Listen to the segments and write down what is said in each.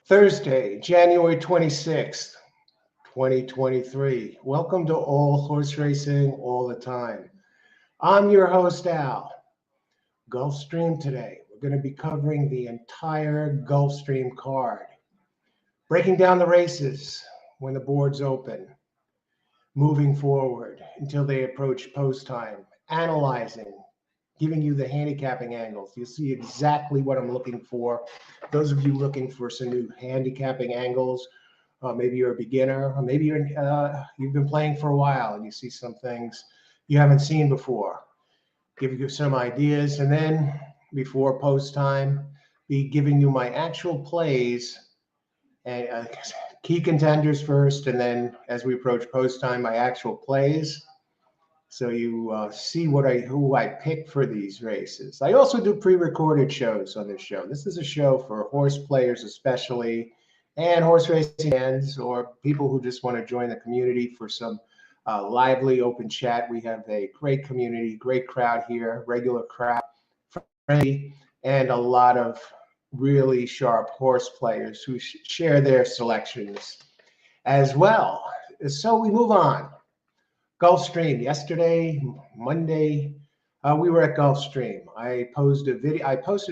Thursday, January 26th, 2023. Welcome to All Horse Racing All the Time. I'm your host, Al. Gulfstream today. We're going to be covering the entire Gulfstream card, breaking down the races when the boards open, moving forward until they approach post time, analyzing, giving you the handicapping angles. You see exactly what I'm looking for. Those of you looking for some new handicapping angles, maybe you're a beginner, or maybe you've been playing for a while and you see some things you haven't seen before. Give you some ideas, and then before post time, be giving you my actual plays and key contenders first, and then as we approach post time, my actual plays. So you see who I pick for these races. I also do pre-recorded shows on this show. This is a show for horse players especially, and horse racing fans, or people who just want to join the community for some lively open chat. We have a great community, great crowd here, regular crowd, friendly, and a lot of really sharp horse players who share their selections as well. So we move on. Gulfstream yesterday, Monday, we were at Gulfstream. I posted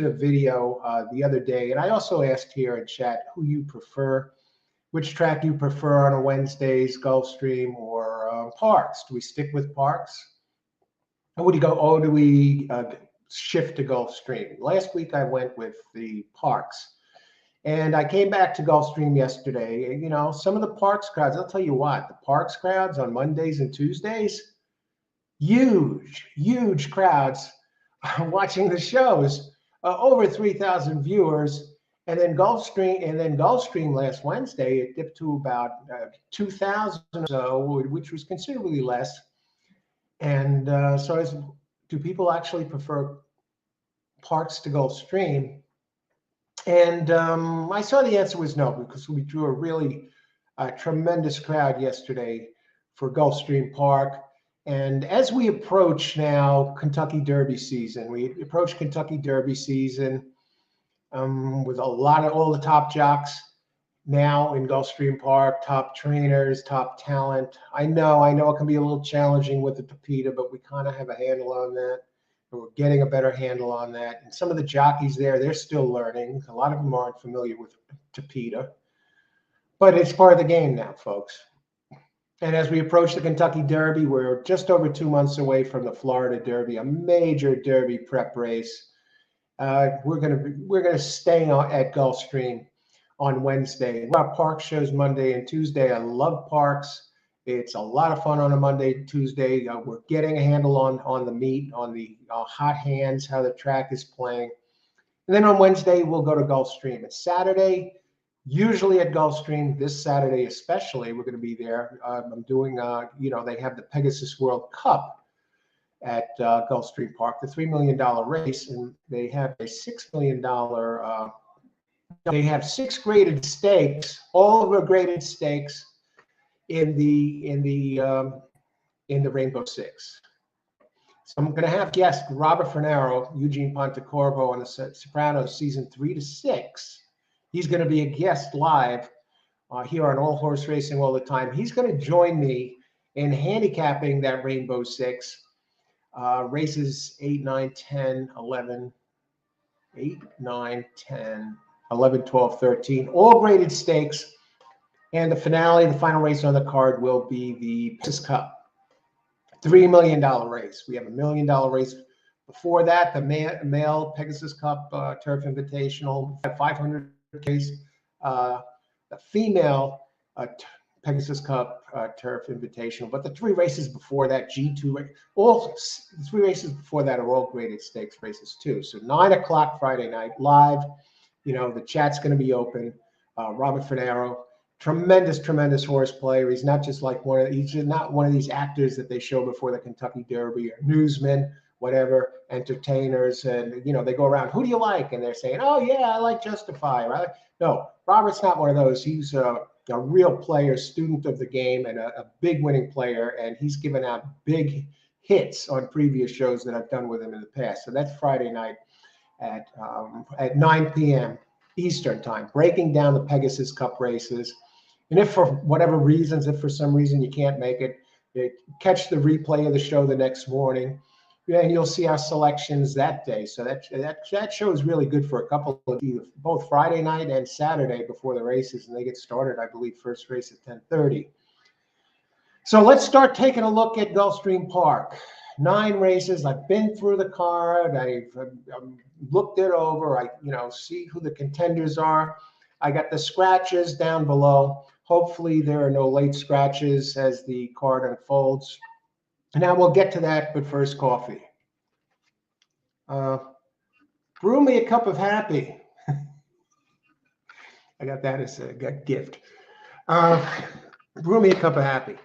a video the other day, and I also asked here in chat who you prefer, which track you prefer on a Wednesdays, Gulfstream or Parks. Do we stick with Parks? Or do we shift to Gulfstream? Last week I went with the Parks. And I came back to Gulfstream yesterday. You know, some of the Parks crowds, I'll tell you what, the Parks crowds on Mondays and Tuesdays, huge crowds watching the shows, over 3,000 viewers. And then Gulfstream last Wednesday, it dipped to about 2,000 or so, which was considerably less. And do people actually prefer Parks to Gulfstream? And I saw the answer was no, because we drew a really tremendous crowd yesterday for Gulfstream Park. And as we approach now Kentucky Derby season, with all the top jocks now in Gulfstream Park, top trainers, top talent. I know it can be a little challenging with the Pepita, but we kind of have a handle on that. We're getting a better handle on that. And some of the jockeys there, they're still learning. A lot of them aren't familiar with Pepita, but it's part of the game now, folks. And as we approach the Kentucky Derby, we're just over 2 months away from the Florida Derby, a major Derby prep race. We're gonna stay at Gulfstream on Wednesday. Our Park shows Monday and Tuesday. I love Parks. It's a lot of fun on a Monday, Tuesday. We're getting a handle on the meat, on the hot hands, how the track is playing. And then on Wednesday, we'll go to Gulfstream. It's Saturday, usually at Gulfstream. This Saturday especially, we're going to be there. I'm doing, they have the Pegasus World Cup at Gulfstream Park, the $3 million race, and they have a $6 million. They have 6 graded stakes, all of the graded stakes in the Rainbow Six. So I'm going to have guest Robert Fernaro, Eugene Pontecorvo on the Sopranos season 3 to 6. He's going to be a guest live here on All Horse Racing All the Time. He's going to join me in handicapping that Rainbow Six races 8, 9, 10, 11, 8, 9, 10, 11, 12, 13, all graded stakes. And the final race on the card will be the Pegasus Cup, $3 million race. We have $1 million race before that, the male Pegasus Cup Turf Invitational, 500 case, the female Pegasus Cup Turf Invitational. But the 3 races before that, G2, all 3 races before that are all graded stakes races too. So 9 o'clock Friday night live. You know, the chat's going to be open. Robert Fernaro. Tremendous horse player. He's not just like he's not one of these actors that they show before the Kentucky Derby, or newsmen, whatever, entertainers, and they go around, who do you like? And they're saying, oh yeah, I like Justify, right? No, Robert's not one of those. He's a real player, student of the game, and a big winning player, and he's given out big hits on previous shows that I've done with him in the past. So that's Friday night at 9 p.m. Eastern time, breaking down the Pegasus Cup races. And if for whatever reasons, if for some reason you can't make it, catch the replay of the show the next morning. Yeah, and you'll see our selections that day. So that show is really good for a couple of both Friday night and Saturday before the races, and they get started, I believe, first race at 10:30. So let's start taking a look at Gulfstream Park. 9 races. I've been through the card. I've looked it over. I see who the contenders are. I got the scratches down below. Hopefully there are no late scratches as the card unfolds. Now we'll get to that, but first coffee. Brew me a cup of happy. I got that as a gift. Brew me a cup of happy.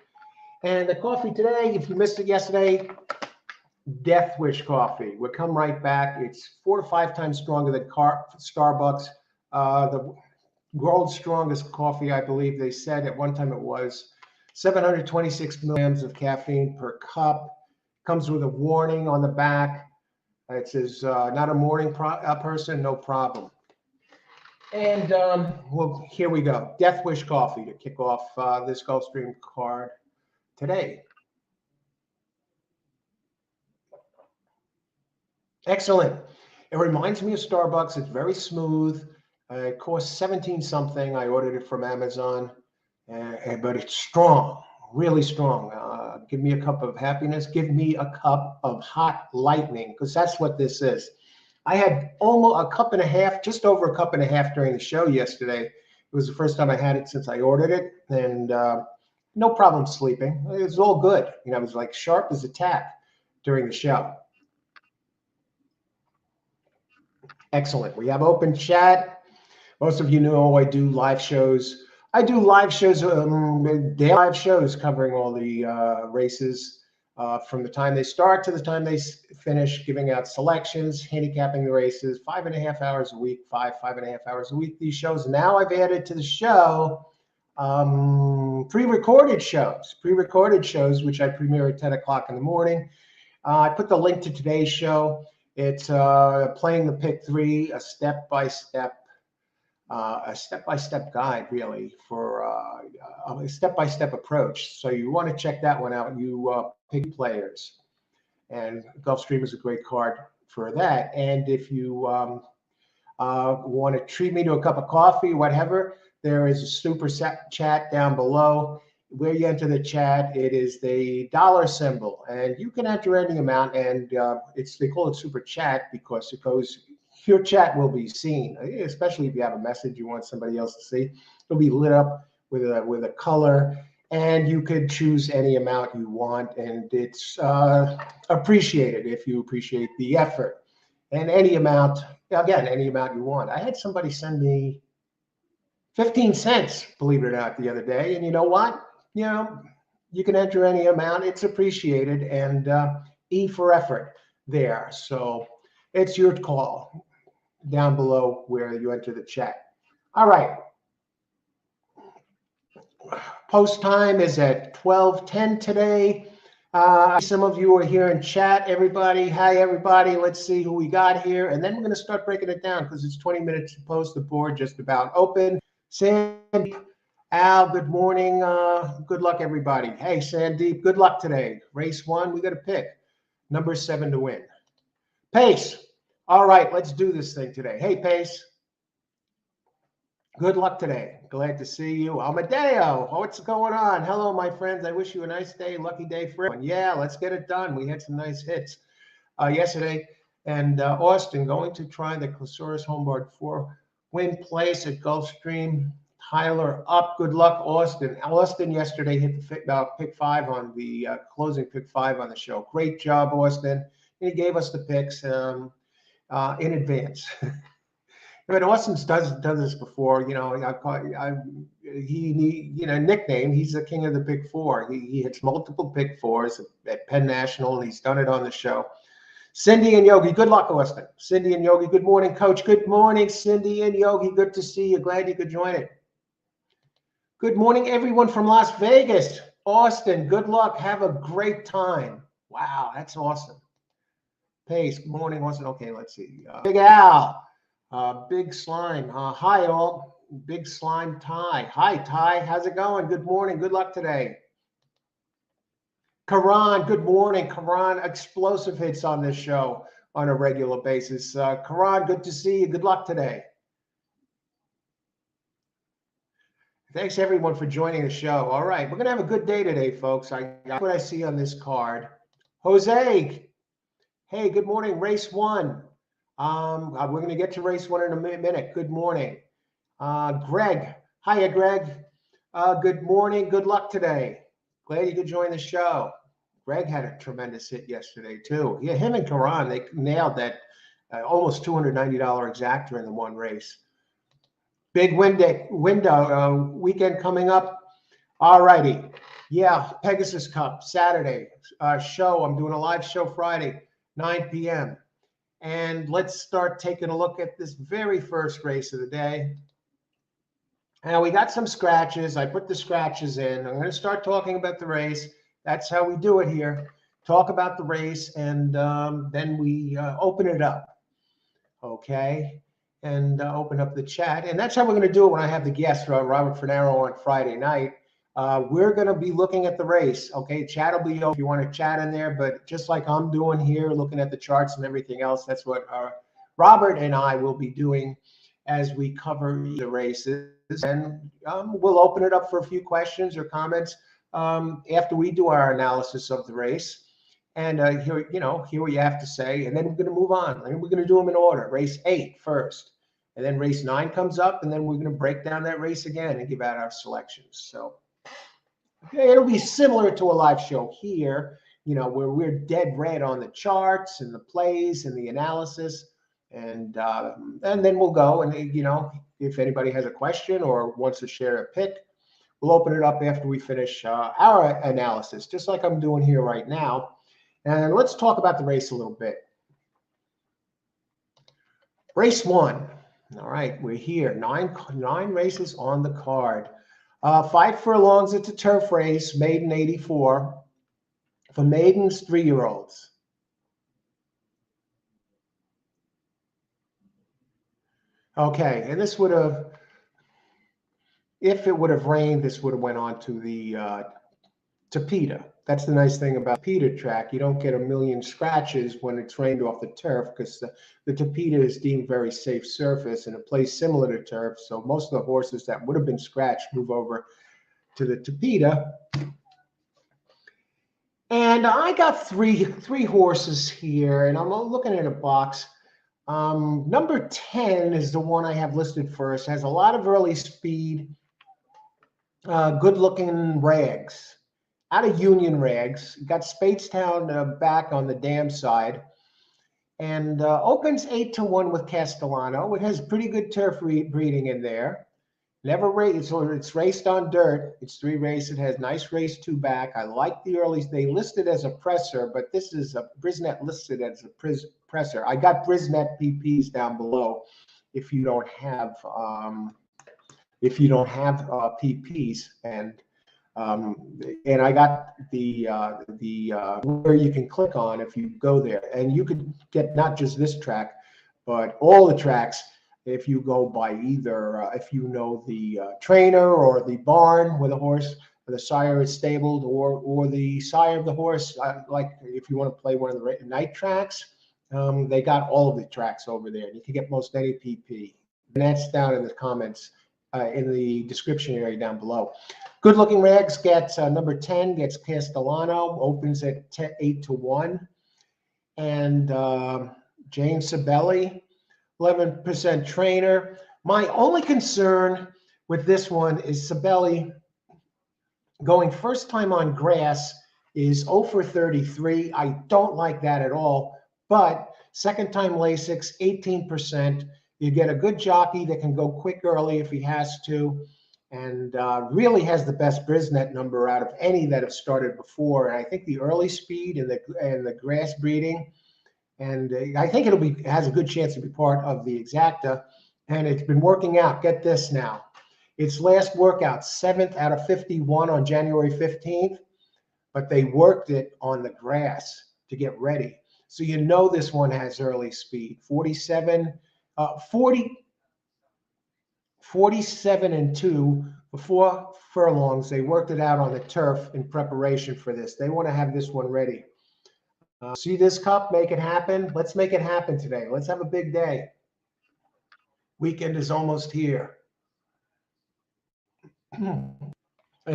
And the coffee today, if you missed it yesterday, Death Wish coffee. We'll come right back. It's 4 to 5 times stronger than Starbucks. The world's strongest coffee, I believe they said at one time it was 726 milligrams of caffeine per cup. Comes with a warning on the back. It says, not a morning person, no problem. And well, here we go. Death Wish coffee to kick off this Gulfstream card today. Excellent. It reminds me of Starbucks. It's very smooth. It costs 17 something. I ordered it from Amazon, but it's strong, really strong. Give me a cup of happiness. Give me a cup of hot lightning, because that's what this is. I had almost a cup and a half, just over a cup and a half during the show yesterday. It was the first time I had it since I ordered it, and no problem sleeping. It was all good. It was like sharp as a tack during the show. Excellent. We have open chat. Most of you know I do live shows. I do live shows, daily live shows covering all the races from the time they start to the time they finish, giving out selections, handicapping the races, 5.5 hours a week, 5.5 hours a week. These shows now I've added to the show pre-recorded shows, which I premiere at 10 o'clock in the morning. I put the link to today's show. It's playing the pick 3, a step-by-step guide, really, for a step-by-step approach. So you want to check that one out. You pick players, and Gulfstream is a great card for that. And if you want to treat me to a cup of coffee, whatever, there is a super chat down below. Where you enter the chat, it is the dollar symbol, and you can enter any amount. And they call it super chat because it goes. Your chat will be seen, especially if you have a message you want somebody else to see. It'll be lit up with a color, and you could choose any amount you want, and it's appreciated if you appreciate the effort. And any amount, again, any amount you want. I had somebody send me 15 cents, believe it or not, the other day, and you know what? You can enter any amount. It's appreciated, and E for effort there. So it's your call down below where you enter the chat. All right. Post time is at 12:10 today. Some of you are here in chat. Everybody, hi everybody. Let's see who we got here, and then we're going to start breaking it down because it's 20 minutes to post. The board just about open. Sandeep, Al, good morning. Good luck, everybody. Hey, Sandeep, good luck today. Race 1, we got to pick number 7 to win. Pace. All right, let's do this thing today. Hey, Pace. Good luck today. Glad to see you. Amadeo, what's going on? Hello, my friends. I wish you a nice day, lucky day for everyone. Yeah, let's get it done. We had some nice hits yesterday. And Austin, going to try the Clausurus Homeboard 4 win place at Gulfstream. Tyler up. Good luck, Austin. Austin yesterday hit the pick 5 on the closing pick 5 on the show. Great job, Austin. He gave us the picks in advance. But Austin's done this before. Nickname. He's the king of the pick 4. He hits multiple pick 4s at Penn National, and he's done it on the show. Cindy and Yogi, good luck, Austin. Cindy and Yogi, good morning, Coach. Good morning, Cindy and Yogi. Good to see you. Glad you could join it. Good morning, everyone from Las Vegas. Austin, good luck. Have a great time. Wow, that's awesome. Pace, good morning, Austin. Okay, let's see. Big Al. Big Slime. Hi, all. Big Slime Ty. Hi, Ty. How's it going? Good morning. Good luck today. Karan, good morning. Karan, explosive hits on this show on a regular basis. Karan, good to see you. Good luck today. Thanks, everyone, for joining the show. All right, we're going to have a good day today, folks. I got what I see on this card. Jose, hey, good morning. Race 1. We're going to get to race 1 in a minute. Good morning. Greg. Hiya, Greg. Good morning. Good luck today. Glad you could join the show. Greg had a tremendous hit yesterday, too. Yeah, him and Karan, they nailed that almost $290 exactor in the one race. Big window weekend coming up. All righty. Yeah, Pegasus Cup, Saturday show. I'm doing a live show Friday, 9 p.m. And let's start taking a look at this very first race of the day. Now, we got some scratches. I put the scratches in. I'm going to start talking about the race. That's how we do it here. Talk about the race, and then we open it up, okay? And open up the chat. And that's how we're going to do it when I have the guest, Robert Fernaro, on Friday night. We're going to be looking at the race, okay? Chat will be open if you want to chat in there, but just like I'm doing here, looking at the charts and everything else, that's what Robert and I will be doing as we cover the races. And we'll open it up for a few questions or comments after we do our analysis of the race. And hear what you have to say. And then we're going to move on. And we're going to do them in order. Race 8 first. And then race 9 comes up. And then we're going to break down that race again and give out our selections. So it'll be similar to a live show here, where we're dead red on the charts and the plays and the analysis. And then we'll go and, if anybody has a question or wants to share a pick, we'll open it up after we finish our analysis, just like I'm doing here right now. And let's talk about the race a little bit. Race 1. All right, we're here. Nine races on the card. 5 furlongs. It's a turf race, maiden 84, for maidens 3-year-olds. Okay, and this would have, if it would have rained, this would have went on to the Tapeta. That's the nice thing about Tapeta track. You don't get a million scratches when it's rained off the turf, because the Tapeta is deemed very safe surface and it plays similar to turf. So most of the horses that would have been scratched move over to the Tapeta. And I got three horses here, and I'm looking at a box. Number 10 is the one I have listed first. Has a lot of early speed, good-looking rags. Out of Union Rags, got Spadestown back on the dam side, and opens 8-1 with Castellano. It has pretty good turf breeding in there. Never raced, so it's raced on dirt. It's 3 races. It has nice race 2 back. I like the early. They listed as a presser, but this is a Brisnet listed as a presser. I got Brisnet PPs down below. If you don't have PPs, and I got the where you can click on if you go there, and you could get not just this track, but all the tracks. If you go by either, if you know the trainer or the barn where the horse, where the sire is stabled, or the sire of the horse, like if you want to play one of the night tracks, they got all of the tracks over there. You can get most any PP, and that's down in the comments, in the description area down below. Good looking rags gets number 10 gets Castellano, opens at 8-1, and James Sabelli, 11% trainer. My only concern with this one is Sabelli going first time on grass is 0 for 33. I don't like that at all. But second time Lasix, 18%. You get a good jockey that can go quick early if he has to, and really has the best Brisnet number out of any that have started before. And I think the early speed and the grass breeding. And I think has a good chance to be part of the exacta. And it's been working out. Get this now. Its last workout, 7th out of 51 on January 15th. But they worked it on the grass to get ready. So this one has early speed. 47 47-2 before furlongs. They worked it out on the turf in preparation for this. They want to have this one ready. See this cup, make it happen. Let's make it happen today. Let's have a big day. Weekend is almost here. And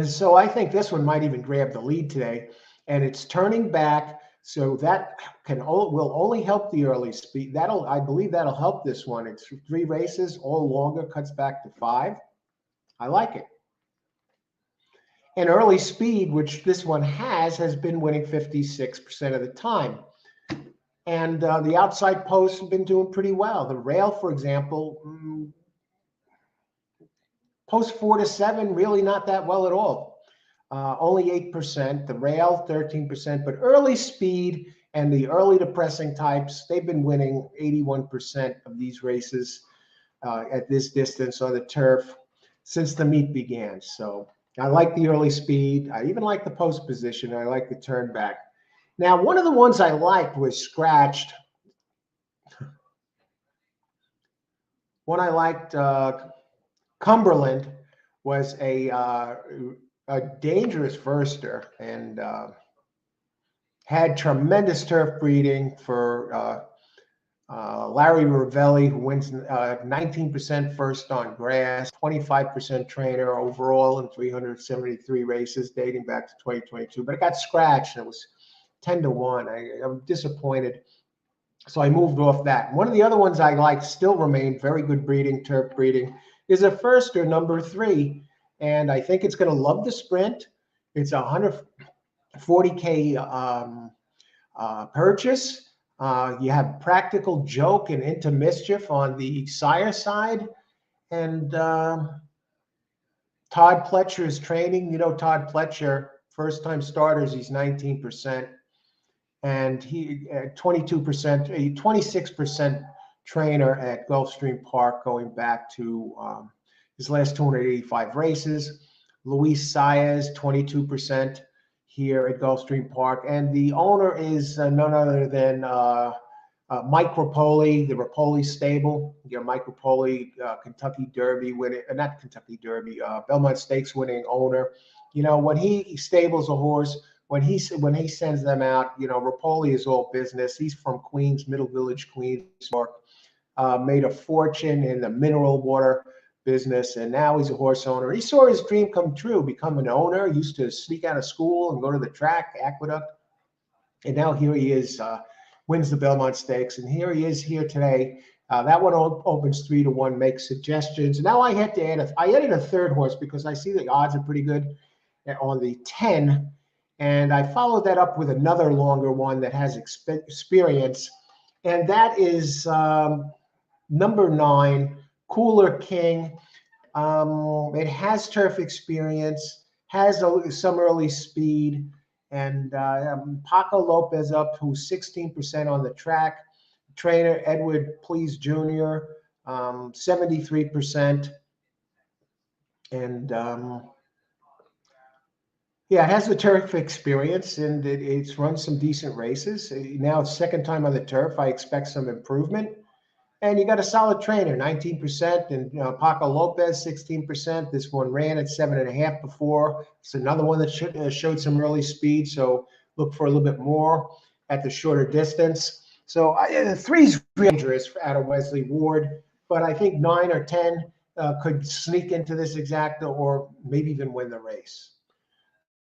so I think this one might even grab the lead today. And it's turning back, so that will only help the early speed. I believe that'll help this one. It's 3 races, all longer, cuts back to 5. I like it. And early speed, which this one has been winning 56% of the time. And the outside posts have been doing pretty well. The rail, for example, post 4 to 7, really not that well at all. Only 8%. The rail, 13%. But early speed and the early depressing types, they've been winning 81% of these races at this distance on the turf since the meet began. So I like the early speed. I even like the post position. I like the turn back. Now, one of the ones I liked was Scratched. One I liked, Cumberland, was a dangerous firster and had tremendous turf breeding for Larry Ravelli, who wins 19% first on grass, 25% trainer overall in 373 races dating back to 2022. But it got scratched and it was 10-1. I'm disappointed. So I moved off that. One of the other ones I like still remained very good breeding, turf breeding, is a firster, number 3. And I think it's going to love the sprint. It's a 140K purchase. You have Practical Joke and Into Mischief on the sire side. And Todd Pletcher is training. You know, Todd Pletcher, first time starters, he's 19%. And he 22%, a 26% trainer at Gulfstream Park going back to his last 285 races. Luis Saez, 22% here at Gulfstream Park. And the owner is none other than Mike Rapoli, the Rapoli stable. You know, Mike Rapoli, Kentucky Derby winning, not Kentucky Derby, Belmont Stakes winning owner. You know, when he stables a horse, when he sends them out, you know, Rapoli is all business. He's from Queens, Middle Village, Queens, New York. Made a fortune in the mineral water business, and now he's a horse owner. He saw his dream come true, become an owner. He used to sneak out of school and go to the track, Aqueduct, and now here he is, wins the Belmont Stakes, and here he is here today. That one opens 3-1, makes suggestions. Now I had to add I added a third horse because I see the odds are pretty good on the 10. And I followed that up with another longer one that has experience. And that is number 9, Cooler King. It has turf experience, has some early speed. And Paco Lopez up, who's 16% on the track. Trainer Edward Please Jr., 73%. And yeah, it has the turf experience, and it's run some decent races. Now it's second time on the turf. I expect some improvement. And you got a solid trainer, 19%, and Paco Lopez, 16%. This one ran at 7.5 before. It's another one that showed some early speed, so look for a little bit more at the shorter distance. So 3's dangerous out of Wesley Ward, but I think 9 or 10 could sneak into this exacta or maybe even win the race.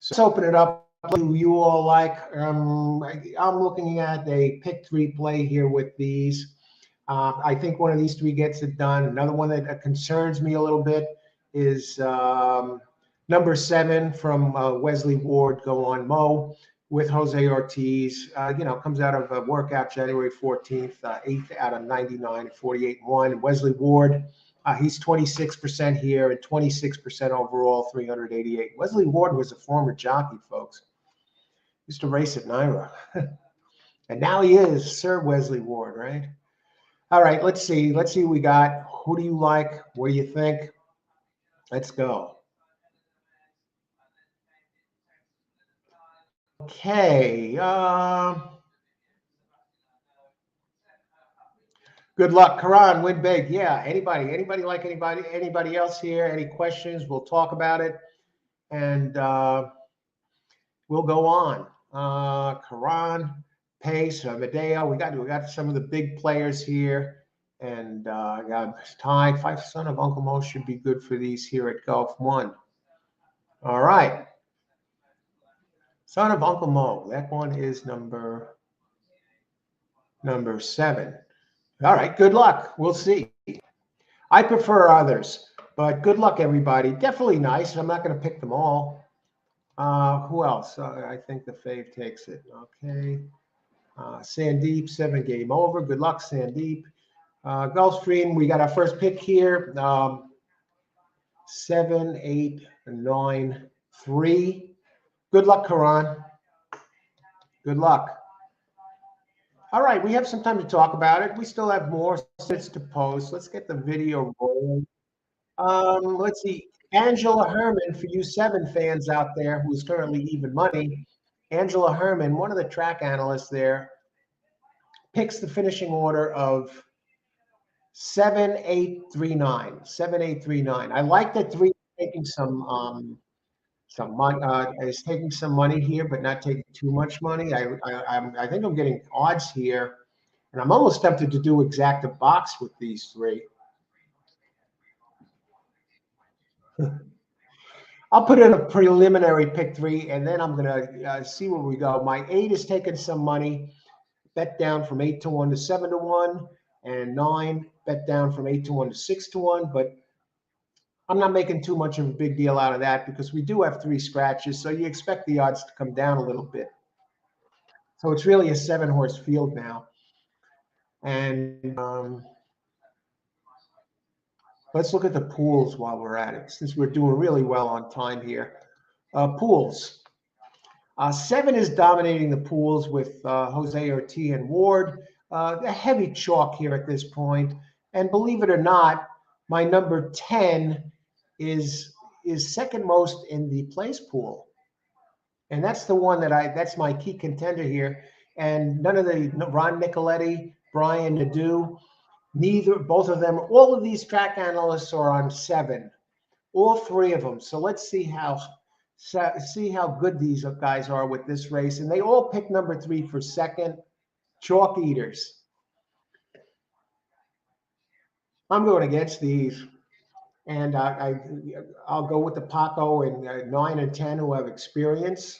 So let's open it up. You all like. I'm looking at a pick 3 play here with these. I think one of these 3 gets it done. Another one that concerns me a little bit is number 7 from Wesley Ward, Go On Mo, with Jose Ortiz. Comes out of a workout January 14th, 8th out of 99 at 48-1. Wesley Ward, he's 26% here and 26% overall, 388. Wesley Ward was a former jockey, folks. Used to race at Naira. And now he is Sir Wesley Ward, right? All right, let's see. Let's see what we got. Who do you like? What do you think? Let's go. Okay. Good luck, Karan. Win big. Yeah. Anybody like anybody else here? Any questions? We'll talk about it, and we'll go on. Karan, Pace, Medeo. We got some of the big players here, and got Ty. Five Son of Uncle Mo should be good for these here at Golf One. All right. Son of Uncle Mo. That one is number 7. All right. Good luck. We'll see. I prefer others, but good luck, everybody. Definitely nice. I'm not going to pick them all. Who else? I think the fave takes it. Okay. Sandeep, 7 game over. Good luck, Sandeep. Gulfstream, we got our first pick here. 7, 8, 9, 3. Good luck, Karan. Good luck. All right, we have some time to talk about it. We still have more sits to post. Let's get the video rolling. Let's see. Angela Herman, for you 7 fans out there who's currently even money. Angela Herman, one of the track analysts there, picks the finishing order of 7, 8, 3, 9. 7, 8, 3, 9. I like that 3 taking some money. Is taking some money here, but not taking too much money. I think I'm getting odds here, and I'm almost tempted to do exacta box with these 3. I'll put in a preliminary pick 3, and then I'm going to see where we go. My 8 is taking some money, bet down from 8 to 1 to 7 to 1, and 9 bet down from 8 to 1 to 6 to 1. But I'm not making too much of a big deal out of that because we do have 3 scratches, so you expect the odds to come down a little bit. So it's really a 7-horse field now. And let's look at the pools while we're at it, since we're doing really well on time here. Pools. 7 is dominating the pools with Jose Ortiz and Ward. A heavy chalk here at this point. And believe it or not, my number 10 is second most in the place pool. And that's the one that's my key contender here. And none of the Ron Nicoletti, Brian Nadeau, both of them, all of these track analysts are on 7, all 3 of them. So let's see how good these guys are with this race. And they all pick number 3 for second. Chalk eaters. I'm going against these. And I'll go with the Paco and 9 and 10 who have experience.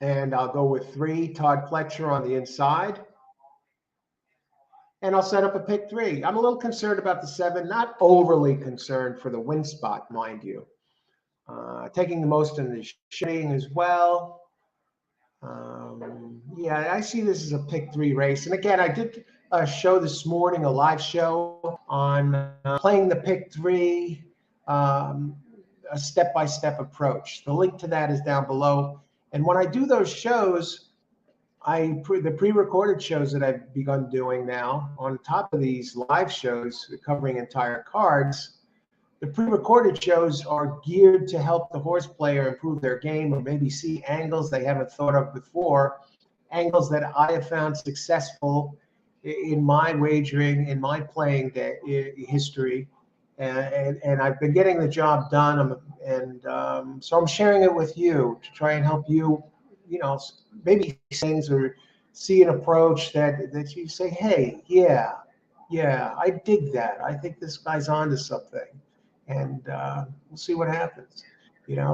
And I'll go with 3, Todd Pletcher on the inside. And I'll set up a pick 3. I'm a little concerned about the 7, not overly concerned for the win spot, mind you. Taking the most in the shooting as well. Yeah, I see this as a pick 3 race. And again, I did a show this morning, a live show on playing the pick 3, a step-by-step approach. The link to that is down below. And when I do those shows, the pre-recorded shows that I've begun doing now, on top of these live shows covering entire cards, the pre-recorded shows are geared to help the horse player improve their game or maybe see angles they haven't thought of before, angles that I have found successful in my wagering, in my playing history. And I've been getting the job done. So I'm sharing it with you to try and help you, maybe things or see an approach that you say, hey, yeah, I dig that. I think this guy's onto something. And we'll see what happens.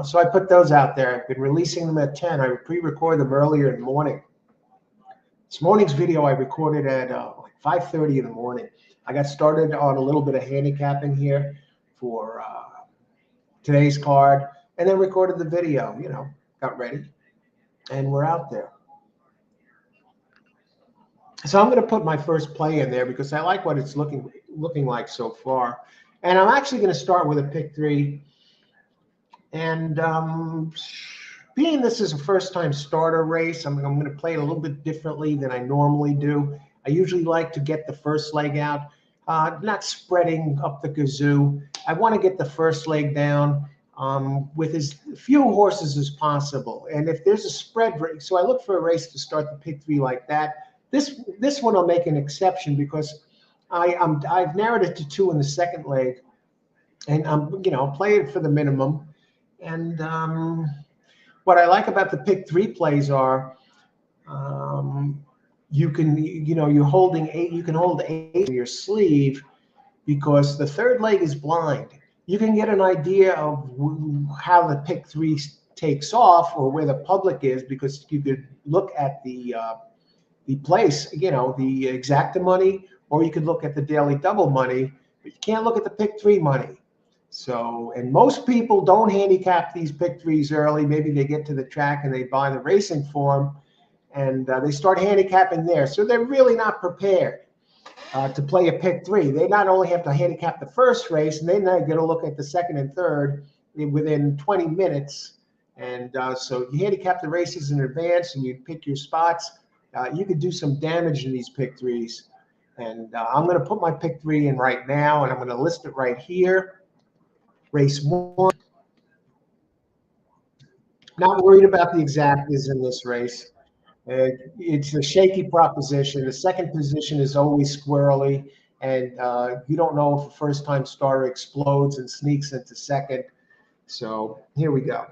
So I put those out there. I've been releasing them at 10. I pre-record them earlier in the morning. This morning's video I recorded at 5:30 in the morning. I got started on a little bit of handicapping here for today's card, and then recorded the video, got ready, and we're out there. So I'm going to put my first play in there because I like what it's looking like so far. And I'm actually going to start with a pick 3. And being this is a first-time starter race, I'm going to play it a little bit differently than I normally do. I usually like to get the first leg out, not spreading up the kazoo. I want to get the first leg down with as few horses as possible. And if there's a spread race, so I look for a race to start the pick 3 like that. This one I'll make an exception because I've narrowed it to 2 in the second leg, and I'm playing for the minimum. And what I like about the pick 3 plays are you can you're holding 8. You can hold 8 in your sleeve because the third leg is blind. You can get an idea of how the pick 3 takes off or where the public is because you could look at the place, the exacta money, or you could look at the daily double money, but you can't look at the pick 3 money. So, and most people don't handicap these pick 3s early. Maybe they get to the track and they buy the racing form and they start handicapping there. So they're really not prepared to play a pick 3. They not only have to handicap the first race, and then they get a look at the second and third within 20 minutes. And so you handicap the races in advance and you pick your spots. You could do some damage in these pick 3s. And I'm going to put my pick 3 in right now, and I'm going to list it right here. Race 1. Not worried about the exactas in this race. It's a shaky proposition. The second position is always squirrely, and you don't know if a first-time starter explodes and sneaks into second. So here we go.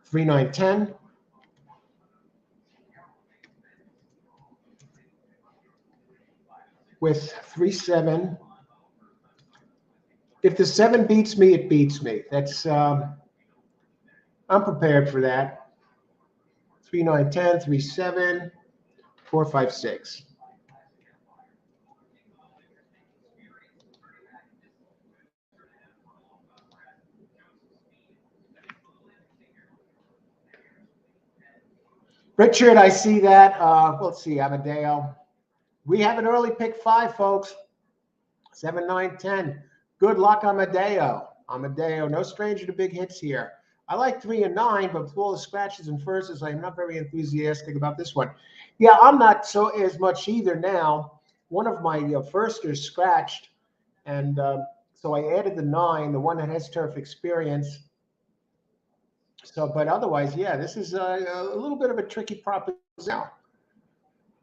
3, 9, 10. With 3, 7. If the 7 beats me, it beats me. That's I'm prepared for that. 3, 9, 10, 3, 7, 4, 5, 6. Richard, I see that. Let's see, Amadeo. We have an early pick 5, folks. 7, 9, 10. Good luck, Amadeo. Amadeo, no stranger to big hits here. I like 3 and 9, but with all the scratches and firsts, I'm not very enthusiastic about this one. Yeah, I'm not so as much either now. One of my firsters scratched, and so I added the 9, the one that has turf experience. So, but otherwise, yeah, this is a little bit of a tricky proposition now.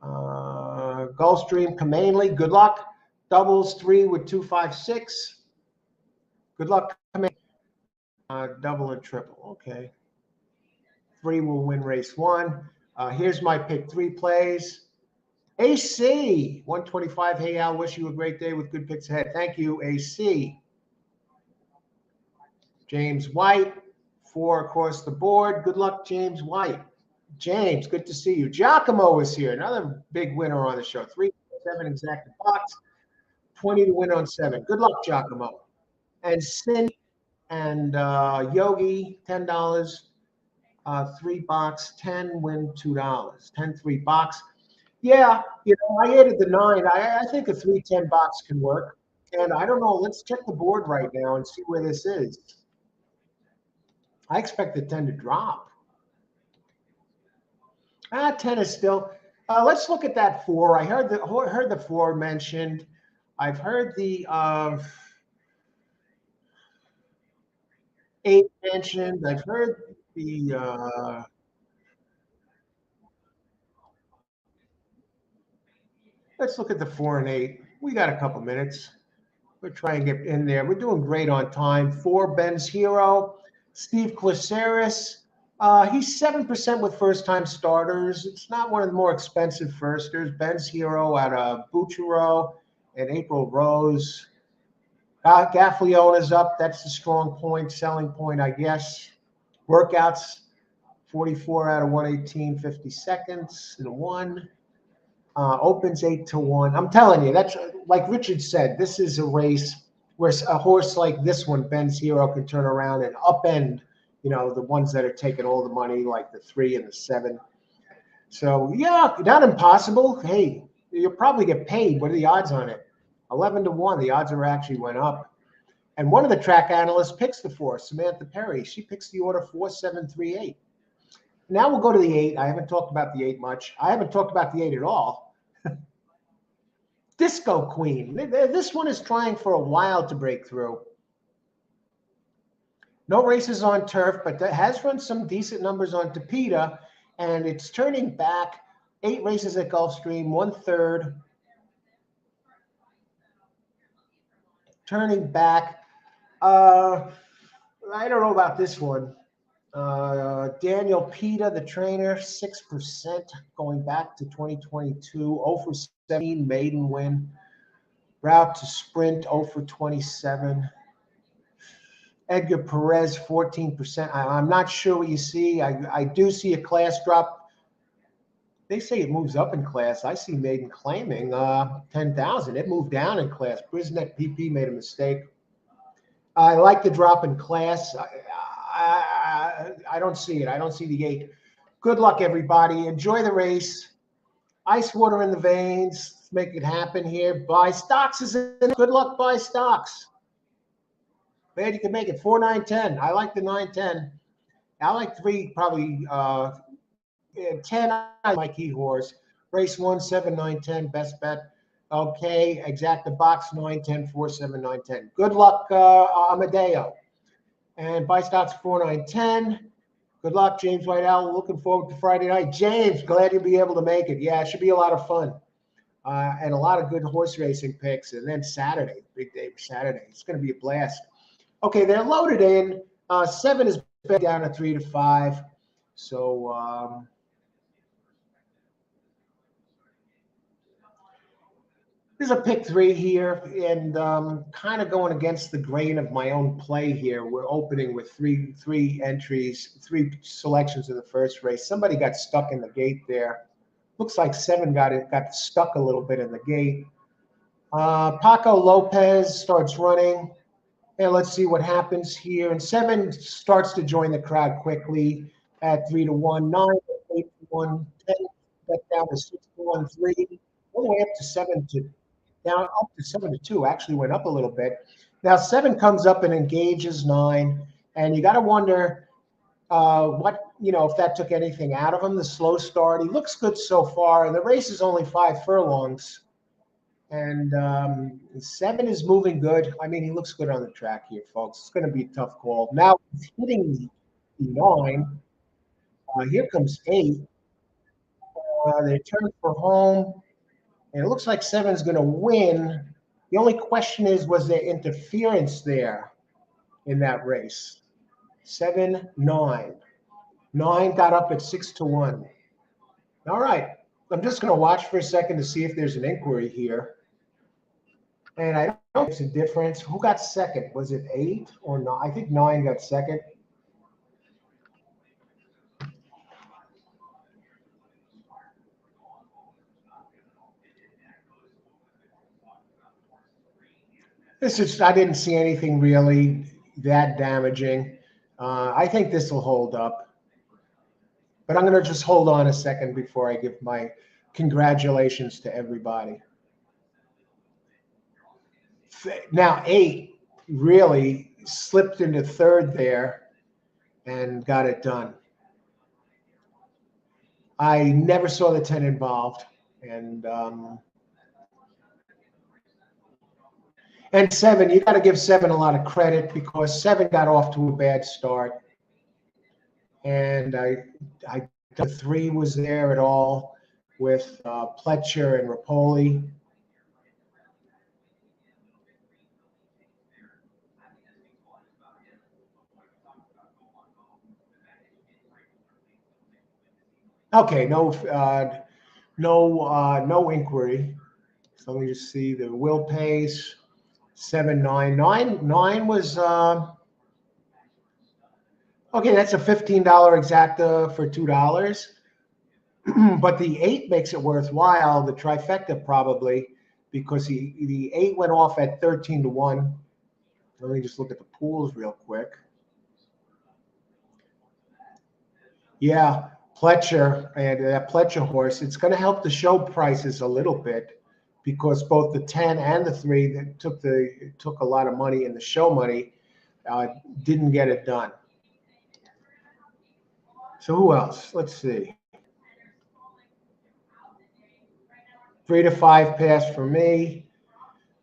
Gulfstream, Kamanley, good luck. Doubles 3 with 2, 5, 6. Good luck, Kamanley. Double and triple. Okay. 3 will win race 1. Here's my pick 3 plays. AC 125. Hey Al, wish you a great day with good picks ahead. Thank you, AC. James White, 4 across the board. Good luck, James White. James, good to see you. Giacomo is here, another big winner on the show. 3, 7 exact box, 20 to win on 7. Good luck, Giacomo. And Cindy and Yogi, $10. 3 box, 10 win $2. 10 3 box. Yeah, I added the 9. I think a 3 10 box can work. And I don't know. Let's check the board right now and see where this is. I expect the 10 to drop. 10 is still. Let's look at that 4. I heard the 4 mentioned. I've heard the 8 mentioned. I've heard the. Let's look at the 4 and 8. We got a couple minutes. We'll try and get in there. We're doing great on time. 4, Ben's Hero. Steve Claceris. He's 7% with first-time starters. It's not one of the more expensive firsters. Ben's Hero out of Bouchero and April Rose. Gaffleona's up. That's the strong point, selling point, I guess. Workouts, 44 out of 118, 50 seconds in 1. Opens 8 to 1. I'm telling you, that's like Richard said. This is a race where a horse like this one, Ben's Hero, can turn around and upend, the ones that are taking all the money, like the 3 and the 7. So yeah, not impossible. Hey, you'll probably get paid. What are the odds on it? 11 to 1. The odds actually went up. And one of the track analysts picks the 4, Samantha Perry. She picks the order 4, 7, 3, 8. Now we'll go to the 8. I haven't talked about the 8 much. I haven't talked about the 8 at all. Disco Queen. This one is trying for a while to break through. No races on turf, but has run some decent numbers on Tapeta. and it's turning back. 8 races at Gulfstream, 1/3. Turning back. I don't know about this one. Daniel Pita, the trainer, 6% going back to 2022. 0 for 17, maiden win. Route to sprint, 0 for 27. Edgar Perez, 14%. I'm not sure what you see. I do see a class drop. They say it moves up in class. I see maiden claiming 10,000. It moved down in class. Brisnet PP made a mistake. I like the drop in class. I don't see it. I don't see the 8. Good luck, everybody. Enjoy the race. Ice water in the veins. Let's make it happen here. Buy stocks is in. Good luck, buy stocks. Man, you can make it 4, 9, 10. I like the 9, 10. I like 3, probably 10. I like key horse. Race 1, 7, 9, 10. Best bet. Okay, exact the box 9, 10, 4, 7, 9, 10. Good luck, Amadeo. And buy stocks 4, 9, 10. Good luck, James Whiteowl. Looking forward to Friday night. James, glad you'll be able to make it. Yeah, it should be a lot of fun. And a lot of good horse racing picks. And then Saturday, big day for Saturday. It's going to be a blast. Okay, they're loaded in. 7 is down to 3 to 5. So there's a pick 3 here, and kind of going against the grain of my own play here. We're opening with three entries, 3 selections in the first race. Somebody got stuck in the gate there. Looks like 7 got stuck a little bit in the gate. Paco Lopez starts running. And let's see what happens here. And 7 starts to join the crowd quickly at 3 to 1, 9 to 8 to 1, 10 down to 6 to 1, 3, all the way up to 7 to down up to 7 to 2. Actually went up a little bit. Now 7 comes up and engages 9, and you got to wonder if that took anything out of him. The slow start. He looks good so far, and the race is only 5 furlongs. And 7 is moving good. I mean, he looks good on the track here, folks. It's going to be a tough call. Now he's hitting the 9. Here comes 8. They turn for home. And it looks like 7 is going to win. The only question is, was there interference there in that race? 7, 9. 9 got up at 6 to 1. All right. I'm just going to watch for a second to see if there's an inquiry here. And I don't know if it's a difference. Who got second? Was it 8 or 9? I think 9 got second. I didn't see anything really that damaging. I think this will hold up. But I'm going to just hold on a second before I give my congratulations to everybody. Now 8 really slipped into 3rd there and got it done. I never saw the 10 involved. And 7, you got to give 7 a lot of credit because 7 got off to a bad start. And the 3 was there at all with Pletcher and Rapoli. Okay, no inquiry. So let me just see the Will Pace 7, 9. 9 was okay. That's a $15 exacta for $2. But the 8 makes it worthwhile. The trifecta probably because the 8 went off at 13 to 1. Let me just look at the pools real quick. Yeah, Pletcher and that Pletcher horse. It's going to help the show prices a little bit because both the 10 and the 3 that took a lot of money in the show money didn't get it done. So who else? Let's see. 3 to 5 pass for me.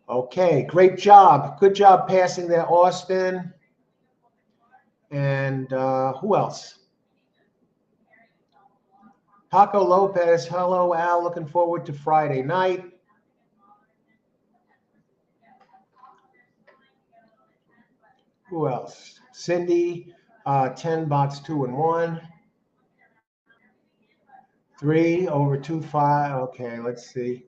Okay, great job. Good job passing there, Austin. And who else? Paco Lopez, hello, Al. Looking forward to Friday night. Who else? Cindy, 10 box 2 and 1. 3 over 2 5. Okay, let's see.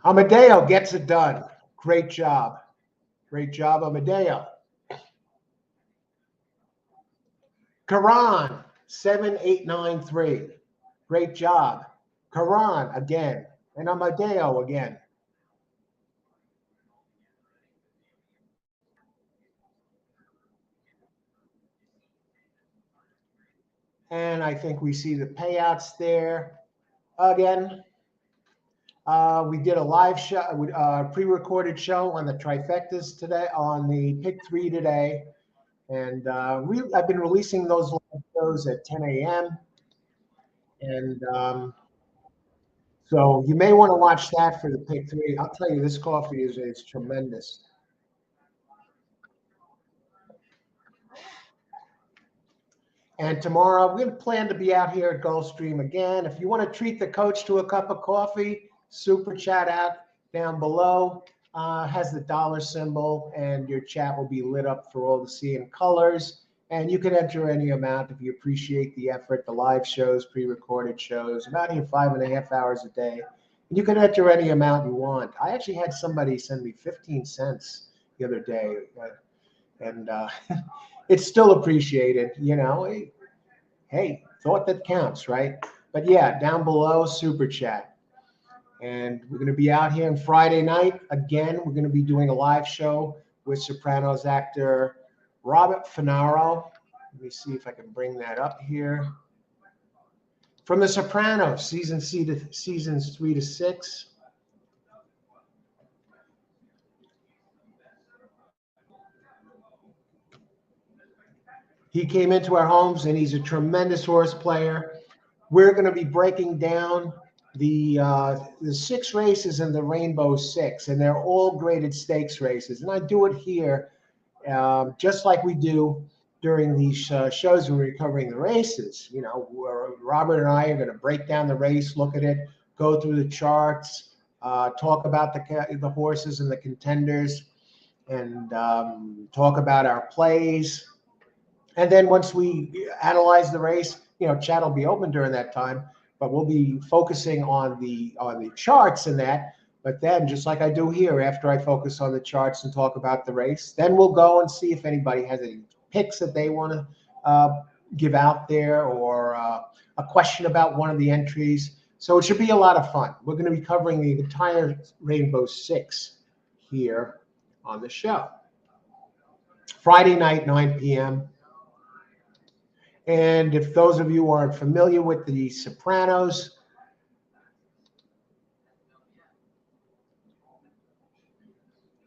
Amadeo gets it done. Great job. Great job, Amadeo. Karan, 7893. Great job. Karan again. And Amadeo again. And I think we see the payouts there. Again, we did a live show, pre-recorded show on the trifectas today, on the pick 3 today. And I've been releasing those live shows at 10 a.m. And so you may want to watch that for the pick 3. I'll tell you, this coffee is tremendous. And tomorrow, we're going to plan to be out here at Gulfstream again. If you want to treat the coach to a cup of coffee, super chat out down below. Has the dollar symbol, and your chat will be lit up for all to see in colors. And you can enter any amount if you appreciate the effort, the live shows, pre-recorded shows. I'm out here 5.5 hours a day. And you can enter any amount you want. I actually had somebody send me 15 cents the other day. And it's still appreciated, you know. Hey, thought that counts, right? But yeah, down below, super chat. And we're going to be out here on Friday night. Again, we're going to be doing a live show with Sopranos actor Robert Finaro. Let me see if I can bring that up here. From The Sopranos, seasons 3 to 6. He came into our homes, and he's a tremendous horse player. We're going to be breaking down the 6 races in the Rainbow Six, and they're all graded stakes races. And I do it here just like we do during these shows when we're covering the races. You know, where Robert and I are going to break down the race, look at it, go through the charts, talk about the horses and the contenders, and talk about our plays. And then once we analyze the race, you know, chat will be open during that time, but we'll be focusing on the charts and that. But then, just like I do here, after I focus on the charts and talk about the race, then we'll go and see if anybody has any picks that they want to give out there, or a question about one of the entries. So it should be a lot of fun. We're going to be covering the entire Rainbow Six here on the show. Friday night, 9 p.m. And if those of you aren't familiar with The Sopranos,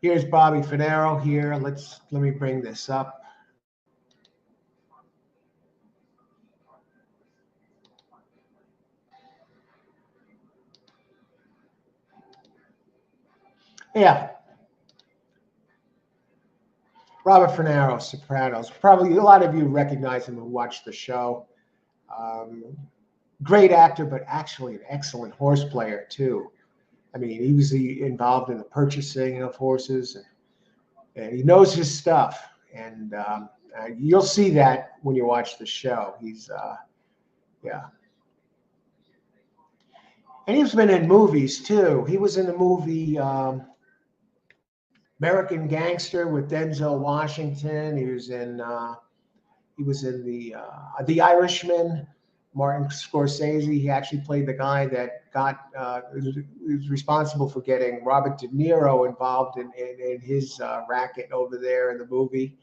here's Bobby Finaro here. Let me bring this up. Yeah. Robert Finaro, Sopranos. Probably a lot of you recognize him who watched the show. Great actor, but actually an excellent horse player too. I mean, he was involved in the purchasing of horses, and he knows his stuff. And you'll see that when you watch the show. He's, yeah. And he's been in movies too. He was in the movie American Gangster with Denzel Washington. He was in the Irishman. Martin Scorsese. He actually played the guy that was responsible for getting Robert De Niro involved in his racket over there in the movie.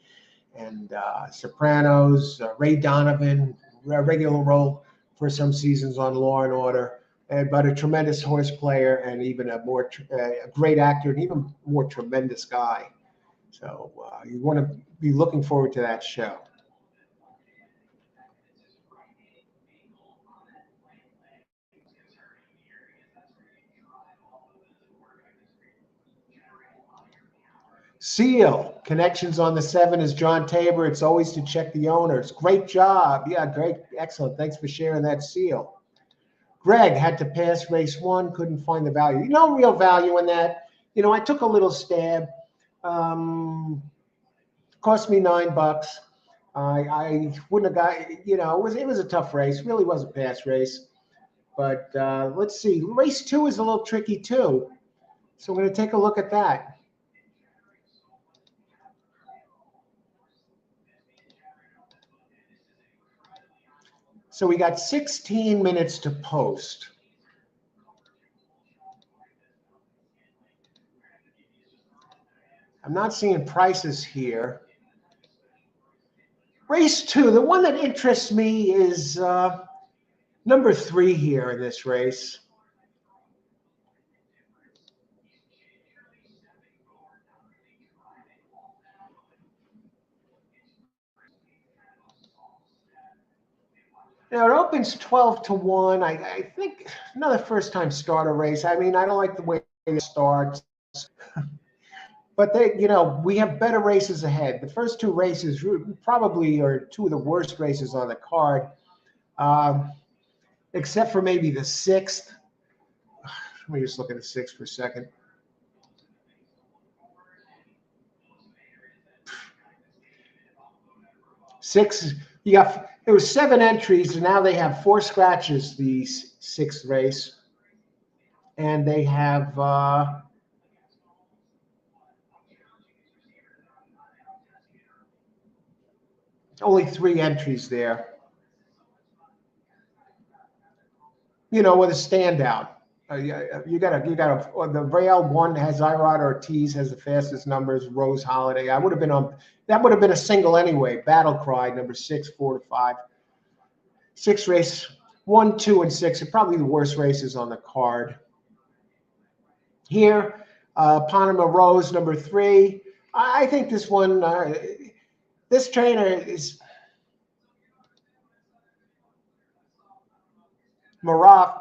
And Sopranos, Ray Donovan, a regular role for some seasons on Law and Order, but a tremendous horse player, and even a great actor, and even more tremendous guy. So you want to be looking forward to that show. Seal. Connections on the 7 is John Tabor. It's always to check the owners. Great job. Yeah, great. Excellent. Thanks for sharing that, Seal. Greg had to pass race 1, couldn't find the value. No real value in that. I took a little stab. Cost me $9. I wouldn't have got, it was a tough race. Really was a pass race. But let's see. Race 2 is a little tricky too. So we're going to take a look at that. So we got 16 minutes to post. I'm not seeing prices here. Race 2, the one that interests me is number 3 here in this race. Now it opens 12-1. I think another first-time starter race. I mean, I don't like the way it starts, but we have better races ahead. The first 2 races probably are 2 of the worst races on the card, except for maybe the 6th. Let me just look at the 6th for a second. There was 7 entries, and now they have 4 scratches, the 6th race. And they have only 3 entries there. With a standout. You got the rail 1 has Irod Ortiz, has the fastest numbers. Rose Holiday. That would have been a single anyway. Battle Cry number 6, 4-5. 6 race 1, 2, and 6 are probably the worst races on the card. Here, Panama Rose number 3. I think this one. This trainer is Maraf.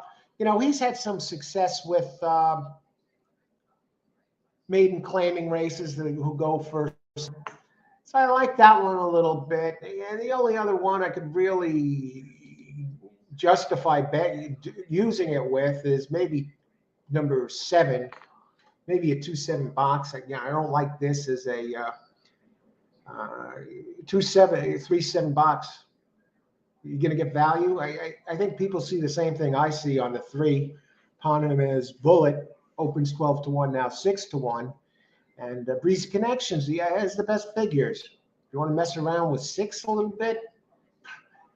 He's had some success with maiden claiming races who go first. So I like that one a little bit. And the only other one I could really justify using it with is maybe number 7, maybe a 2-7 box. I don't like this as a 3-7 box. You're going to get value. I think people see the same thing I see on the 3. Panama's Bullet opens 12-1, now 6-1. And Breeze Connections, has the best figures. You want to mess around with 6 a little bit?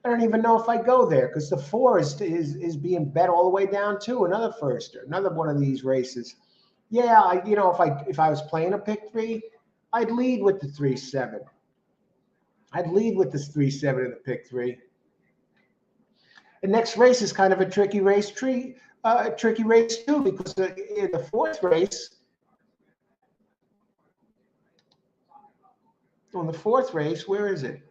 I don't even know if I go there, because the 4 is being bet all the way down to another one of these races. Yeah, if I was playing a pick 3, I'd lead with the 3-7. I'd lead with this 3-7 in the pick 3. The next race is kind of a tricky race too, because in the 4th race, on the 4th race, where is it?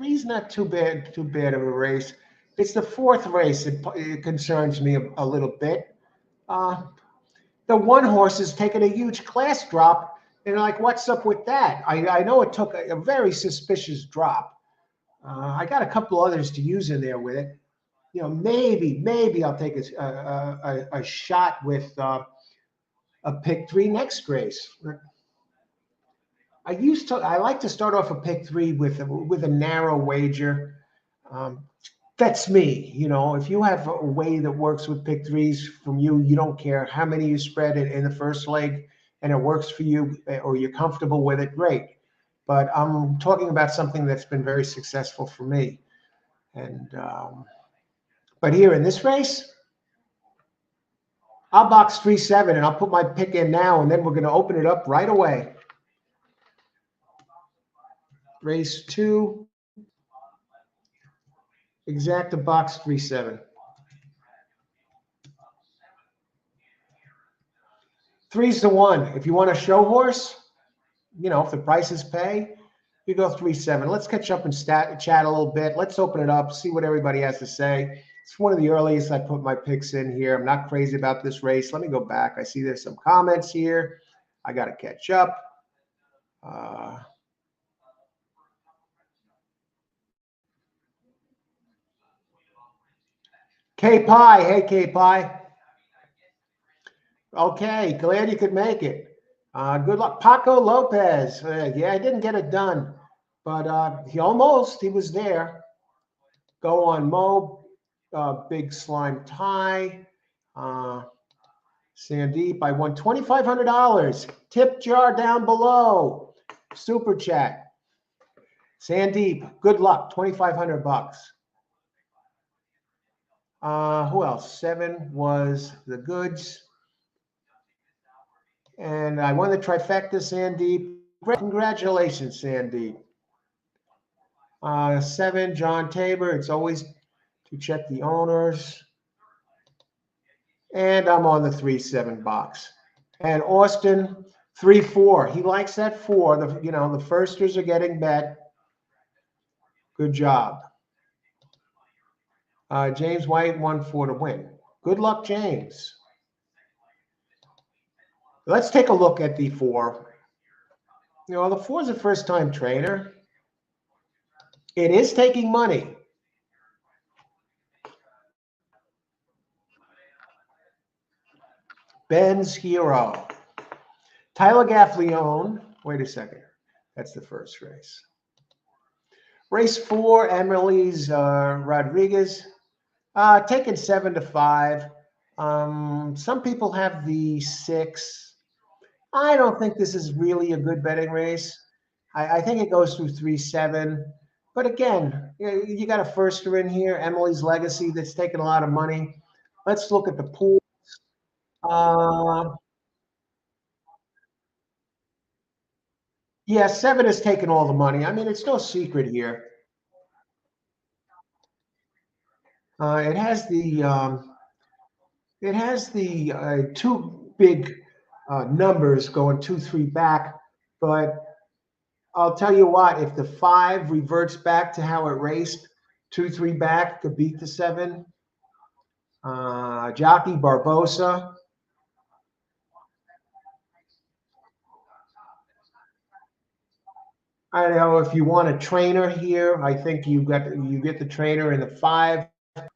He's not too bad of a race. It's the 4th race it concerns me a little bit. The 1 horse is taking a huge class drop. And what's up with that? I know it took a very suspicious drop. I got a couple others to use in there with it. Maybe I'll take a shot with a pick 3 next race. I like to start off a pick 3 with a narrow wager. That's me. If you have a way that works with pick 3s from you don't care how many you spread in the first leg, and it works for you, or you're comfortable with it, great. But I'm talking about something that's been very successful for me. And but here in this race, I'll box 3-7 and I'll put my pick in now, and then we're going to open it up right away. Race 2, exacta box 3-7. 3-1. If you want a show horse, if the prices pay, you go 3-7. Let's catch up and chat a little bit. Let's open it up, see what everybody has to say. It's one of the earliest I put my picks in here. I'm not crazy about this race. Let me go back. I see there's some comments here. I got to catch up. K-Pie. Hey, K-Pie. Okay, glad you could make it. Good luck. Paco Lopez. Yeah, I didn't get it done, but he was there. Go on Mo. Big slime tie. Sandeep, I won $2,500. Tip jar down below. Super chat. Sandeep, good luck. 2,500 bucks. Who else? 7 was the goods. And I won the trifecta, Sandeep. Congratulations, Sandeep. 7, John Tabor. It's always to check the owners. And I'm on the 3-7 box. And Austin, 3-4. He likes that 4. The firsters are getting bet. Good job. James White, 1-4 to win. Good luck, James. Let's take a look at the 4. The 4 is a first-time trainer. It is taking money. Ben's Hero. Tyler Gaffleone. Wait a second. That's the first race. Race 4, Emily's Rodriguez. Taking 7-5. Some people have the 6. I don't think this is really a good betting race. I think it goes through 3-7. But again, you got a firster in here, Emily's Legacy, that's taking a lot of money. Let's look at the pool. Yeah, 7 has taken all the money. I mean, it's no secret here. It has the 2 big numbers going 2-3 back, but I'll tell you what, if the 5 reverts back to how it raced, 2-3 back could beat the 7. Jockey Barbosa. I don't know if you want a trainer here. I think you get the trainer in the 5.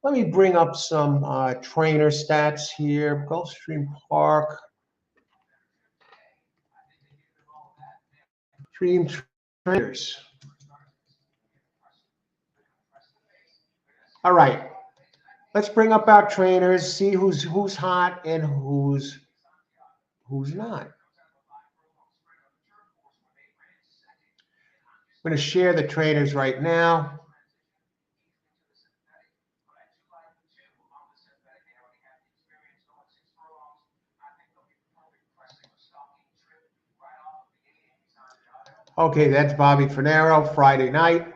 Let me bring up some trainer stats here. Gulfstream Park. Dream trainers. All right. Let's bring up our trainers, see who's hot and who's not. I'm going to share the trainers right now. Okay, that's Bobby Finero, Friday night.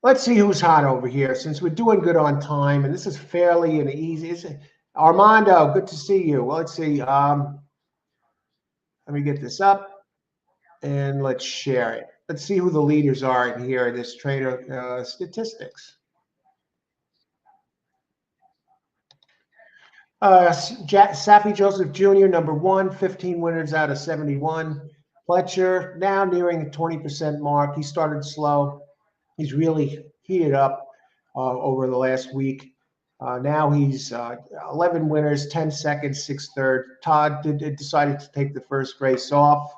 Let's see who's hot over here, since we're doing good on time, and this is fairly and easy. Armando, good to see you. Well, let's see. Let me get this up, and let's share it. Let's see who the leaders are in here, this trainer statistics. Saffie Joseph Jr., number 1, 15 winners out of 71. Fletcher, now nearing the 20% mark. He started slow. He's really heated up over the last week. Now he's 11 winners, 10 seconds, 6/3. Todd decided to take the first race off.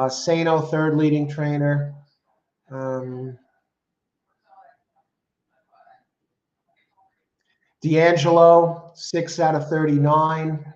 Sano, 3rd leading trainer. D'Angelo, 6 out of 39,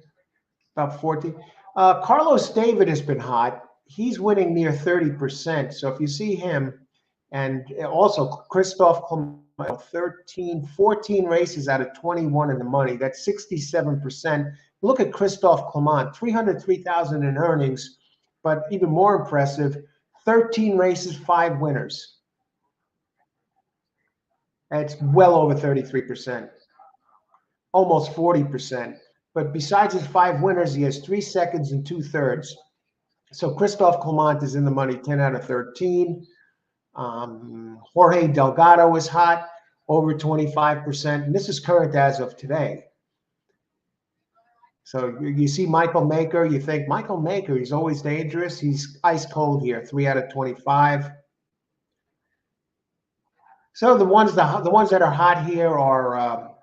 about 14. Carlos David has been hot. He's winning near 30%. So if you see him, and also Christophe Clement, 14 races out of 21 in the money. That's 67%. Look at Christophe Clement, 303,000 in earnings, but even more impressive, 13 races, 5 winners. That's well over 33%. Almost 40%. But besides his 5 winners, he has 3 seconds and 2/3. So Christophe Clement is in the money, 10 out of 13. Jorge Delgado is hot, over 25%. And this is current as of today. So you see Michael Maker, you think Michael Maker, he's always dangerous. He's ice cold here, 3 out of 25. So the ones that are hot here are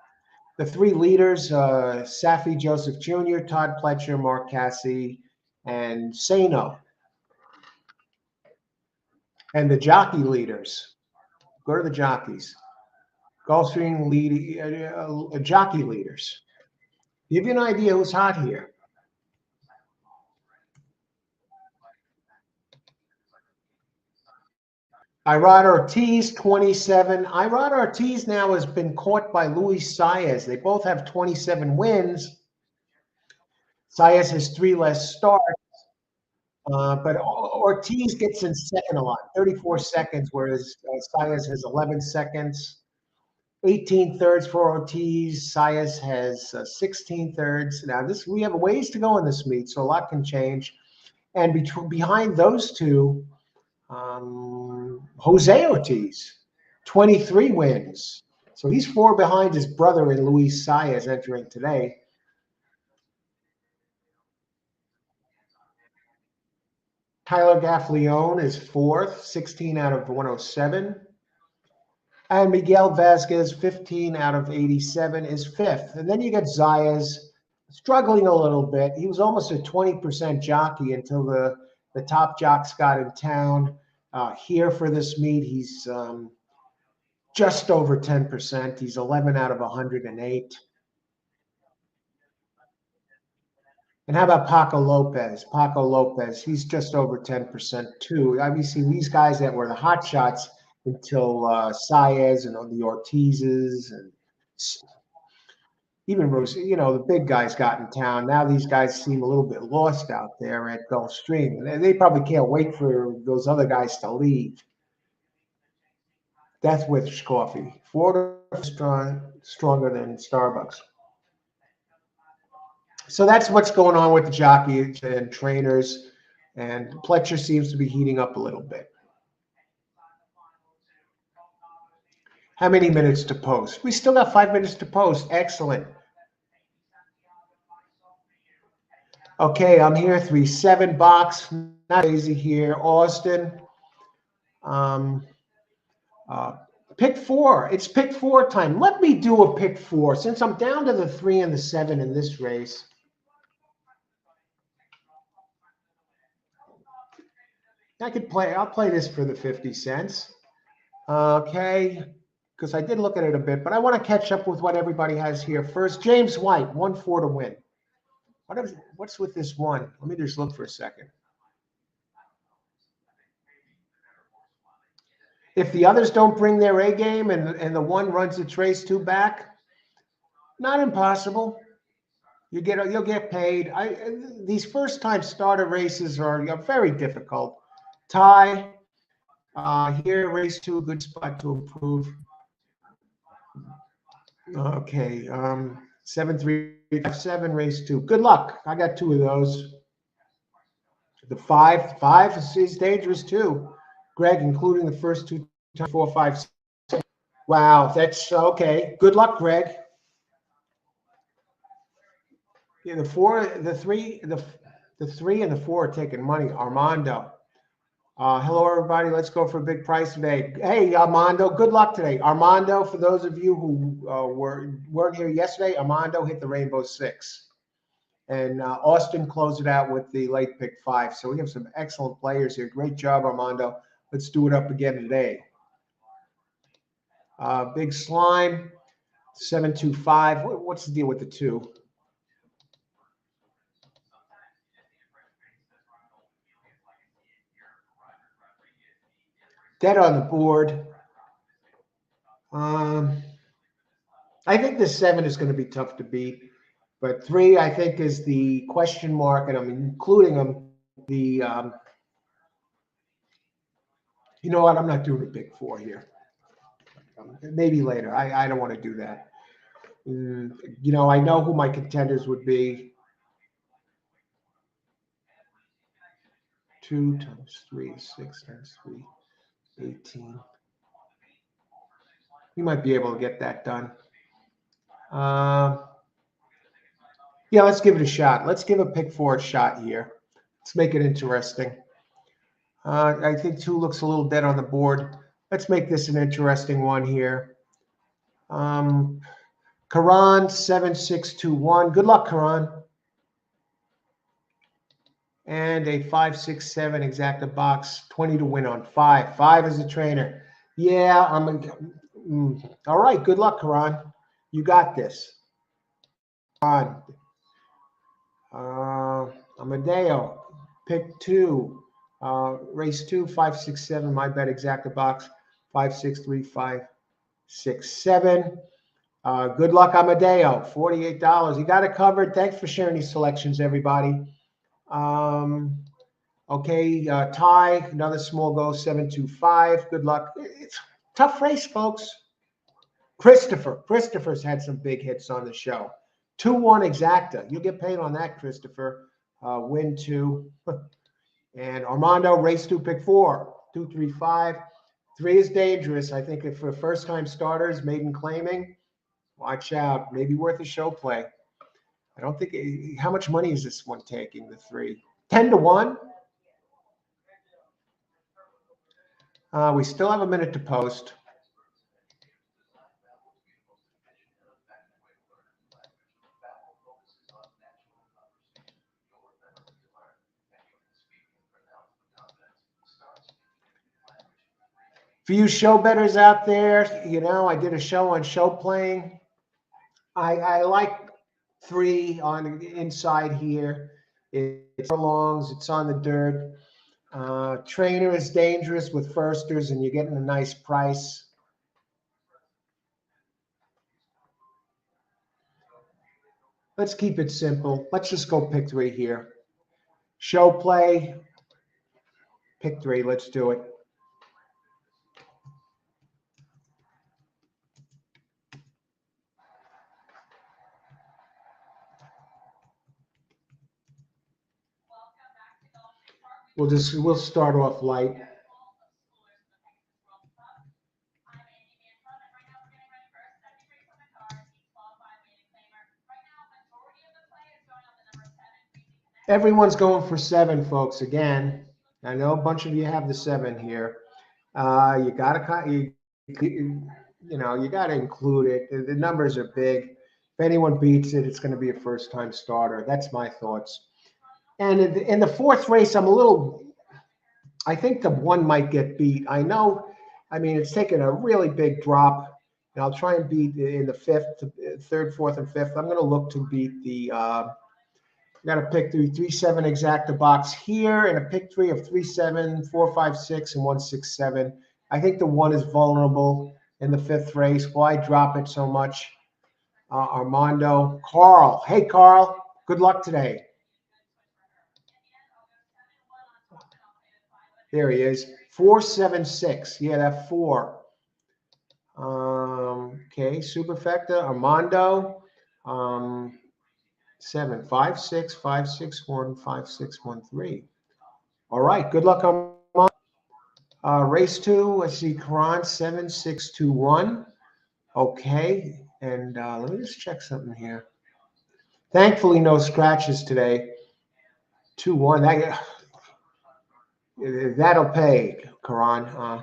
the three leaders: Safi Joseph Jr., Todd Pletcher, Mark Cassie, and Sano. And the jockey leaders. Go to the jockeys. Gulfstream jockey leaders. Give you an idea who's hot here. Irad Ortiz, 27. Irad Ortiz now has been caught by Luis Saez. They both have 27 wins. Saez has 3 less starts, but Ortiz gets in second a lot, 34 seconds, whereas Saez has 11 seconds. 18 thirds for Ortiz. Saez has 16 thirds. Now, we have a ways to go in this meet, so a lot can change. And behind those two, Jose Ortiz, 23 wins. So he's 4 behind his brother in Luis Saez entering today. Tyler Gaffalione is 4th, 16 out of 107. And Miguel Vasquez, 15 out of 87, is 5th. And then you get Zayas struggling a little bit. He was almost a 20% jockey until the top jocks got in town. Here for this meet, he's just over 10%. He's 11 out of 108. And how about Paco Lopez? Paco Lopez, he's just over 10% too. Obviously, these guys that were the hot shots until Saez and the Ortizes and even the big guys got in town. Now these guys seem a little bit lost out there at Gulfstream. They probably can't wait for those other guys to leave. Death Wish coffee. Florida stronger than Starbucks. So that's what's going on with the jockeys and trainers. And Pletcher seems to be heating up a little bit. How many minutes to post? We still got 5 minutes to post. Excellent. Okay, I'm here. 3-7 box. Not easy here. Austin. Pick 4. It's pick 4 time. Let me do a pick 4 since I'm down to the 3 and the 7 in this race. I'll play this for the 50 cents. Okay, because I did look at it a bit, but I want to catch up with what everybody has here first. James White, 1-4 to win. What's with this one? Let me just look for a second. If the others don't bring their A game and the one runs its race 2 back, not impossible. You'll get paid. These first time starter races are very difficult. Tie here, race 2, good spot to improve. Okay, 7-3-5-7, race 2. Good luck. I got 2 of those. The 5 is dangerous too. Greg, including the first 2, 4, 5, 6. Wow, that's okay. Good luck, Greg. Yeah, the 3 and the 4 are taking money. Armando. Hello, everybody. Let's go for a big price today. Hey, Armando, good luck today. Armando, for those of you who weren't here yesterday, Armando hit the Rainbow 6. And Austin closed it out with the late pick 5. So we have some excellent players here. Great job, Armando. Let's do it up again today. Big Slime, 725. What's the deal with the 2? Dead on the board. I think the 7 is going to be tough to beat. But 3, I think, is the question mark, and I'm including them. The you know what? I'm not doing a big 4 here. Maybe later. I don't want to do that. I know who my contenders would be. 2 times 3 is 6 times 3. 18. We might be able to get that done. Yeah, let's give it a shot. Let's give a pick 4 a shot here. Let's make it interesting. I think 2 looks a little dead on the board. Let's make this an interesting one here. Karan 7621. Good luck, Karan. And a 567 exacta box, 20 to win on 5. 5 is a trainer. Yeah, all right. Good luck, Karan. You got this. On. Amadeo, pick 2. Race 2, 567. My bet exacta box, 563, 567. Good luck, Amadeo. $48. You got it covered. Thanks for sharing these selections, everybody. Okay, Ty, another small go, 725. Good luck. It's a tough race, folks. Christopher's had some big hits on the show. 2-1 exacta. You'll get paid on that, Christopher. Win 2. And Armando, race 2, pick 4. 235. 3 is dangerous. I think if for first-time starters, maiden claiming, watch out. Maybe worth a show play. I don't think. How much money is this one taking? The 3, 10 to 1. We still have a minute to post. For you show bettors out there, I did a show on show playing. I like 3 on the inside here. It's longs. It's on the dirt. Trainer is dangerous with firsters, and you're getting a nice price. Let's keep it simple. Let's just go pick 3 here. Show play, pick 3. Let's do it. We'll start off light. Everyone's going for 7, folks. Again, I know a bunch of you have the 7 here. You gotta you gotta include it. The numbers are big. If anyone beats it, it's going to be a first-time starter. That's my thoughts. And in the 4th race, I think the 1 might get beat. I know. I mean, it's taken a really big drop. And I'll try and beat in the 5th, 3rd, 4th, and 5th. I'm going to look to beat the. I got a pick 3-7 exacta box here, and a pick 3 of 3-7, 4-5-6, and 1-6-7. I think the 1 is vulnerable in the 5th race. Why drop it so much? Armando, Carl. Hey, Carl. Good luck today. There he is. 4-7-6. Yeah, that 4. Okay, Superfecta, Armando. 7-5-6, 5-6-1, 5-6-1-3. All right, good luck, Armando. Race 2, I see Karan 7-6-2-1. Okay, and let me just check something here. Thankfully, no scratches today. 2-1. That'll pay, Karan.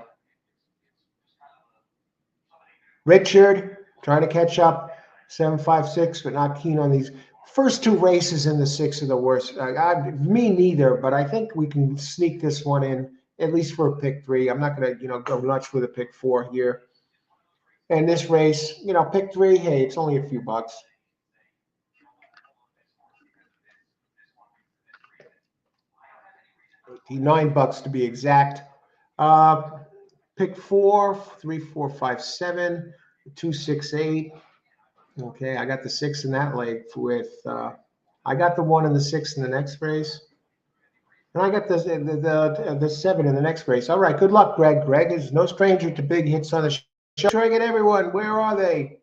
Richard, trying to catch up. 7-5-6, but not keen on these. First 2 races in the 6 are the worst. Me neither, but I think we can sneak this one in, at least for a pick 3. I'm not going to, go nuts with a pick 4 here. And this race, pick 3, hey, it's only a few bucks. $9 to be exact. Pick 4, 3, 4, 5, 7, 2, 6, 8. Okay, I got the 6 in that leg with. I got the 1 and the 6 in the next race. And I got the 7 in the next race. All right, good luck, Greg. Greg is no stranger to big hits on the show. Try to get everyone. Where are they?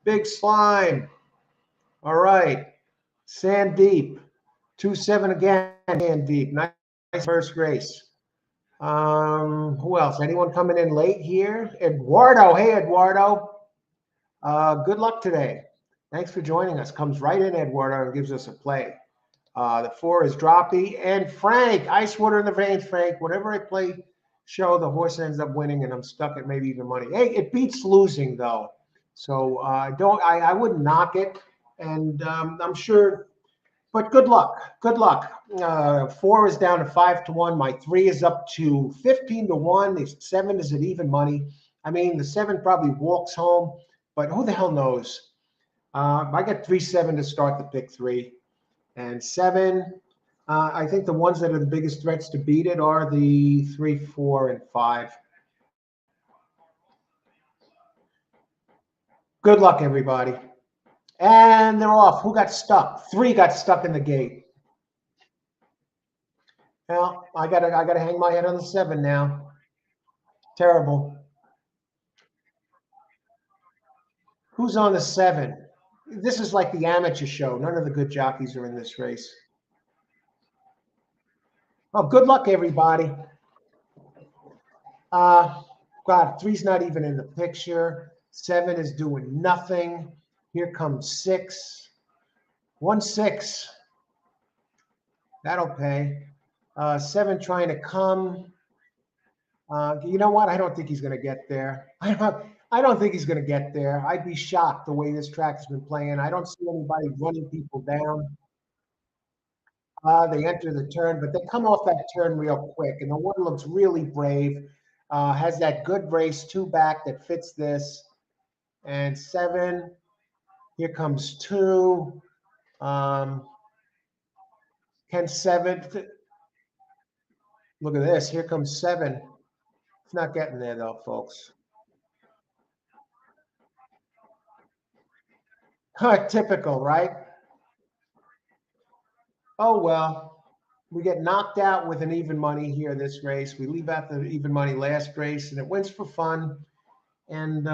Big Slime. All right. Sandeep. 2-7 again, Sandeep. Nice first race. Who else? Anyone coming in late here? Eduardo. Hey, Eduardo. Good luck today. Thanks for joining us. Comes right in, Eduardo, and gives us a play. The 4 is Droppy. And Frank, Ice Water in the Veins, Frank. Whenever I play show, the horse ends up winning, and I'm stuck at maybe even money. Hey, it beats losing, though. So I wouldn't knock it. And I'm sure, but good luck. Good luck. 4 is down to 5-1. My 3 is up to 15-1. The 7 is at even money. I mean, the 7 probably walks home, but who the hell knows? I got 3-7 to start the pick 3. And 7, I think the ones that are the biggest threats to beat it are the 3, 4, and 5. Good luck, everybody. And they're off. Who got stuck? 3 got stuck in the gate. Well, I gotta hang my head on the 7 now. Terrible. Who's on the 7? This is like the amateur show. None of the good jockeys are in this race. Oh, good luck, everybody. God, 3's not even in the picture. 7 is doing nothing. Here comes 6. 1, 6. That'll pay. 7 trying to come. You know what? I don't think he's going to get there. I don't think he's going to get there. I'd be shocked the way this track has been playing. I don't see anybody running people down. They enter the turn, but they come off that turn real quick. And the one looks really brave. Has that good race 2 back that fits this. And 7. Here comes 2. Can 7? Look at this. Here comes 7. It's not getting there though, folks. Typical, right? Oh well, we get knocked out with an even money here this race. We leave out the even money last race, and it wins for fun. And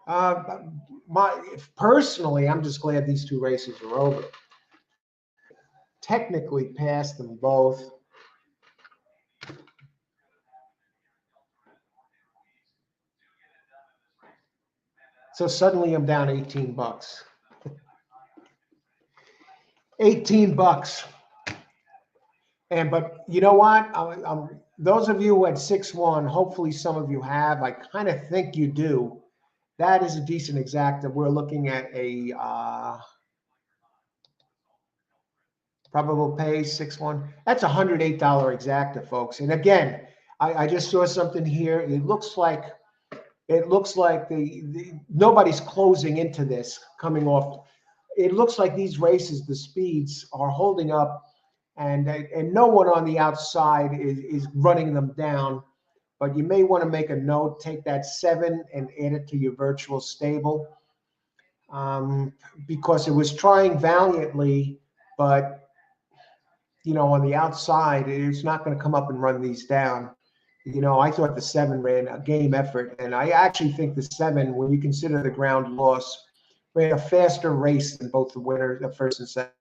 uh, personally, I'm just glad these 2 races are over. Technically, passed them both. So suddenly, I'm down $18. $18. But you know what? Those of you who had 6-1, hopefully some of you have. I kind of think you do. That is a decent exacta. We're looking at a probable pay 6-1. That's a $108 exacta, folks. And again, I just saw something here. It looks like the nobody's closing into this coming off. It looks like these races, the speeds are holding up, and no one on the outside is running them down. But you may want to make a note, take that 7 and add it to your virtual stable, because it was trying valiantly, but on the outside, it's not going to come up and run these down. I thought the 7 ran a game effort, and I actually think the 7, when you consider the ground loss, ran a faster race than both the winners, the first and second.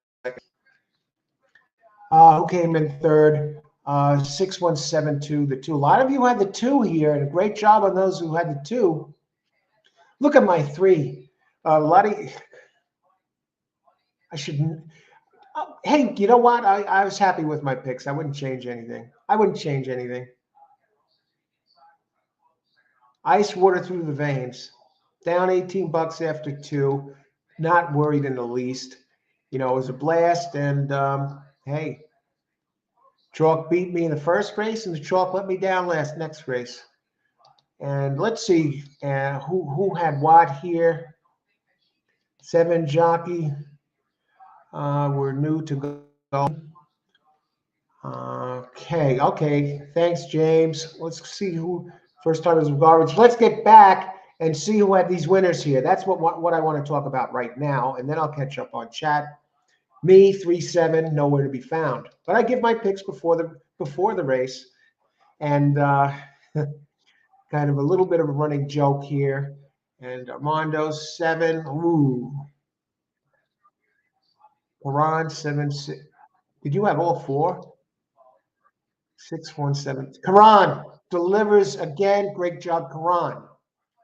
Who came in third? 6172, the 2. A lot of you had the 2 here, and a great job on those who had the 2. Look at my 3. A lot of I shouldn't. Hey, you know what? I was happy with my picks. I wouldn't change anything. Ice water through the veins. Down $18 after 2. Not worried in the least. It was a blast. And hey, chalk beat me in the first race, and the chalk let me down next race. And let's see who had what here. 7 jockey. We're new to go. Okay. Thanks, James. Let's see who first time is garbage. Let's get back and see who had these winners here. That's what I want to talk about right now, and then I'll catch up on chat. Me 3-7, nowhere to be found. But I give my picks before the race, and kind of a little bit of a running joke here. And Armando 7. Ooh, Quran 7. Did you have all 4? 617. Karan delivers again. Great job, Karan.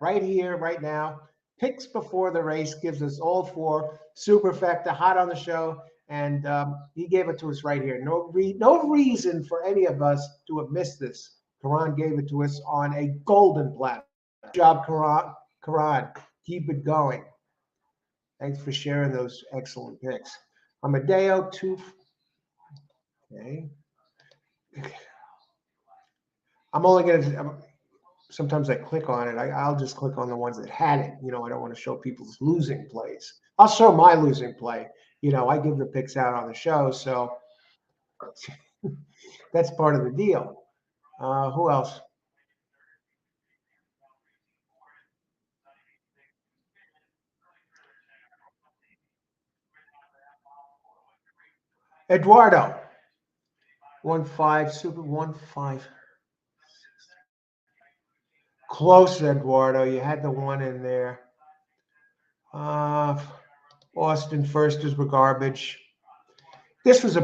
Right here, right now. Picks before the race gives us all four. Superfecta, hot on the show. And he gave it to us right here. No reason for any of us to have missed this. Karan gave it to us on a golden platter. Good job, Karan. Karan, keep it going. Thanks for sharing those excellent picks. Amadeo, two. Okay. I'm only going to, sometimes I click on it. I'll just click on the ones that had it. I don't want to show people's losing plays. I'll show my losing play. I give the picks out on the show. So that's part of the deal. Who else? Eduardo. 1-5, Super 1-5. Close, Eduardo. You had the one in there. Austin firsters were garbage. That was a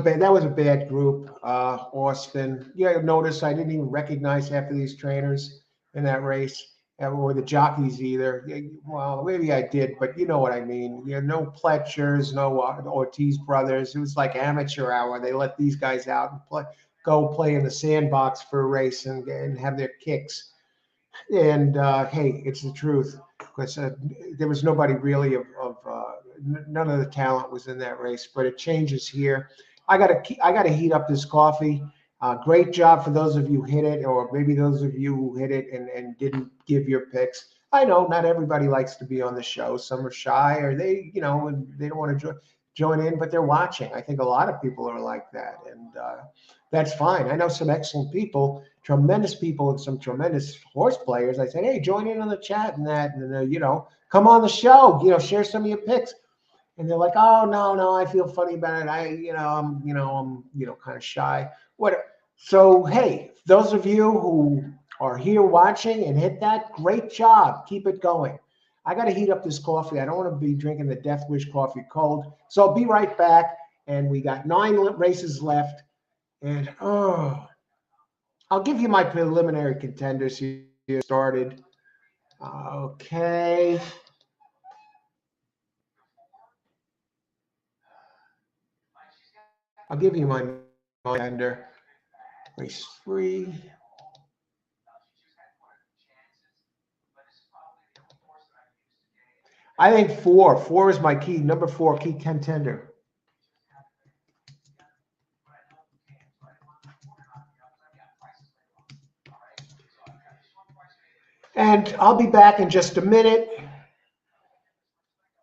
bad group. Austin. Yeah, notice I didn't even recognize half of these trainers in that race, or the jockeys either. Well, maybe I did, but you know what I mean. No Pletchers, no Ortiz brothers. It was like amateur hour. They let these guys out and go play in the sandbox for a race and have their kicks. And hey, it's the truth, because there was nobody really none of the talent was in that race. But it changes here. I gotta heat up this coffee. Great job for those of you who hit it, or maybe those of you who hit it and didn't give your picks. I know not everybody likes to be on the show. Some are shy, or and they don't want to join in, but they're watching. I think a lot of people are like that, and that's fine. I know some excellent people, tremendous people, and some tremendous horse players. I said, hey, join in on the chat and that, and come on the show. Share some of your picks. And they're like, oh no, I feel funny about it. I'm kind of shy. What? So hey, those of you who are here watching and hit that, great job. Keep it going. I got to heat up this coffee. I don't want to be drinking the Death Wish coffee cold. So I'll be right back. And we got 9 races left. And I'll give you my preliminary contenders here. Started. Okay. I'll give you my contender. Race 3. I think 4. 4 is my key. Number 4, key contender. And I'll be back in just a minute.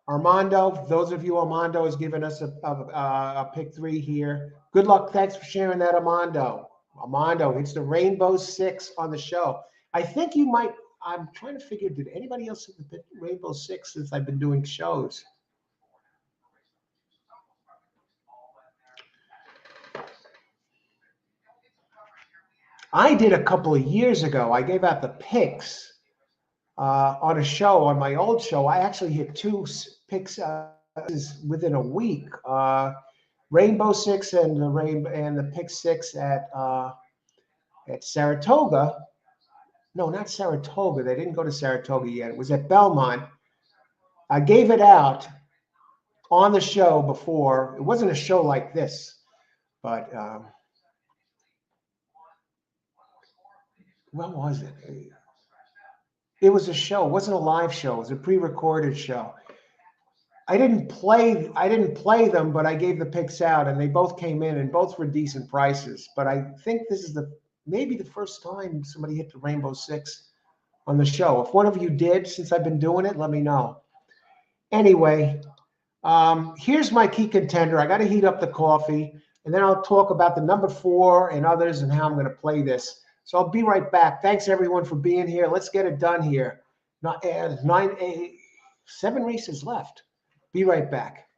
Armando, those of you Armando has given us a pick 3 here. Good luck. Thanks for sharing that, Armando. Armando, it's the Rainbow 6 on the show. I think you might. I'm trying to figure, did anybody else have the Rainbow 6 since I've been doing shows? I did a couple of years ago. I gave out the picks on a show, on my old show. I actually hit 2 picks within a week. Rainbow 6 and the pick 6 at Saratoga. No, not Saratoga. They didn't go to Saratoga yet. It was at Belmont. I gave it out on the show before. It wasn't a show like this, but what was it? It was a show. It wasn't a live show. It was a pre-recorded show. I didn't play them, but I gave the picks out, and they both came in, and both were decent prices. But I think this is maybe the first time somebody hit the Rainbow 6 on the show. If one of you did, since I've been doing it, let me know. Anyway, here's my key contender. I got to heat up the coffee, and then I'll talk about the number 4 and others and how I'm going to play this. So I'll be right back. Thanks everyone for being here. Let's get it done here. 7 races left. Be right back.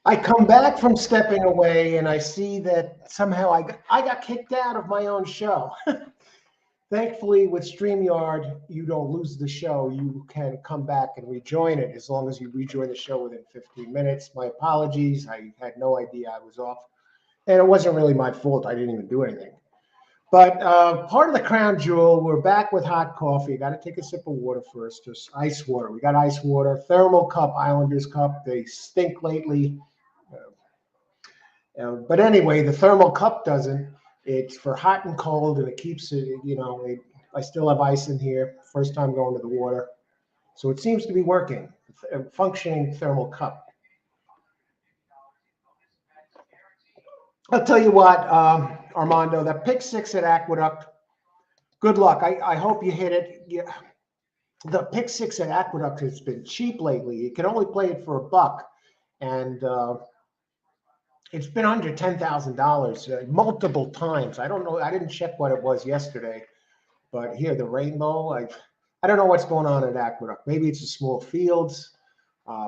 I come back from stepping away and I see that somehow I got kicked out of my own show. Thankfully, with StreamYard, you don't lose the show. You can come back and rejoin it as long as you rejoin the show within 15 minutes. My apologies. I had no idea I was off. And it wasn't really my fault. I didn't even do anything. But part of the crown jewel, we're back with hot coffee. Got to take a sip of water first, just ice water. We got ice water, thermal cup, Islanders cup. They stink lately. But anyway, the thermal cup doesn't. It's for hot and cold, and it keeps it, I still have ice in here. First time going to the water. So it seems to be working. A functioning thermal cup. I'll tell you what, Armando, that pick six at Aqueduct, good luck. I hope you hit it. Yeah. The pick six at Aqueduct has been cheap lately. You can only play it for $1. And it's been under $10,000 multiple times. I don't know. I didn't check what it was yesterday, but here the rainbow. I don't know what's going on at Aqueduct. Maybe it's the small fields.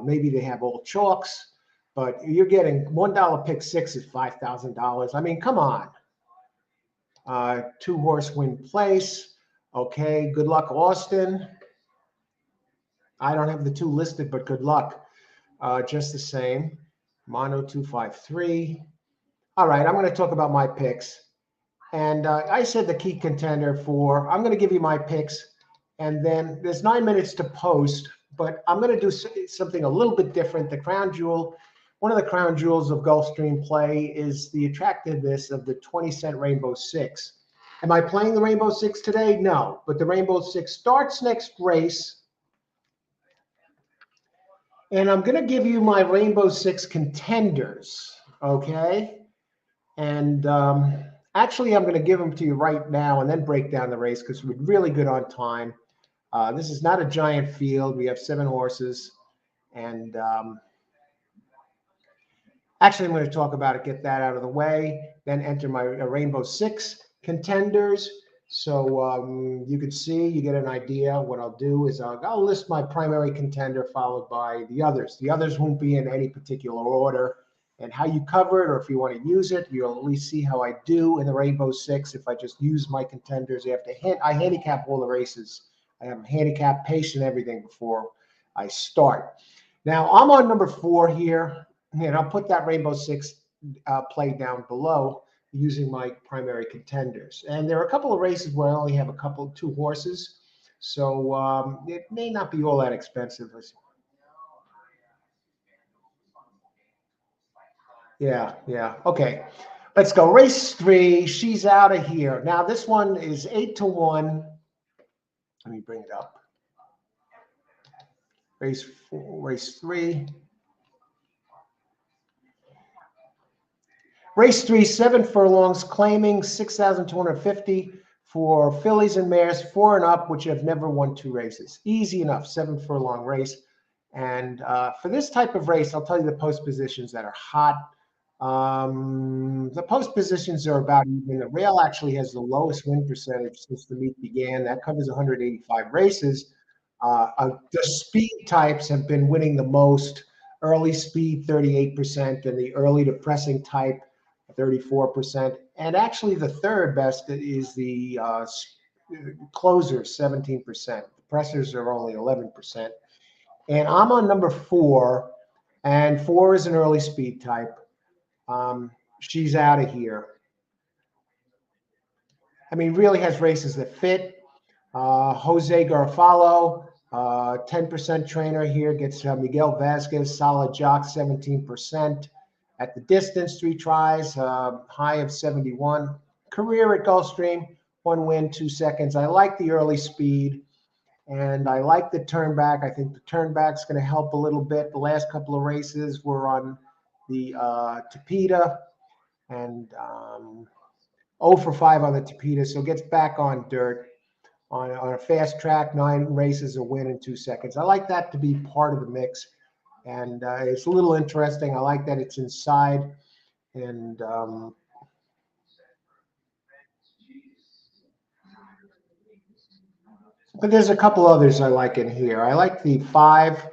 Maybe they have old chalks. But you're getting $1 pick six is $5,000. I mean, come on. 2-horse win place. Okay. Good luck, Austin. I don't have the 2 listed, but good luck. Just the same. Mono 253. All right, I'm going to talk about my picks. And I said the key contender for, I'm going to give you my picks. And then there's 9 minutes to post, but I'm going to do something a little bit different. The crown jewel, one of the crown jewels of Gulfstream play is the attractiveness of the 20-cent Rainbow Six. Am I playing the Rainbow Six today? No, but the Rainbow Six starts next race. And I'm going to give you my Rainbow Six contenders, okay? And actually, I'm going to give them to you right now and then break down the race because we're really good on time. This is not a giant field. We have 7 horses. And actually, I'm going to talk about it, get that out of the way, then enter my Rainbow Six contenders. So you can see, you get an idea. What I'll do is I'll list my primary contender followed by the others. The others won't be in any particular order. And how you cover it, or if you want to use it, you'll at least see how I do in the Rainbow Six if I just use my contenders after I handicap all the races. I have handicap pace and everything before I start. Now, I'm on number 4 here, and I'll put that Rainbow Six play down below using my primary contenders. And there are a couple of races where I only have 2 horses, so it may not be all that expensive. Yeah. Okay. Let's go. Race 3. She's out of here. Now, this one is 8-1. Let me bring it up. Race 3. Race 3, 7 furlongs, claiming 6,250 for fillies and mares 4 and up, which have never won 2 races. Easy enough, 7 furlong race. And for this type of race, I'll tell you the post positions that are hot. The post positions are about even. The rail actually has the lowest win percentage since the meet began. That covers 185 races. The speed types have been winning the most. Early speed, 38%, and the early to pressing type, 34%. And actually, the third best is the closers, 17%. The pressers are only 11%. And I'm on number 4, and 4 is an early speed type. She's out of here. I mean, really has races that fit. Jose Garofalo, 10% trainer here, gets Miguel Vasquez, solid jock, 17%. At the distance, 3 tries, high of 71. Career at Gulfstream, 1 win, 2 seconds. I like the early speed, and I like the turn back. I think the turn back's going to help a little bit. The last couple of races were on the Tapeta, and 0 for 5 on the Tapeta, so gets back on dirt. On a fast track, 9 races, a win in 2 seconds. I like that to be part of the mix, and it's a little interesting. I like that it's inside, and but there's a couple others I like in here. I like the 5,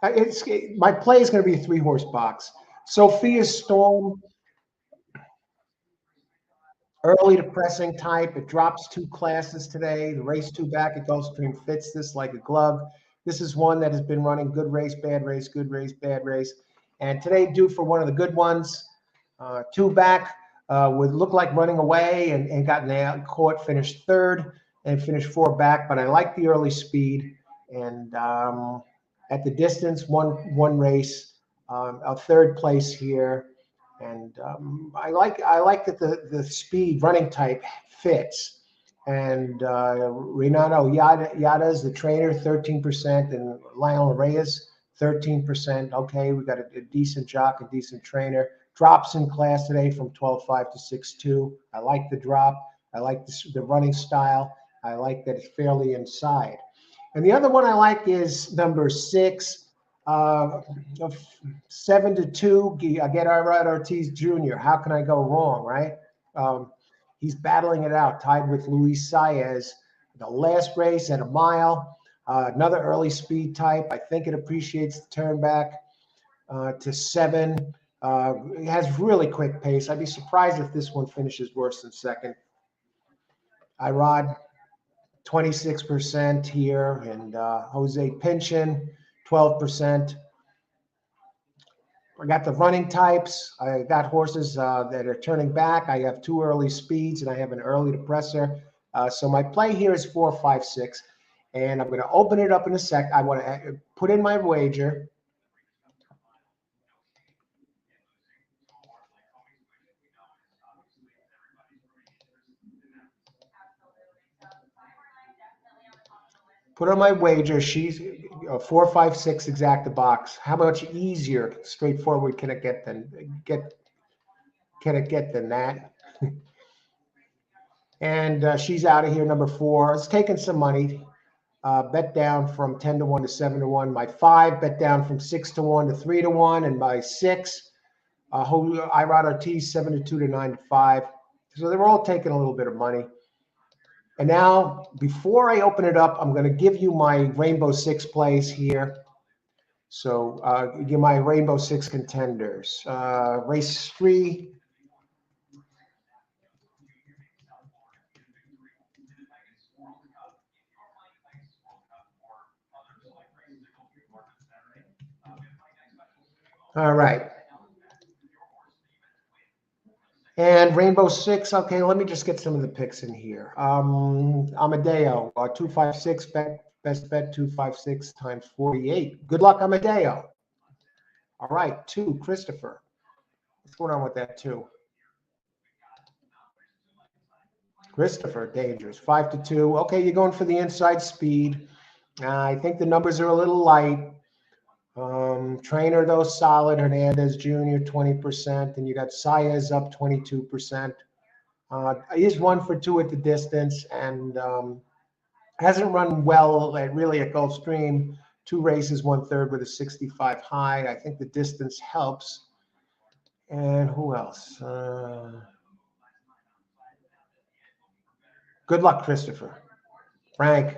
My play is going to be a 3-horse box. Sophia's Storm, early to pressing type. It drops 2 classes today. The race 2 back at Gulfstream fits this like a glove. This is one that has been running good race, bad race, good race, bad race. And today, due for one of the good ones. 2 back would look like running away and got caught, finished 3rd and finished 4 back. But I like the early speed. And at the distance, one race, a 3rd place here. And I like that the speed running type fits. And Renato Yada is the trainer, 13%, and Lionel Reyes, 13%. Okay, we got a decent jock, a decent trainer. Drops in class today from 12.5 to 6.2. I like the drop. I like the running style. I like that it's fairly inside. And the other one I like is number 6. 7-2. I get Irad Ortiz Jr. How can I go wrong, right? He's battling it out, tied with Luis Saez. The last race at a mile, another early speed type. I think it appreciates the turn back to 7. It has really quick pace. I'd be surprised if this one finishes worse than second. Irad, 26% here, and Jose Pinchin, 12%. I got the running types. I got horses that are turning back. I have 2 early speeds, and I have an early depressor. So my play here is 4, 5, 6. And I'm going to open it up in a sec. I want to put in my wager. Put on my wager. She's 4, 5, 6 exacta box. How much easier, straightforward can it get than that? And she's out of here, number 4. It's taking some money. Bet down from 10 to 1 to 7 to 1. My 5 bet down from 6 to 1 to 3 to 1, and my 6, Irad Ortiz 7 to 2 to 9 to 5. So they're all taking a little bit of money. And now, before I open it up, I'm going to give you my Rainbow 6 plays here. So give my Rainbow 6 contenders. Race 3. All right. And Rainbow 6, okay, let me just get some of the picks in here. Amadeo, 256, best bet 256 times 48. Good luck, Amadeo. All right, 2, Christopher. What's going on with that 2? Christopher, dangerous. 5 to 2. Okay, you're going for the inside speed. I think the numbers are a little light. Trainer, though, solid. Hernandez Jr., 20%. And you got Saez up 22%. He's 1 for 2 at the distance, and hasn't run well really at Gulfstream. 2 races, 1/3 with a 65 high. I think the distance helps. And who else? Good luck, Christopher. Frank,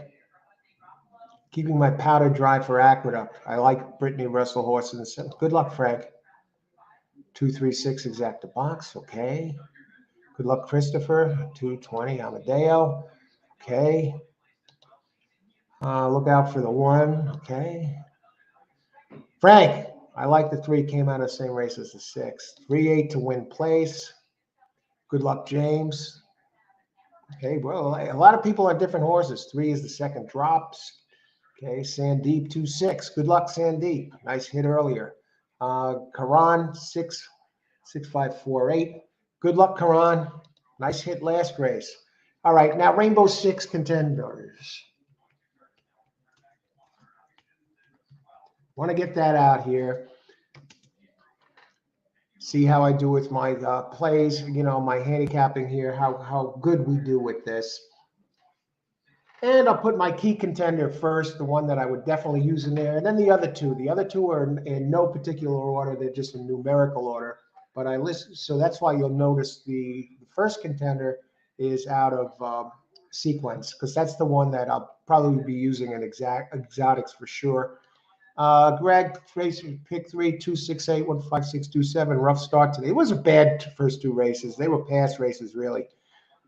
keeping my powder dry for Aqueduct. I like Brittany Russell horses. Good luck, Frank. 236 exacta box. Okay. Good luck, Christopher. 220 Amadeo. Okay. Look out for the 1. Okay. Frank, I like the 3, came out of the same race as the 6. 3-8 to win place. Good luck, James. Okay, well, a lot of people are different horses. 3 is the second drops. Okay, Sandeep 2-6. Good luck, Sandeep. Nice hit earlier. Karan 6-5-4-8. Good luck, Karan. Nice hit last race. All right, now Rainbow 6 contenders. Want to get that out here. See how I do with my plays, my handicapping here, how good we do with this. And I'll put my key contender first, the one that I would definitely use in there, and then the other 2. The other 2 are in no particular order. They're just in numerical order. But I list, so that's why you'll notice the first contender is out of sequence, because that's the one that I'll probably be using in exotics for sure. Greg, pick 3, 268, 15627. Rough start today. It wasn't bad first two races. They were past races, really.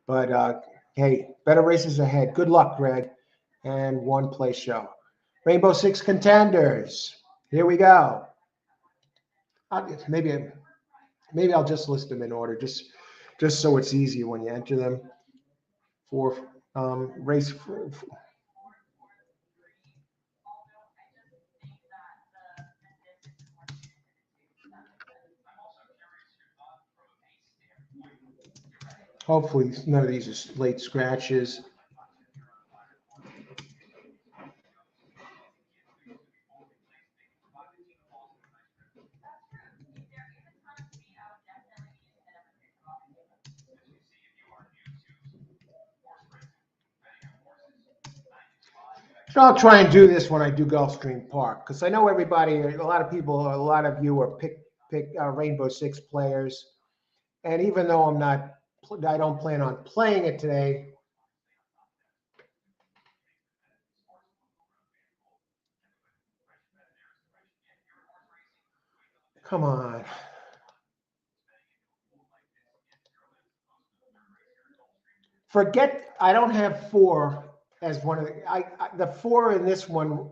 But hey, better races ahead. Good luck, Greg. And one play show. Rainbow Six contenders. Here we go. Maybe I'll just list them in order, just so it's easier when you enter them. For race. Hopefully, none of these are late scratches. So I'll try and do this when I do Gulfstream Park, because I know everybody, a lot of people, a lot of you are pick Rainbow Six players, and even though I don't plan on playing it today. Come on. Forget, I don't have 4 as one of the 4 in this one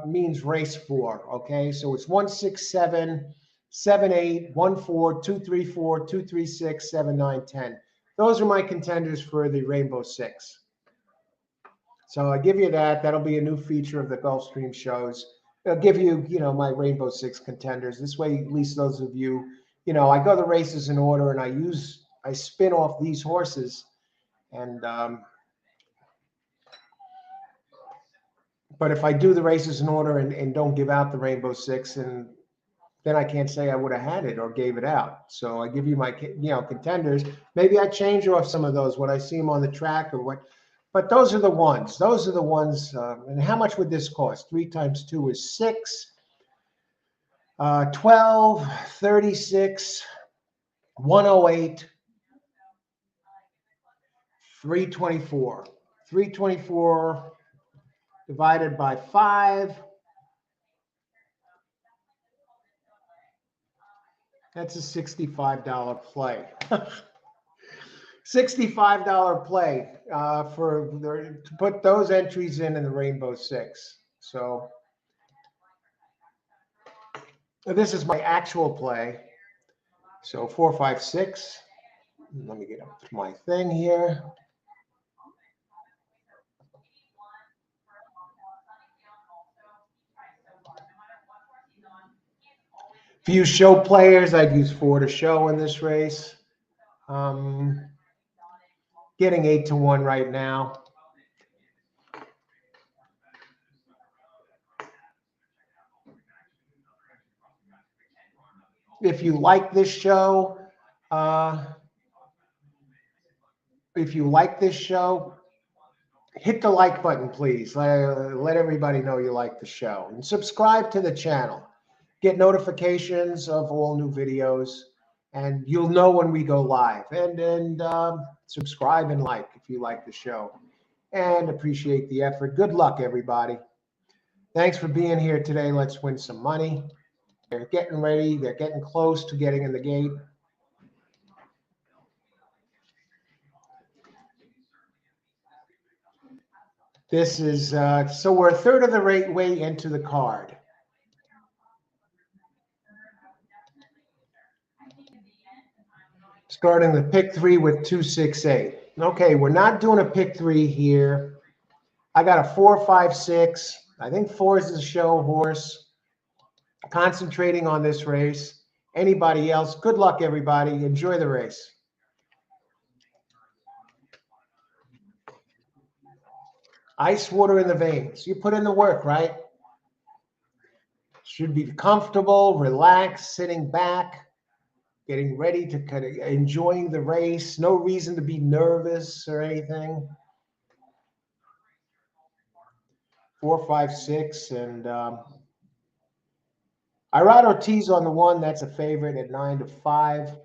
means race 4. Okay, so it's 167, 78, 14, 234, 236, 79, 10. Those are my contenders for the Rainbow Six. So I give you that. That'll be a new feature of the Gulfstream shows. It'll give you, my Rainbow Six contenders. This way, at least those of you, I go the races in order and I spin off these horses. And but if I do the races in order and don't give out the Rainbow Six, and then I can't say I would have had it or gave it out. So I give you my, contenders. Maybe I change off some of those when I see them on the track or what. But those are the ones. Those are the ones. And how much would this cost? 3 times 2 is 6. 12, 36, 108, 324. 324 divided by 5. That's a $65 play. $65 play to put those entries in the Rainbow Six. So this is my actual play. So 4, 5, 6. Let me get up to my thing here. Few show players, I'd use 4 to show in this race. Getting 8 to 1 right now. If you like this show, hit the like button, please. Let everybody know you like the show. And subscribe to the channel. Get notifications of all new videos. And you'll know when we go live. And subscribe and like if you like the show. And appreciate the effort. Good luck, everybody. Thanks for being here today. Let's win some money. They're getting ready. They're getting close to getting in the gate. This is, so we're a third of the way into the card. Starting the pick 3 with 268. Okay, we're not doing a pick 3 here. I got a 4, 5, 6. I think 4 is the show horse. Concentrating on this race. Anybody else? Good luck, everybody. Enjoy the race. Ice water in the veins. You put in the work, right? Should be comfortable, relaxed, sitting back, getting ready to kind of enjoying the race. No reason to be nervous or anything. 4, 5, 6, and I ride Ortiz on the 1. That's a favorite at 9 to 5.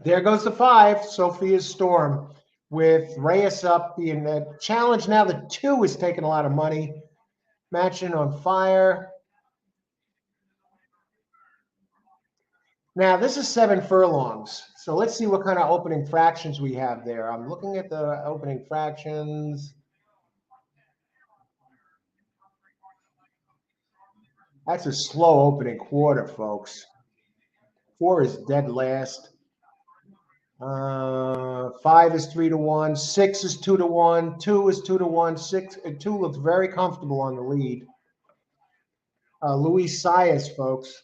There goes the 5. Sophia's Storm with Reyes up being the challenge. Now the 2 is taking a lot of money. Matching on fire. Now, this is 7 furlongs. So let's see what kind of opening fractions we have there. I'm looking at the opening fractions. That's a slow opening quarter, folks. 4 is dead last. 5 is 3-1. 6 is 2-1. 2 is 2-1. 2 looks very comfortable on the lead. Luis Saez, folks.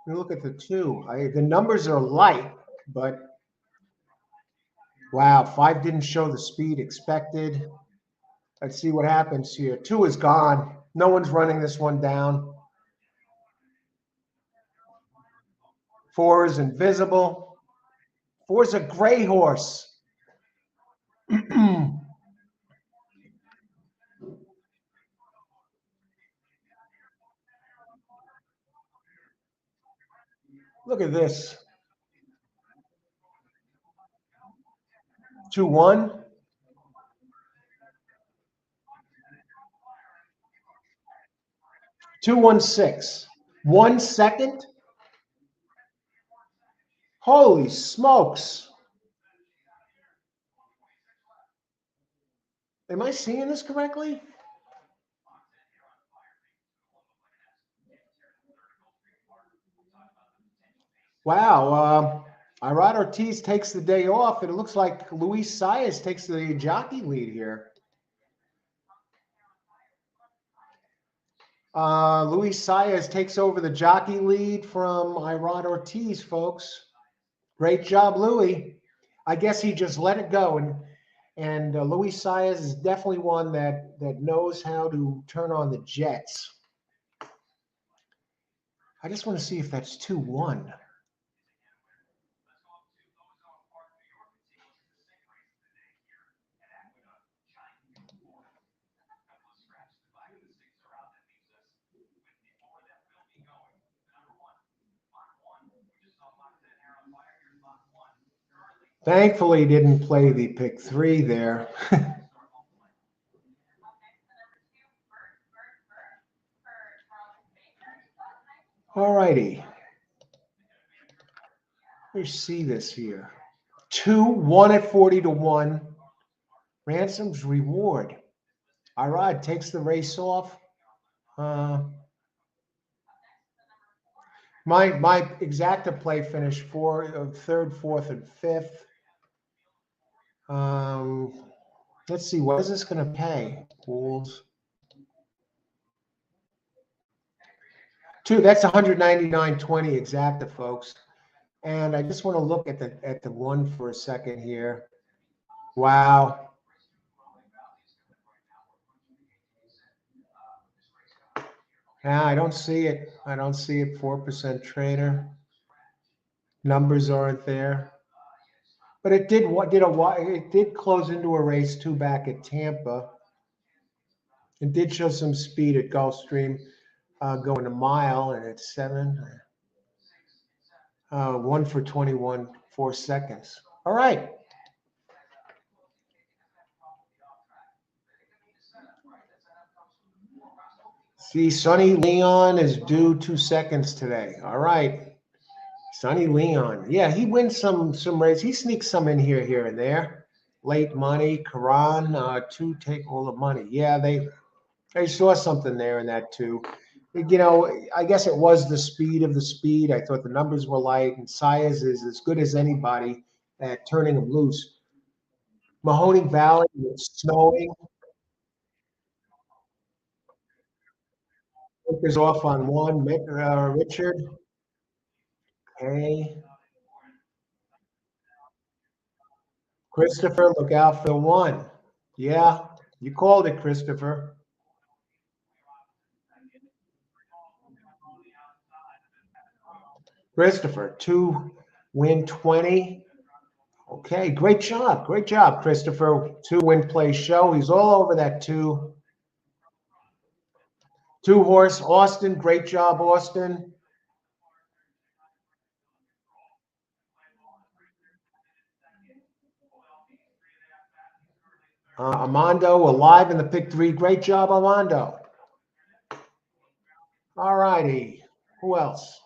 Let me look at the 2. The numbers are light, but wow, 5 didn't show the speed expected. Let's see what happens here. 2 is gone. No one's running this one down. 4 is invisible. 4 is a gray horse. Look at this. 2-1. 2-1-6. 1 second. Holy smokes. Am I seeing this correctly? Wow. Irad Ortiz takes the day off, and it looks like Luis Saez takes the jockey lead here. Luis Saez takes over the jockey lead from Irad Ortiz, folks. Great job, Louis. I guess he just let it go, and Luis Saez is definitely one that knows how to turn on the jets. I just want to see if that's 2-1. Thankfully, he didn't play the pick 3 there. All righty. Let me see this here. 2-1 at 40-1. Ransom's reward. Irad takes the race off. My exacta play finished 3rd, 4th, and 5th. Let's see, what is this going to pay? Pools. 2, that's 199.20 exacta, folks. And I just want to look at the 1 for a second here. Wow. Yeah, I don't see it. I don't see it. 4% trainer. Numbers aren't there. But it did close into a race 2 back at Tampa. It did show some speed at Gulfstream, going a mile, and it's 7. 1 for 21, 4 seconds. All right. See, Sonny Leon is due 2 seconds today. All right. Sonny Leon. Yeah, he wins some races. He sneaks some in here and there. Late money. Karan, 2 take all the money. Yeah, they saw something there in that too. You know, I guess it was the speed of the speed. I thought the numbers were light, and Saez is as good as anybody at turning them loose. Mahoning Valley, it's snowing. Is off on 1. Richard. Okay. Christopher, look out for 1. Yeah, you called it, Christopher. Christopher, 2 win 20. Okay, great job, Christopher. 2 win play show. He's all over that 2. 2 horse, Austin. Great job, Austin. Armando alive in the pick 3. Great job, Armando. All righty. Who else?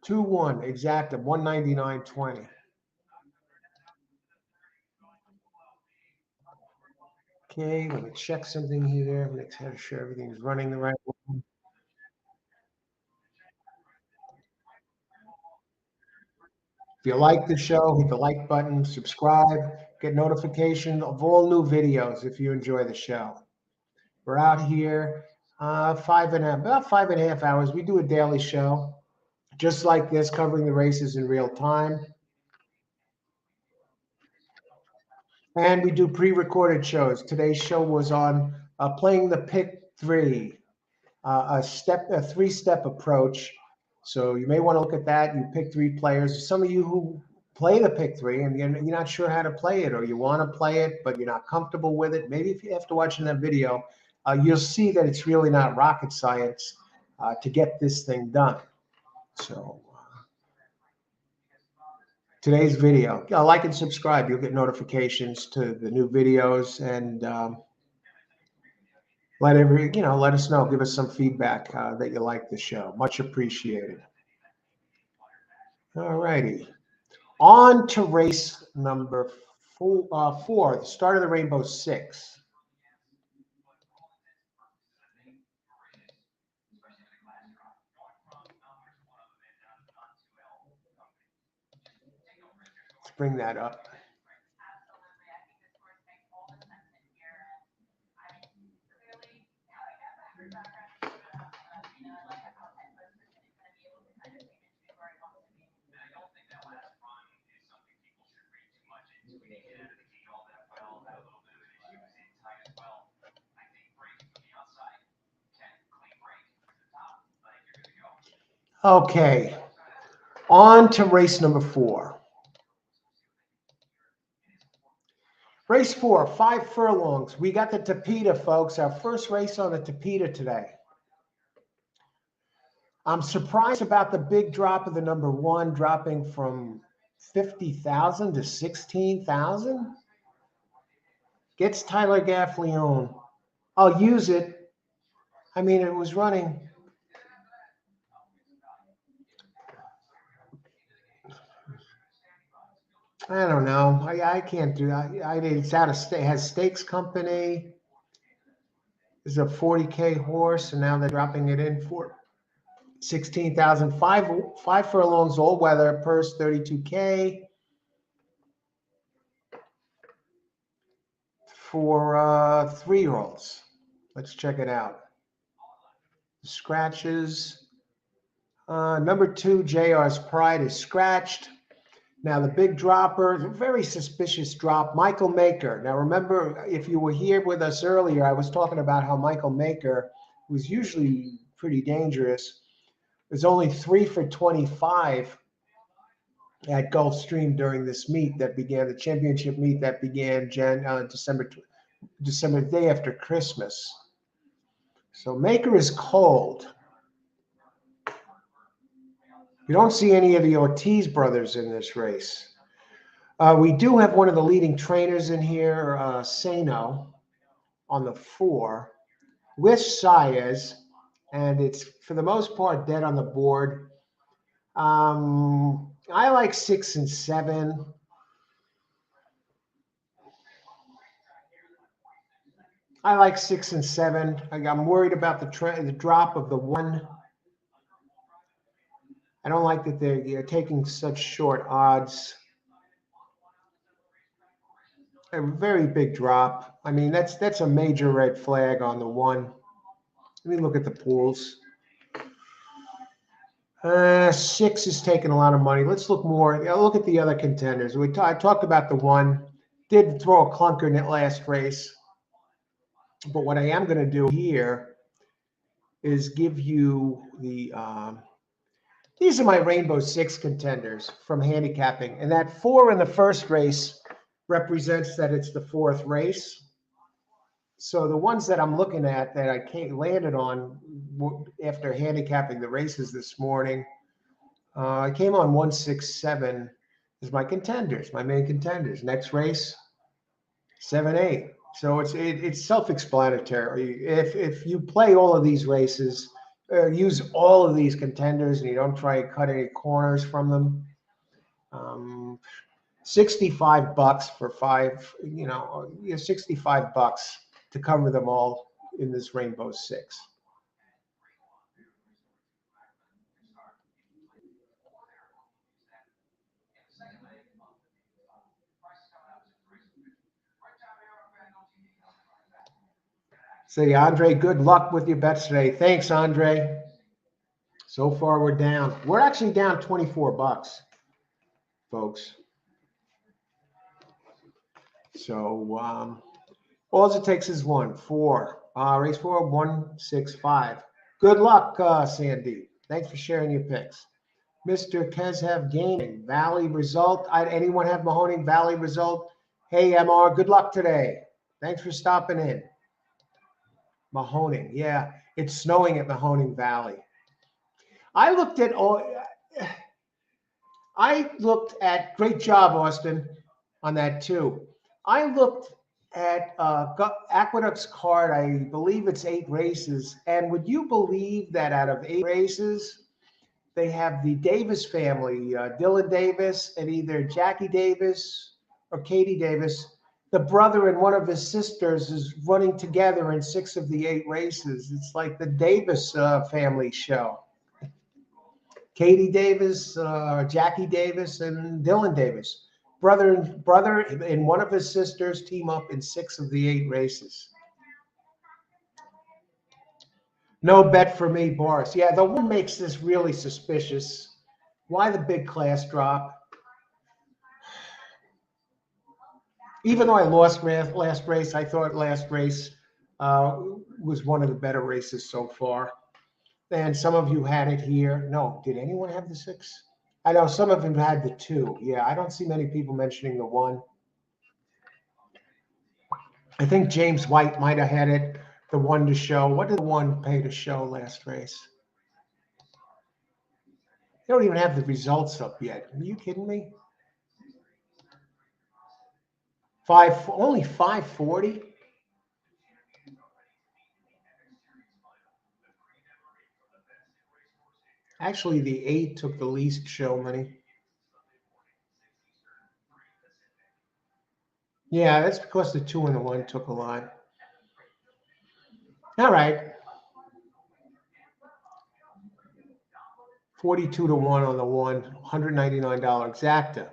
2-1, exacta, 199.20. Okay, let me check something here. Make sure everything's running the right way. If you like the show, hit the like button, subscribe, get notification of all new videos if you enjoy the show. We're out here about 5.5 hours. We do a daily show just like this, covering the races in real time. And we do pre-recorded shows. Today's show was on playing the pick three, a three-step approach. So you may want to look at that. You pick three players. Some of you who play the pick three and you're not sure how to play it, or you want to play it but you're not comfortable with it. Maybe if you after watching that video, you'll see that it's really not rocket science to get this thing done. So today's video, like and subscribe. You'll get notifications to the new videos, and let us know. Give us some feedback that you like the show. Much appreciated. All righty. On to race number four, the start of the Rainbow Six. Let's bring that up. Okay, on to race number four. Race 4, 5 furlongs. We got the Tapeta, folks. Our first race on the Tapeta today. I'm surprised about the big drop of the number 1, dropping from 50,000 to 16,000. Gets Tyler Gaffleone. I'll use it. I mean, it was running. I don't know. I can't do that. It's out of state. Has Stakes Company. This is a 40K horse, and now they're dropping it in for 16,000. Five furlongs, all weather, purse 32K for 3-year-olds. Let's check it out. The scratches. Number 2, JR's Pride, is scratched. Now the big dropper, very suspicious drop, Michael Maker. Now remember, if you were here with us earlier, I was talking about how Michael Maker, who's usually pretty dangerous, was only 3 for 25 at Gulfstream during this meet that began, the championship meet that began December, the day after Christmas. So Maker is cold. We don't see any of the Ortiz brothers in this race. We do have one of the leading trainers in here, Sano, on the 4, with Saez, and it's for the most part dead on the board. I like 6 and 7. I like 6 and 7. I'm worried about the drop of the 1. I don't like that they're taking such short odds. A very big drop. I mean, that's a major red flag on the 1. Let me look at the pools. 6 is taking a lot of money. Let's look more. Look at the other contenders. I talked about the 1. Did throw a clunker in that last race. But what I am going to do here is give you the these are my Rainbow Six contenders from handicapping. And that 4 in the first race represents that it's the 4th race. So the ones that I'm looking at that I landed on after handicapping the races this morning, I came on 167 as my contenders, my main contenders. Next race, 7-8. So it's self-explanatory. If you play all of these races, use all of these contenders, and you don't try and cut any corners from them. 65 bucks for five, $65 to cover them all in this Rainbow Six. Say, Andre, good luck with your bets today. Thanks, Andre. So far, we're down. We're actually down 24 bucks, folks. So all it takes is one, four. Race 4, 1, 6, 5. Good luck, Sandy. Thanks for sharing your picks. Mr. Kezhev Gaming, Valley result. Anyone have Mahoning Valley result? Hey, MR, good luck today. Thanks for stopping in. Mahoning, yeah, it's snowing at Mahoning Valley. I looked at, great job, Austin, on that too. I looked at Aqueduct's card. I believe it's 8 races. And would you believe that out of 8 races, they have the Davis family, Dylan Davis and either Jackie Davis or Katie Davis. The brother and one of his sisters is running together in 6 of the 8 races. It's like the Davis family show. Katie Davis, Jackie Davis, and Dylan Davis. Brother and one of his sisters team up in 6 of the 8 races. No bet for me, Boris. Yeah, the one makes this really suspicious. Why the big class drop? Even though I lost last race, I thought last race was one of the better races so far. And some of you had it here. No, did anyone have the 6? I know some of them had the 2. Yeah, I don't see many people mentioning the 1. I think James White might have had it, the 1 to show. What did the 1 pay to show last race? They don't even have the results up yet. Are you kidding me? Only 540? Actually, the 8 took the least show money. Yeah, that's because the 2 and the 1 took a lot. All right. 42 to 1 on the 1, $199 exacta.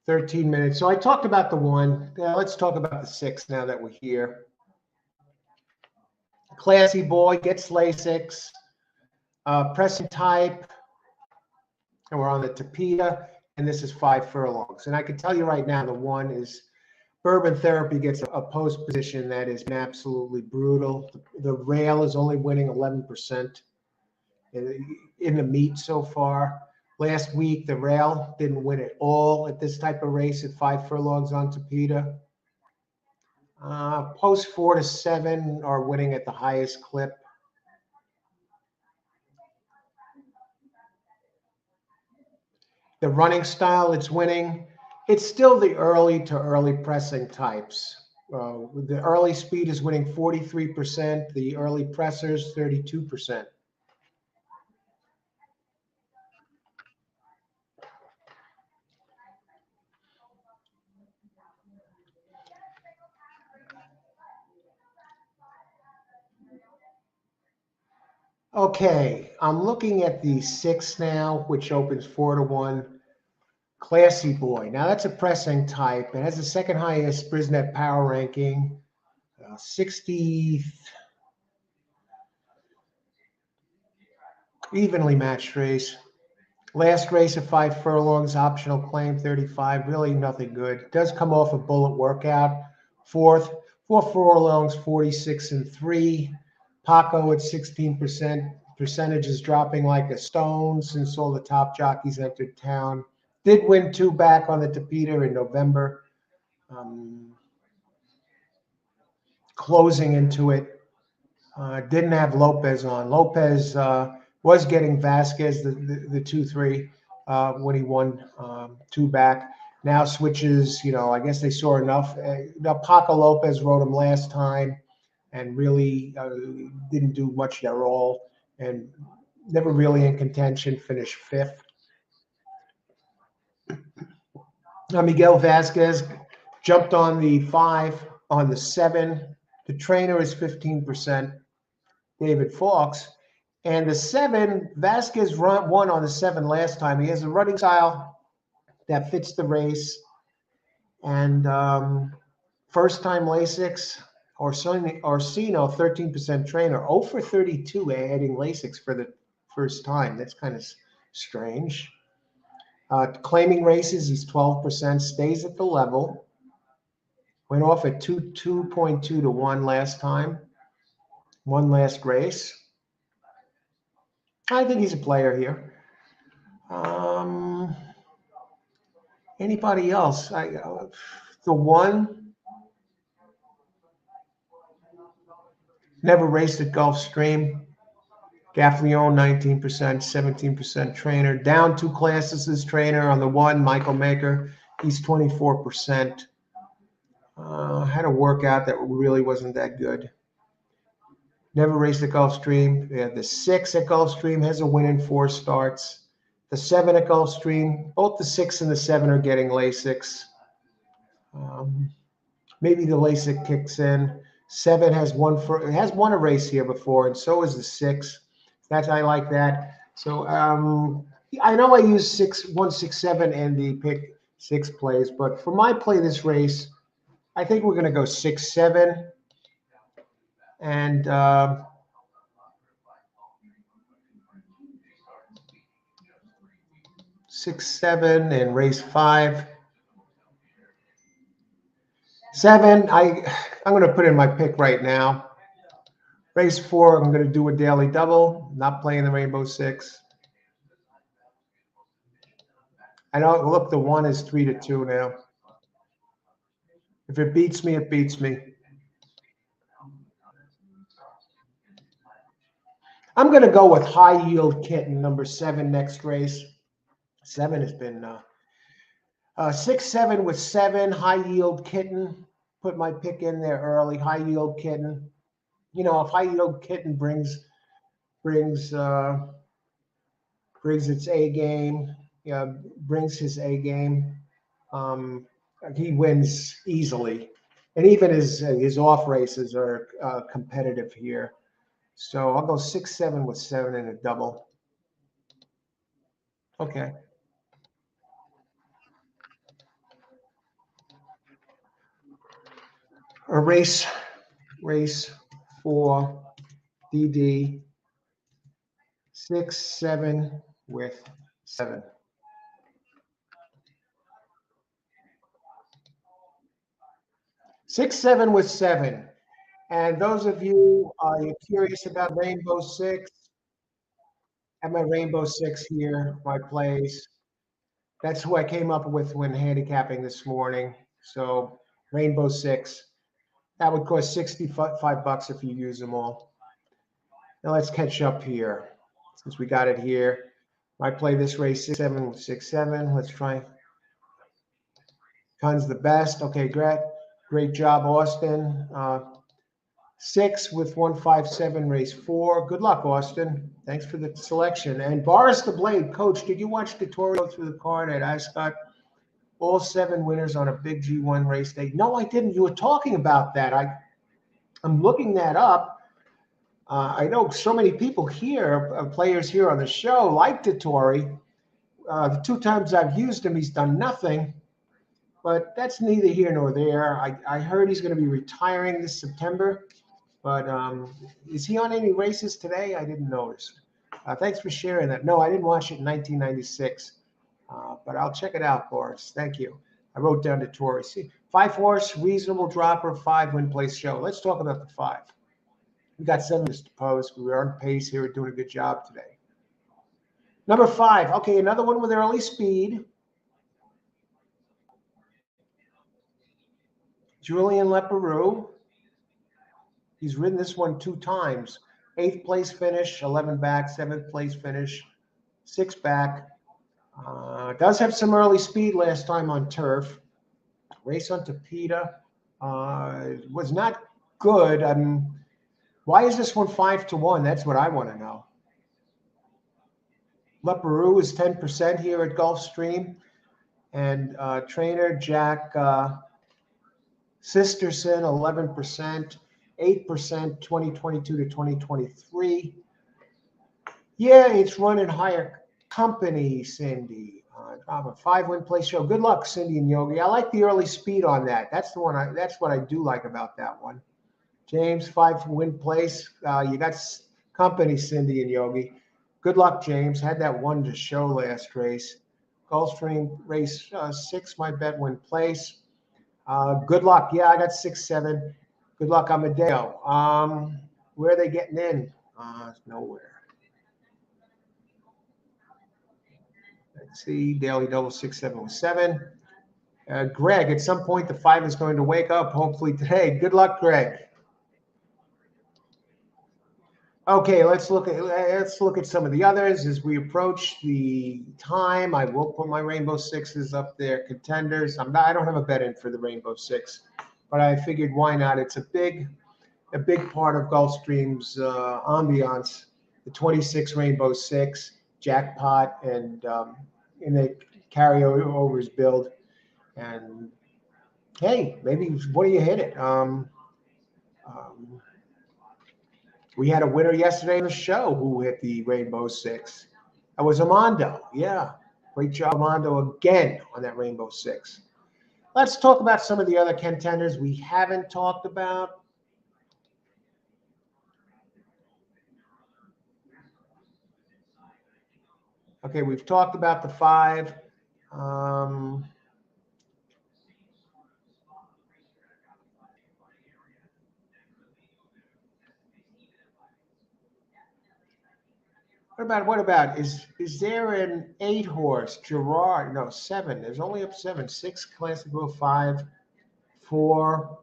13 minutes. So I talked about the 1. Now let's talk about the 6 now that we're here. Classy boy gets Lasix. Pressing type. And we're on the Tapeta. And this is 5 furlongs. And I can tell you right now, the 1 is Bourbon Therapy gets a post position that is absolutely brutal. The rail is only winning 11% in the meet so far. Last week, the rail didn't win at all at this type of race at 5 furlongs on Tapeta. Post 4 to 7 are winning at the highest clip. The running style, it's winning. It's still the early to early pressing types. The early speed is winning 43%. The early pressers, 32%. Okay, I'm looking at the 6 now, which opens 4 to 1. Classy boy. Now that's a pressing type. It has the second highest Brisnet power ranking, 60 evenly matched race. Last race of 5 furlongs, optional claim 35. Really nothing good. It does come off a bullet workout. 4 furlongs, 46 and 3. Paco at 16%. Percentage is dropping like a stone since all the top jockeys entered town. Did win 2 back on the Tapeta in November. Closing into it. Didn't have Lopez on. Lopez was getting Vasquez the 2-3 when he won 2 back. now switches, I guess they saw enough. Paco Lopez rode him last time and really didn't do much at all and never really in contention, finished fifth. Miguel Vasquez jumped on the 5, on the 7. The trainer is 15%, David Fawkes. And the 7, Vasquez won on the 7 last time. He has a running style that fits the race. And first time Lasix, Orsino, 13% trainer, 0 for 32 adding Lasix for the first time. That's kind of strange. Claiming races, he's 12%, stays at the level. Went off at 2.2 to 1 last time. One last race. I think he's a player here. Anybody else? The 1 never raced at Gulfstream. Gaffleone, 19%, 17% trainer. Down 2 classes as trainer on the 1, Michael Maker. He's 24%. Had a workout that really wasn't that good. Never raced at Gulfstream. Yeah, the 6 at Gulfstream has a win in 4 starts. The 7 at Gulfstream, both the 6 and the 7 are getting Lasix. Maybe the Lasix kicks in. 7 has won a race here before, and so is the 6. I like that. So I know I use 1, 6, 7 and the pick 6 plays, but for my play this race, I think we're going to go 6, 7, and 6, 7, and race 5. 7, I'm going to put in my pick right now. Race 4, I'm going to do a daily double. Not playing the Rainbow 6. I know, look, the 1 is 3 to 2 now. If it beats me, it beats me. I'm going to go with High Yield Kitten, number 7, next race. 7 has been 6, 7 with 7, High Yield Kitten. Put my pick in there early. High Yield Kitten. If High Yield Kitten brings its A game, brings his A game, he wins easily. And even his off races are competitive here. So I'll go 6, 7 with 7 in a double. Okay. A race 4, DD, 6, 7 with 7. 6, 7 with 7. And those of you you're curious about Rainbow 6, I have my Rainbow 6 here, my plays. That's who I came up with when handicapping this morning. So Rainbow 6. That would cost $65 if you use them all. Now let's catch up here. Since we got it here, I play this race 6, 7 with 6, 7. Let's try. Con's the best. Okay, great job, Austin. 6 with 1, 5, 7, race 4. Good luck, Austin. Thanks for the selection. And Boris the Blade, Coach, did you watch Vittorio through the card at Ascot? All 7 winners on a big G1 race day. No, I didn't. You were talking about that. I'm looking that up. I know so many people here, players here on the show, like Vittori. The 2 times I've used him, he's done nothing. But that's neither here nor there. I heard he's going to be retiring this September. But is he on any races today? I didn't notice. Thanks for sharing that. No, I didn't watch it in 1996. But I'll check it out, Boris. Thank you. I wrote down to Tory. See, 5 horse, reasonable dropper, 5 win place show. Let's talk about the 5. We got 7 to pose. We're on pace here. We're doing a good job today. Number 5. Okay, another one with early speed. Julian Leperoux. He's ridden this one 2 times. 8th place finish, 11 back, 7th place finish, 6 back. Does have some early speed last time on turf. Race on Tapeta was not good. Why is this one 5-1? That's what I want to know. Leperoux is 10% here at Gulfstream. And trainer Jack Sisterson, 11%, 8%, 2022 to 2023. Yeah, it's running higher company, Cindy. I'm a 5-win place show. Good luck, Cindy and Yogi. I like the early speed on that. That's the one. That's what I do like about that one. James, 5-win place. You got company, Cindy and Yogi. Good luck, James. Had that one to show last race. Gulfstream race 6, my bet win place. Good luck. Yeah, I got 6-7. Good luck, Amadeo. Where are they getting in? Nowhere. Let's see. Daily double 6-7-7. Greg, at some point the 5 is going to wake up. Hopefully today. Good luck, Greg. Okay, let's look at some of the others as we approach the time. I will put my Rainbow Sixes up there, contenders. I don't have a bet in for the Rainbow Six, but I figured why not? It's a big part of Gulfstream's ambiance. The 26 Rainbow Six jackpot and the carryovers build. And hey, maybe what do you hit it? We had a winner yesterday on the show who hit the Rainbow Six. That was Armando. Yeah, great job, Armando, again on that Rainbow Six. Let's talk about some of the other contenders we haven't talked about. Okay, we've talked about the 5. What about is there an 8 horse Gerard? No, 7. There's only up 7. 6 Classical, 5, 4.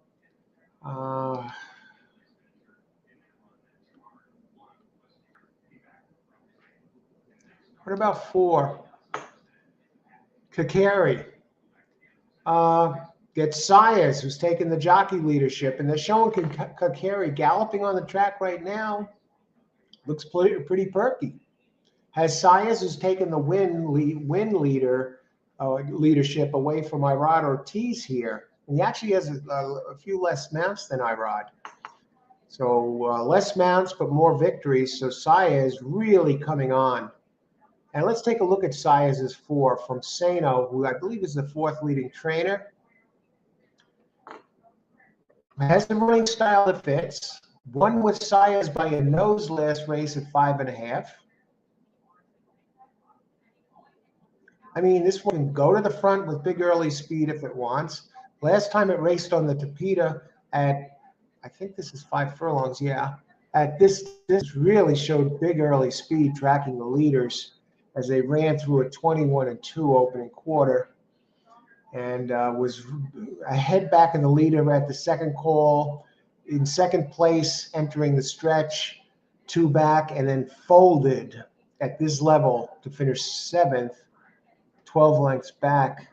What about 4? Kakari. Get Sayers, who's taking the jockey leadership, and they're showing Kakari galloping on the track right now. Looks pretty perky. Has Sayers, who's taken the win leadership away from Irod Ortiz here. And he actually has a few less mounts than Irod. So less mounts, but more victories. So Sayers really coming on. And let's take a look at Sayers' 4 from Sano, who I believe is the 4th leading trainer. Has the running style that fits. Won with Sayers by a nose last race at 5.5. I mean, this one can go to the front with big early speed if it wants. Last time it raced on the Tapeta at, I think this is 5 furlongs, yeah. At this really showed big early speed tracking the leaders as they ran through a 21-2 opening quarter. And was ahead back in the leader at the second call, in second place, entering the stretch, 2 back, and then folded at this level to finish 7th, 12 lengths back.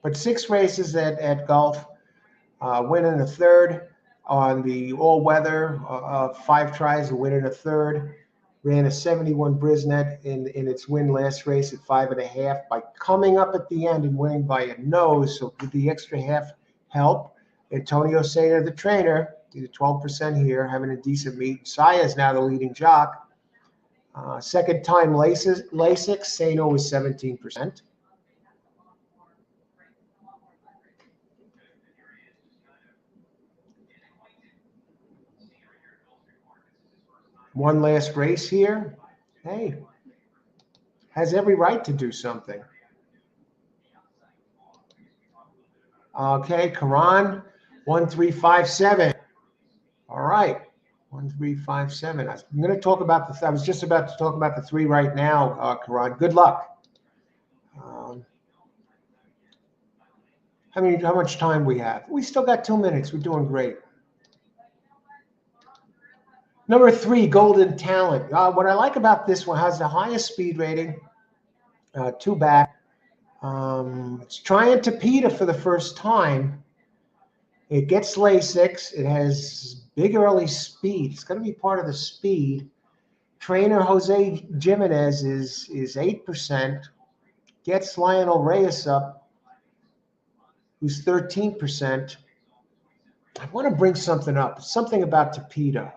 But 6 races at Gulf, win in a third on the all-weather, 5 tries, a win in a third. Ran a 71 Brisnet in its win last race at 5.5 by coming up at the end and winning by a nose. So with the extra half help, Antonio Sayer, the trainer, he's 12% here, having a decent meet. Saya is now the leading jock. Second time Lasix, Sano was 17%. One last race here. Hey, has every right to do something. Okay, Karan, 1357. All right, 1357. I'm going to talk about I was just about to talk about the 3 right now, Karan. Good luck. How much time we have? We still got 2 minutes. We're doing great. Number 3, Golden Talent. What I like about this one, has the highest speed rating, Two back. It's trying Tapeta for the first time. It gets Lasix. It has big early speed. It's going to be part of the speed. Trainer Jose Jimenez is 8%. Gets Lionel Reyes up, who's 13%. I want to bring something up. Something about Tapeta.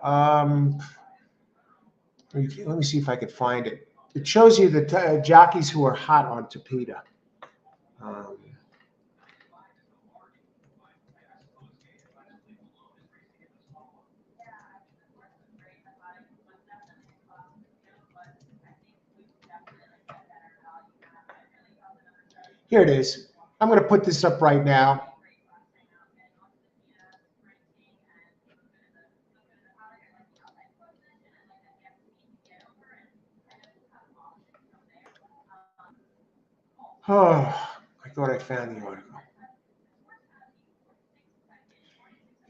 Let me see if I can find it. It shows you the jockeys who are hot on Tapeta. Here it is. I'm going to put this up right now. Oh, I thought I found the article.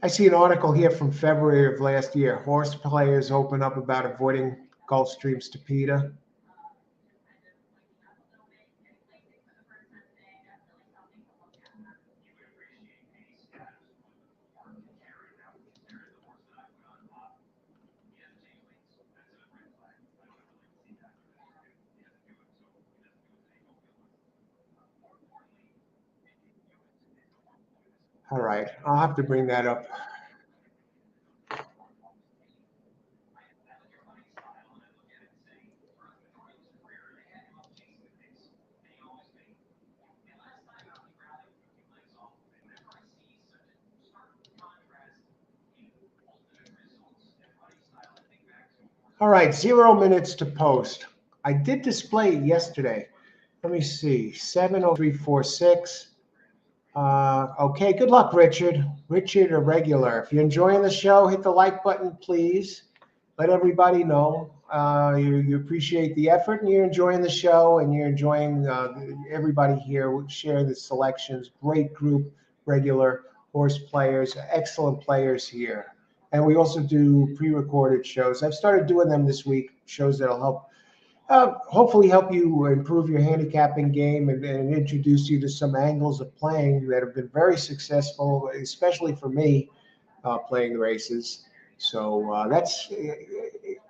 I see an article here from February of last year. Horse players open up about avoiding Gulfstream's Tapeta. All right, I'll have to bring that up. All right, 0 minutes to post. I did display it yesterday. Let me see, 70346. Okay, good luck, Richard. Richard, a regular. If you're enjoying the show, hit the like button, please. Let everybody know you appreciate the effort and you're enjoying the show and you're enjoying everybody here sharing the selections. Great group, regular horse players, excellent players here. And we also do pre-recorded shows. I've started doing them this week, shows that'll help hopefully help you improve your handicapping game and introduce you to some angles of playing that have been very successful, especially for me playing races. So that's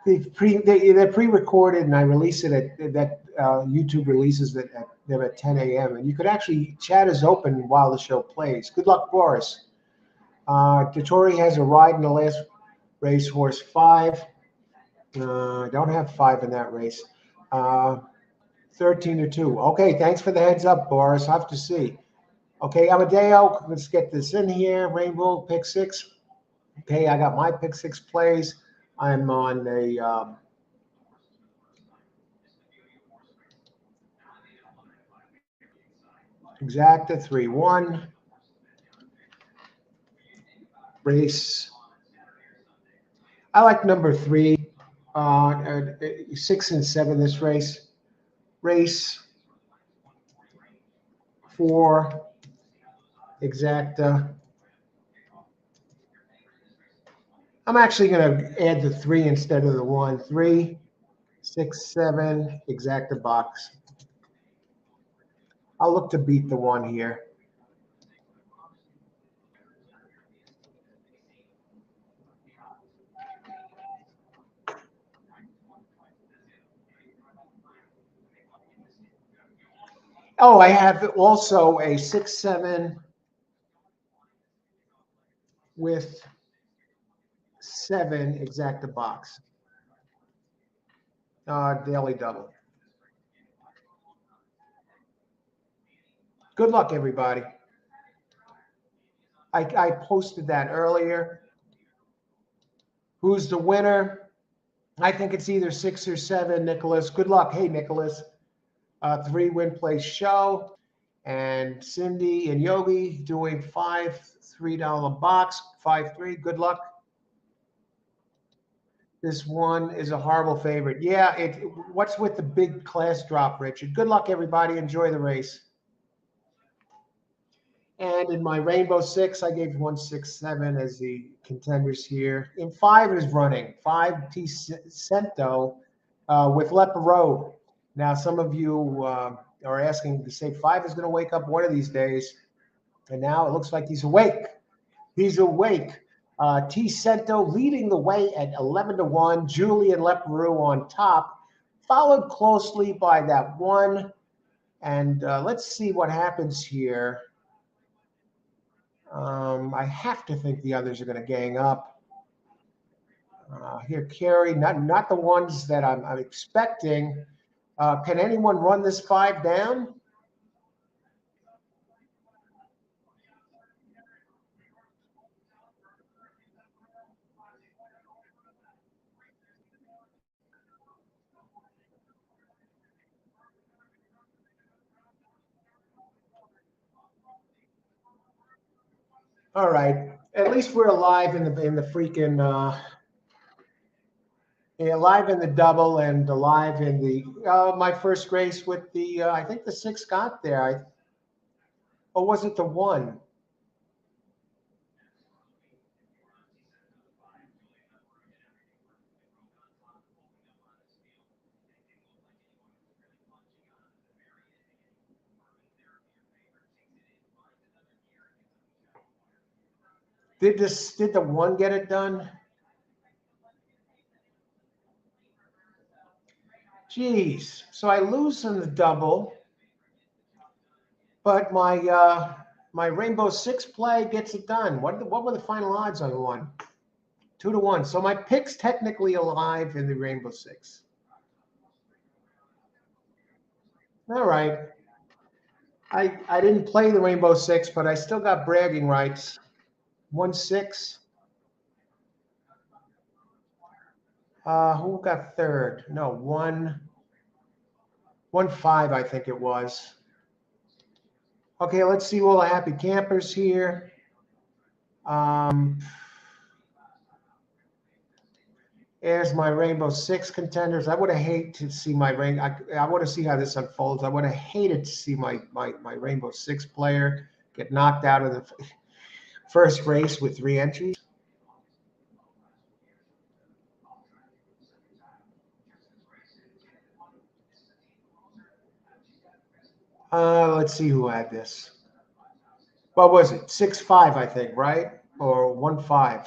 they're pre-recorded, and I release it at that YouTube releases them at 10 a.m. And you could actually chat is open while the show plays. Good luck, Boris. Dettori has a ride in the last race, horse 5. I don't have 5 in that race. 13-2. Okay, thanks for the heads up, Boris. I'll have to see. Okay, Amadeo, let's get this in here. Rainbow pick 6. Okay, I got my pick 6 plays. I'm on a exacta 3-1 race. I like number 3, 6 and 7 this race. Race 4 exacta. I'm actually going to add the 3 instead of the 1. 3, 6, 7 exacta box. I'll look to beat the 1 here. Oh, I have also a 6-7 with 7 exacta box. Daily double. Good luck, everybody. I posted that earlier. Who's the winner? I think it's either 6 or 7, Nicholas. Good luck. Hey, Nicholas. 3 win place show. And Cindy and Yogi doing 5 $3 box, 5-3. Good luck. This one is a horrible favorite. Yeah, what's with the big class drop, Richard? Good luck, everybody. Enjoy the race. And in my Rainbow 6, I gave 1, 6, 7 as the contenders here. In 5 is running. 5 T Cento with Leparow. Now, some of you are asking to say 5 is going to wake up one of these days. And now it looks like he's awake. He's awake. T. Cento leading the way at 11-1. Julian Leperoux on top, followed closely by that 1. And let's see what happens here. I have to think the others are going to gang up. Here, Carey, not the ones that I'm expecting. Can anyone run this 5 down? All right. At least we're alive in the freaking alive in the double and alive in the my first race with the I think the 6 got there. Or was it the 1? Did the 1 get it done? Jeez. So I lose in the double, but my Rainbow 6 play gets it done. What were the final odds on the 1? 2-1. So my pick's technically alive in the Rainbow 6. All right. I didn't play the Rainbow 6, but I still got bragging rights. 1-6. Who got third? No, 1-5, I think it was. Okay, let's see all the happy campers here. There's my Rainbow 6 contenders. I would have hated to see my I want to see how this unfolds. I would have hated to see my Rainbow 6 player get knocked out of the first race with 3 entries. Let's see who had this. What was it? 6-5, I think, right? Or 1-5.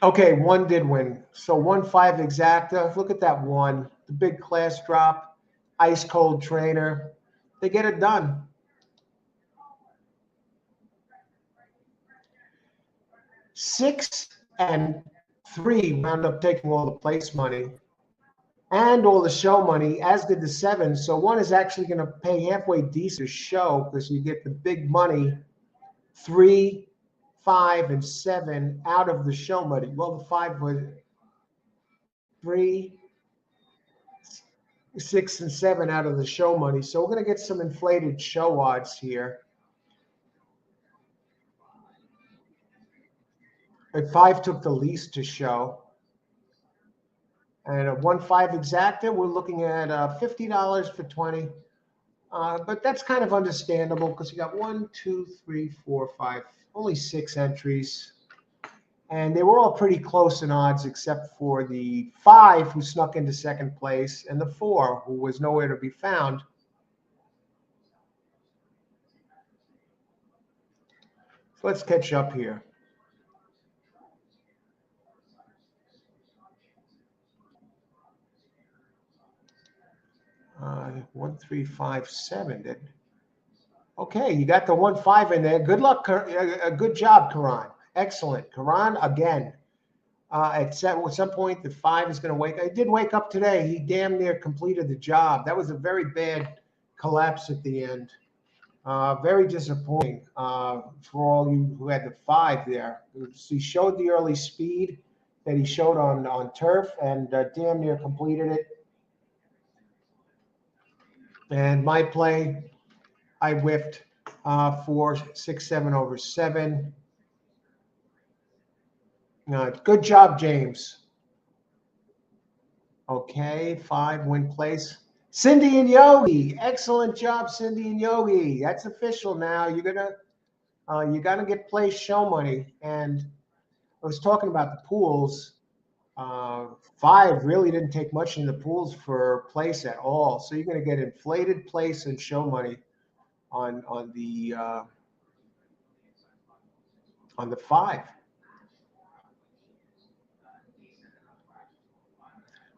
Okay, 1 did win. So 1-5 exacta. Look at that 1. The big class drop. Ice cold trainer. They get it done. 6 and 3 wound up taking all the place money and all the show money, as did the 7. So 1 is actually going to pay halfway decent show because you get the big money, 3, 5, and 7 out of the show money. Well, the 5 was 3, 6, and 7 out of the show money. So we're going to get some inflated show odds here. But 5 took the least to show. And a 1-5 exacta, we're looking at $50 for 20. But that's kind of understandable because you got 1, 2, 3, 4, 5, only 6 entries. And they were all pretty close in odds except for the 5 who snuck into second place and the 4 who was nowhere to be found. So let's catch up here. Uh, 1, 3, 5, 7. Okay, you got the 1-5 in there. Good luck. Good job, Karan. Excellent. Karan, again. At some point, the 5 is going to wake up. He did wake up today. He damn near completed the job. That was a very bad collapse at the end. Very disappointing for all you who had the 5 there. He showed the early speed that he showed on turf and damn near completed it. And my play, I whiffed 4, 6, 7 over 7. Good job, James. Okay, 5 win place. Cindy and Yogi, excellent job, Cindy and Yogi. That's official now. You gotta get place show money. And I was talking about the pools. Five really didn't take much in the pools for place at all. So you're gonna get inflated place and show money on the five.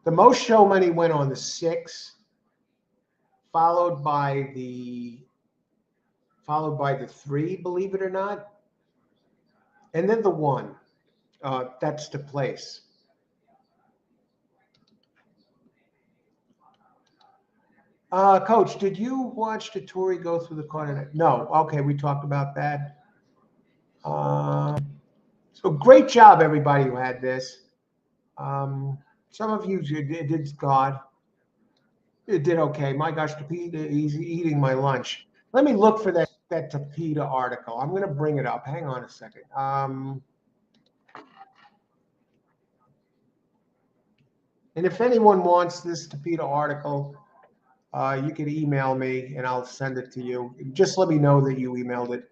The most show money went on the six, followed by the three, believe it or not, and then the one. That's the place. Coach, did you watch the Tory go through the card? No. Okay, we talked about that. So great job, everybody who had this. Some of you did God. It did okay. My gosh, Tapita, he's eating my lunch. Let me look for that Tapita article. I'm going to bring it up. Hang on a second. And if anyone wants this Tapita article, you can email me and I'll send it to you. Just let me know that you emailed it.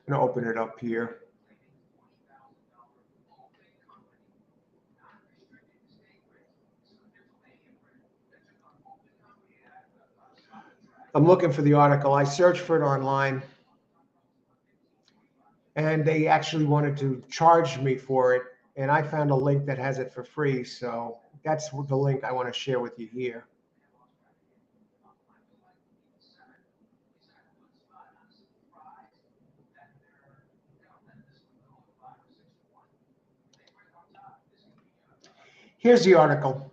I'm going to open it up here. I'm looking for the article. I searched for it online, and they actually wanted to charge me for it. And I found a link that has it for free. So that's the link I want to share with you here. Here's the article.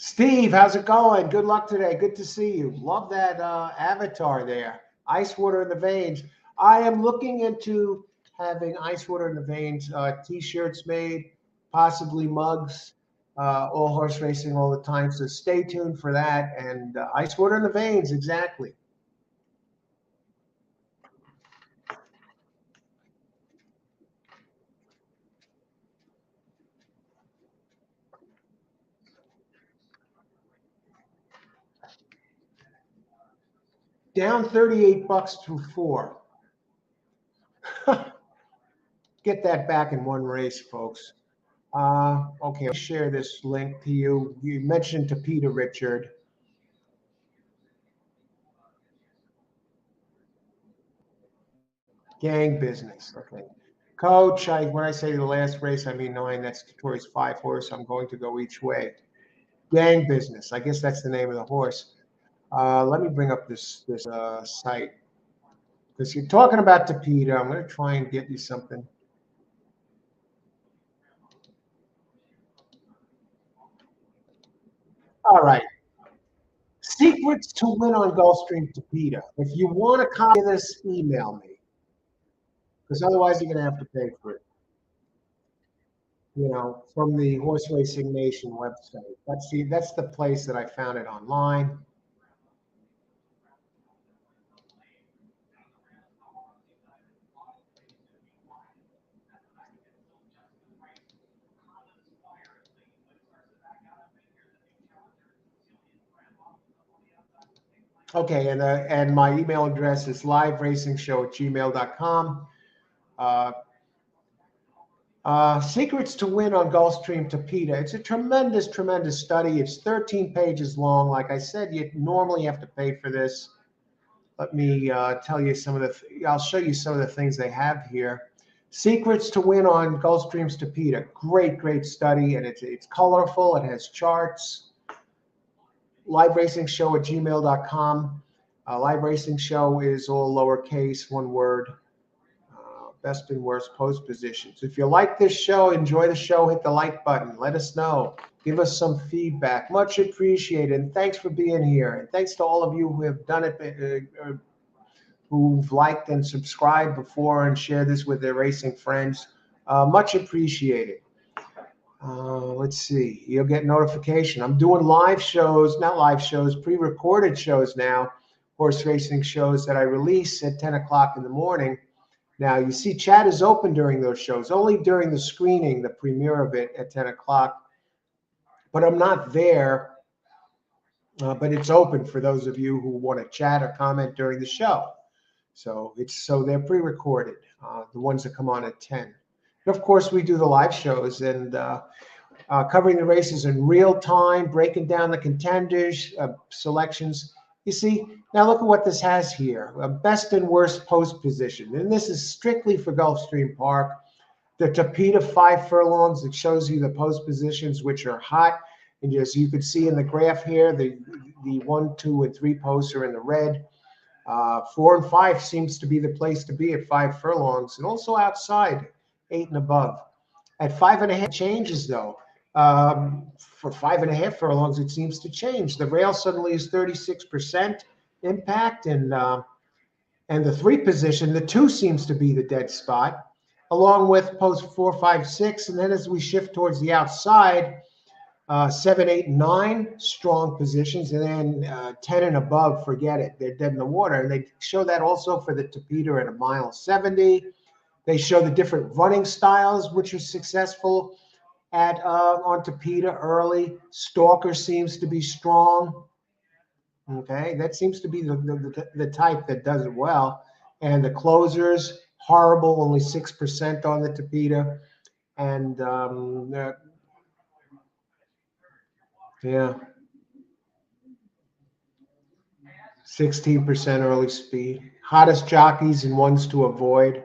Steve, how's it going? Good luck today. Good to see you. Love that avatar there. Ice water in the veins. I am looking into having ice water in the veins t-shirts made, possibly mugs, all horse racing all the time. So stay tuned for that. And ice water in the veins, exactly. Down 38 bucks through four. Get that back in one race, folks. Okay, I'll share this link to you. You mentioned to Peter Richard. Gang business. Okay. Coach, when I say the last race, I mean 9. That's Tori's 5 horse. I'm going to go each way. Gang business. I guess that's the name of the horse. Let me bring up this site. Because you're talking about Tapita. I'm going to try and get you something. All right. Secrets to win on Gulfstream Tapita. If you want a copy of this, email me. Because otherwise you're going to have to pay for it. From the Horse Racing Nation website. That's the place that I found it online. Okay, and my email address is liveracing@gmail.com. Secrets to win on Gulfstream Tapita. It's a tremendous, tremendous study. It's 13 pages long. Like I said, you normally have to pay for this. Let me tell you I'll show you some of the things they have here. Secrets to win on Gulfstream Tapita. Great, great study, and it's colorful. It has charts. LiveRacingShow@gmail.com. Live Racing Show is all lowercase, one word. Best and worst post positions. If you like this show, enjoy the show, hit the like button. Let us know. Give us some feedback. Much appreciated. And thanks for being here. And thanks to all of you who have done it, who've liked and subscribed before and share this with their racing friends. Much appreciated. Let's see. You'll get notification. I'm doing live shows, not live shows, pre-recorded shows now, horse racing shows that I release at 10 o'clock in the morning. Now, you see chat is open during those shows, only during the screening, the premiere of it at 10 o'clock. But I'm not there, but it's open for those of you who want to chat or comment during the show. So they're pre-recorded, the ones that come on at 10. And of course, we do the live shows and covering the races in real time, breaking down the contenders, selections. You see, now look at what this has here, a best and worst post position. And this is strictly for Gulfstream Park. The Tapeta 5 furlongs, it shows you the post positions, which are hot. And as you can see in the graph here, the 1, 2, and 3 posts are in the red. 4 and 5 seems to be the place to be at 5 furlongs, and also outside 8 and above. At 5.5 changes though. For 5.5 furlongs, it seems to change. The rail suddenly is 36% impact, and the 3 position, the 2 seems to be the dead spot, along with post 4, 5, 6, and then as we shift towards the outside, 7, 8, and 9 strong positions, and then 10 and above, forget it. They're dead in the water. And they show that also for the Tapeta at 1.70 miles. They show the different running styles, which are successful at on Tapeta early. Stalker seems to be strong. Okay, that seems to be the type that does it well. And the closers, horrible, only 6% on the Tapeta. And yeah, 16% early speed. Hottest jockeys and ones to avoid.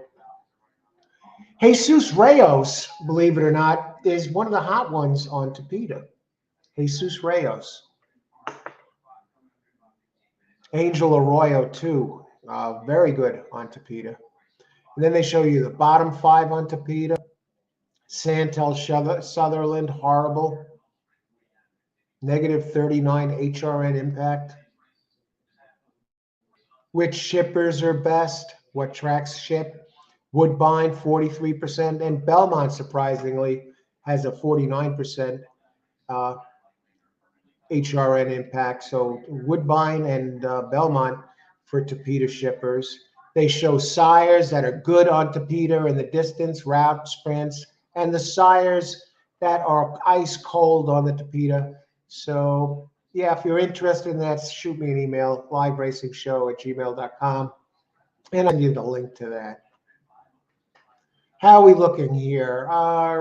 Jesus Reyes, believe it or not, is one of the hot ones on Tapeta. Jesus Reyes. Angel Arroyo, too. Very good on Tapeta. And then they show you the bottom 5 on Tapeta. Santel Sutherland, horrible. -39 HRN impact. Which shippers are best? What tracks ship? Woodbine, 43%. And Belmont, surprisingly, has a 49% HRN impact. So Woodbine and Belmont for Tapeta shippers. They show sires that are good on Tapeta in the distance, route sprints, and the sires that are ice cold on the Tapeta. So yeah, if you're interested in that, shoot me an email, liveracing@gmail.com, and I'll send you the link to that. How are we looking here?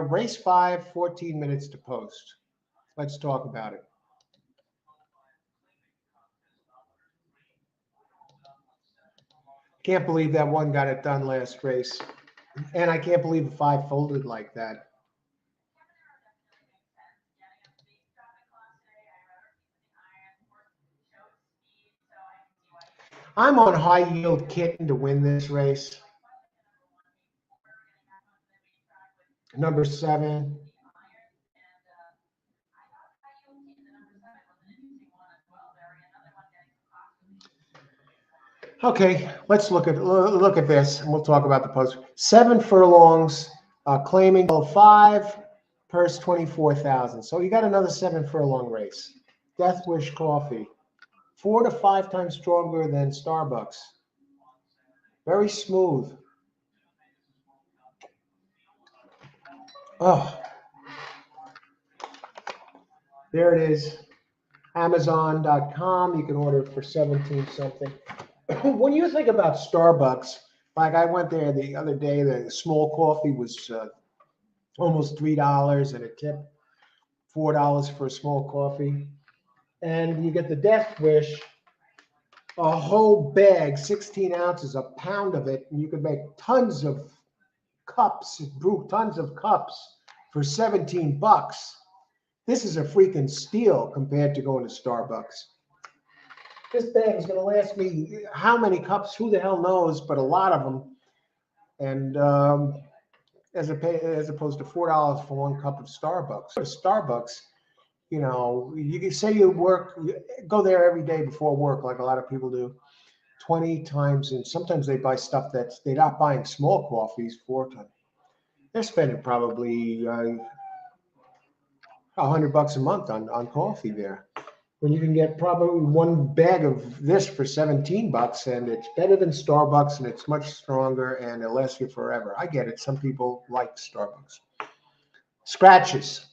Race 5, 14 minutes to post. Let's talk about it. Can't believe that one got it done last race. And I can't believe the 5 folded like that. I'm on high yield kitten to win this race. Number 7. Okay, let's look at this, and we'll talk about the post. 7 furlongs, claiming 5, purse 24,000. So you got another 7 furlong race. Death Wish Coffee, 4 to 5 times stronger than Starbucks. Very smooth. Oh, there it is. Amazon.com. You can order it for 17 something. When you think about Starbucks, like I went there the other day, the small coffee was almost $3 and a tip, $4 for a small coffee. And you get the Death Wish, a whole bag, 16 ounces, a pound of it, and you could make tons of cups, brew tons of cups for 17 bucks. This is a freaking steal compared to going to Starbucks. This bag is going to last me how many cups? Who the hell knows? But a lot of them. And as opposed to $4 for 1 cup of Starbucks. Starbucks, you know, you can say you go there every day before work, like a lot of people do, 20 times, and sometimes they buy stuff that they're not buying small coffees 4 times. They're spending probably $100 a month on coffee there. when you can get probably one bag of this for 17 bucks, and it's better than Starbucks, and it's much stronger, and it lasts you forever. I get it. Some people like Starbucks. Scratches.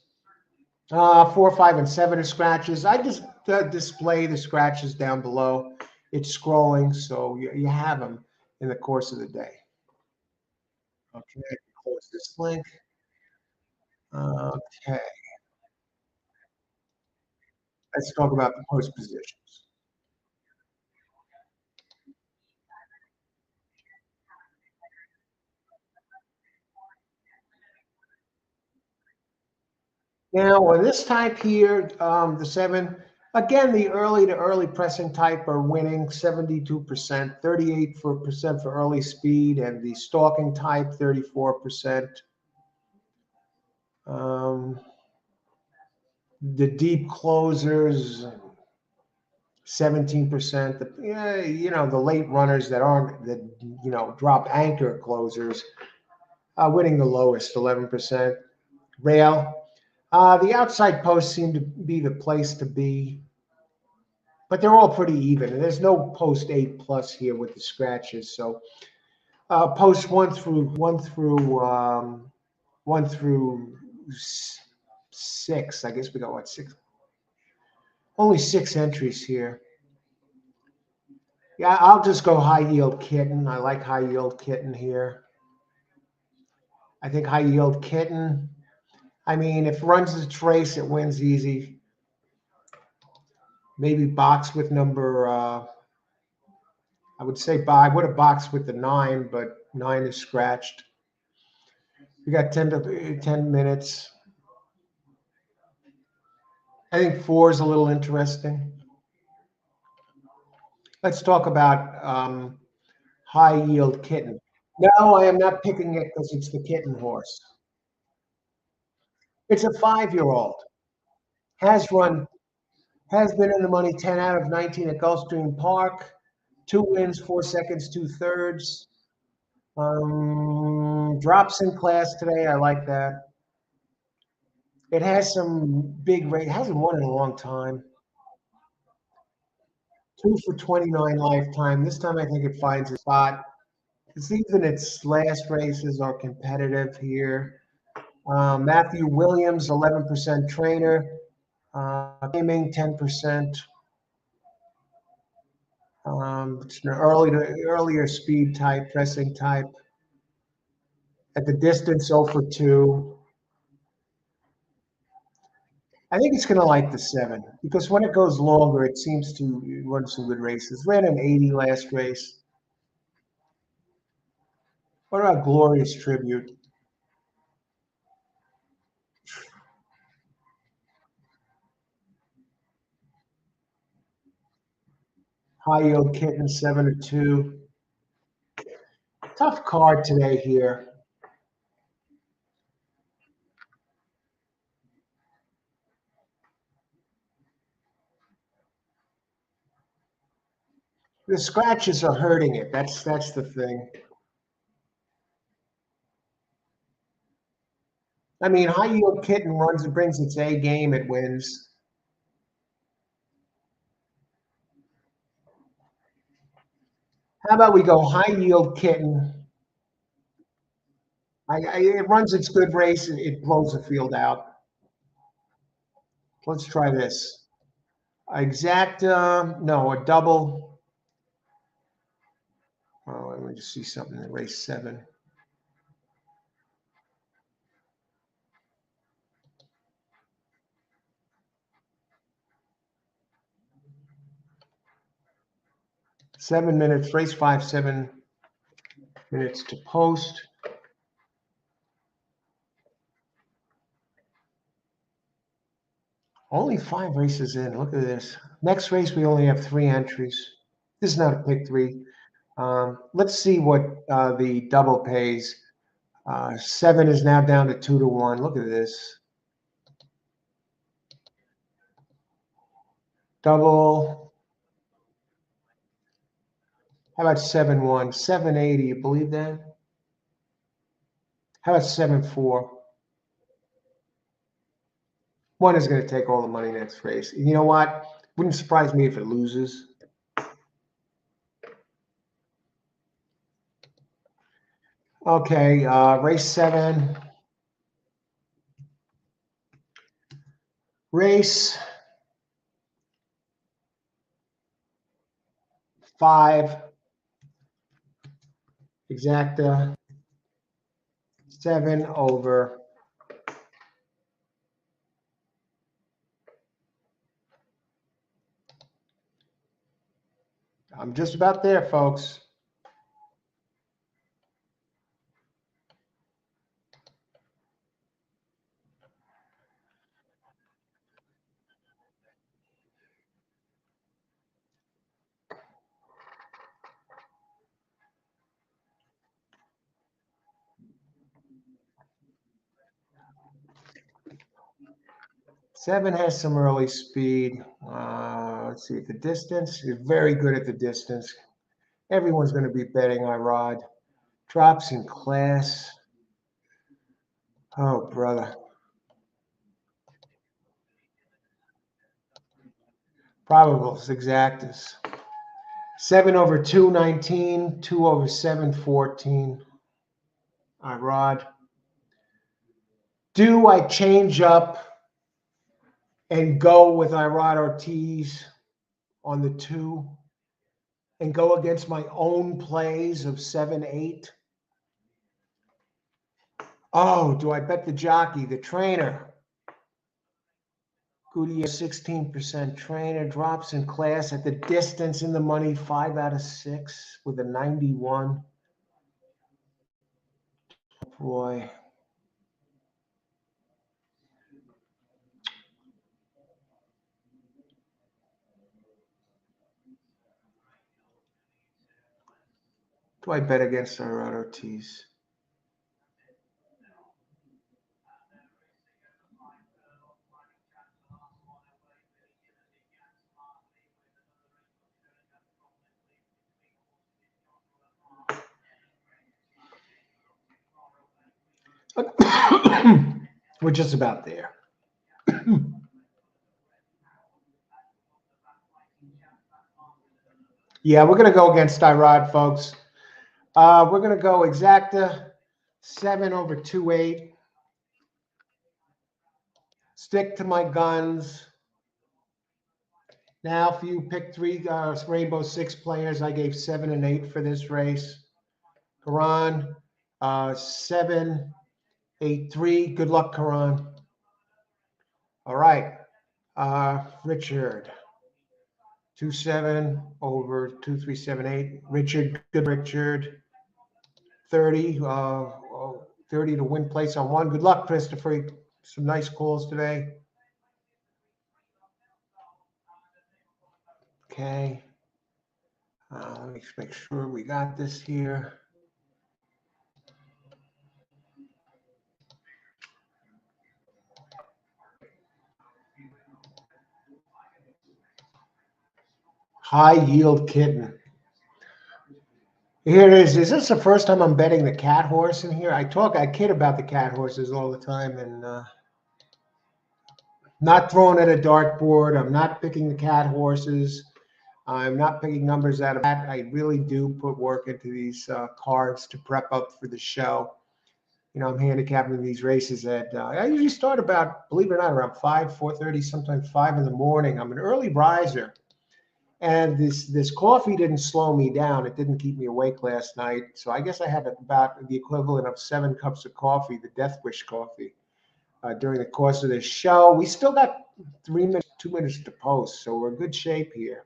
4, 5, and 7 are scratches. I just display the scratches down below. It's scrolling, so you have them in the course of the day. Okay, close this link. Okay, let's talk about the post positions. Now, on this type here, the 7, again, the early to early pressing type are winning 72%, 38% for early speed, and the stalking type 34%. Um, the deep closers 17%. The late runners that aren't that drop anchor closers are winning the lowest 11%. Rail. The outside posts seem to be the place to be, but they're all pretty even. And there's no post 8+ here with the scratches. So post one through 6. I guess we got what, 6? Only 6 entries here. Yeah, I'll just go high yield kitten. I like high yield kitten here. I think high yield kitten. I mean, if it runs its race, it wins easy. Maybe box with number. I would say I would have boxed with the 9, but 9 is scratched. We got 10 minutes. I think 4 is a little interesting. Let's talk about high yield kitten. No, I am not picking it because it's the kitten horse. It's a 5-year-old. Has run, has been in the money 10 out of 19 at Gulfstream Park. 2 wins, 4 seconds, 2/3. Drops in class today. I like that. It has some big rate. It hasn't won in a long time. 2 for 29 lifetime. This time I think it finds a spot. It's even its last races are competitive here. Matthew Williams, 11% trainer. Gaming, 10%. It's an earlier speed type, pressing type. At the distance, 0 for 2. I think it's going to like the 7 because when it goes longer, it seems to run some good races. Ran an 80 last race. What about Glorious Tribute? High Yield Kitten, 7/2. Tough card today here. The scratches are hurting it. That's the thing. I mean, High Yield Kitten runs, it brings its A game, it wins. How about we go High Yield Kitten? It runs its good race, and it blows the field out. Let's try this. No, a double. Oh, let me just see something in race 7. 7 minutes, race 5, 7 minutes to post. Only 5 races in. Look at this. Next race, we only have 3 entries. This is not a pick 3. Let's see what the double pays. 7 is now down to 2-1. Look at this. Double. How about 7-1? 780. You believe that? How about 7-4? 1 is going to take all the money next race. You know what? Wouldn't surprise me if it loses. Okay, race 7. Race 5. Exacta. 7 over. I'm just about there, folks. Seven has some early speed. Let's see, at the distance, you're very good at the distance. Everyone's going to be betting Irod. Drops in class. Oh, brother. Probables, exactus. 7 over 2, 19. 2 over 7, 14. Irod. Do I change up and go with Irod Ortiz on the 2 and go against my own plays of 7, 8? Oh, do I bet the jockey, the trainer? Gutierrez, 16% trainer, drops in class at the distance in the money, 5 out of 6 with a 91. Boy. Do I bet against Irod Ortiz? We're just about there. Yeah, we're going to go against Irod, folks. We're going to go exacta 7 over 2, 8. Stick to my guns. Now, if you pick 3 Rainbow 6 players, I gave 7 and 8 for this race. Karan, 7, 8, 3. Good luck, Karan. All right. Richard, 2, 7 over 2, 3, 7, 8. Richard, good Richard. 30, 30 to win place on 1. Good luck, Christopher. Some nice calls today. Okay. Let me make sure we got this here. High yield kitten. Here it is. Is this the first time I'm betting the cat horse in here? I kid about the cat horses all the time, and not throwing at a dartboard. I'm not picking the cat horses. I'm not picking numbers out of that. I really do put work into these cards to prep up for the show. You know, I'm handicapping these races at, I usually start about, believe it or not, around 5, 4:30, sometimes 5 in the morning. I'm an early riser. And this coffee didn't slow me down. It didn't keep me awake last night. So I guess I had about the equivalent of 7 cups of coffee, the Death Wish coffee, during the course of this show. We still got 3 minutes, 2 minutes to post. So we're in good shape here.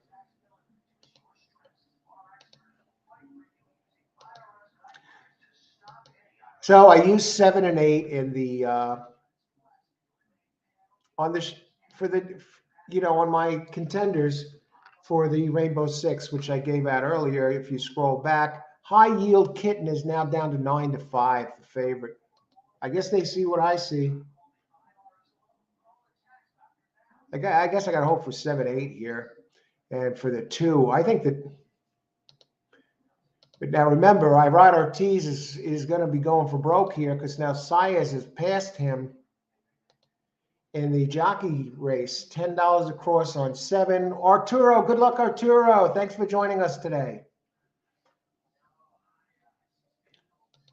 So I used 7 and 8 in the on the for the on my contenders for the Rainbow Six, which I gave out earlier. If you scroll back, High Yield Kitten is now down to 9 to 5, the favorite. I guess they see what I see. I guess I got to hope for 7, 8 here, and for the 2, I think that. But now remember, Irod Ortiz is going to be going for broke here because now Saez has passed him in the jockey race. $10 across on 7. Arturo, good luck, Arturo. Thanks for joining us today.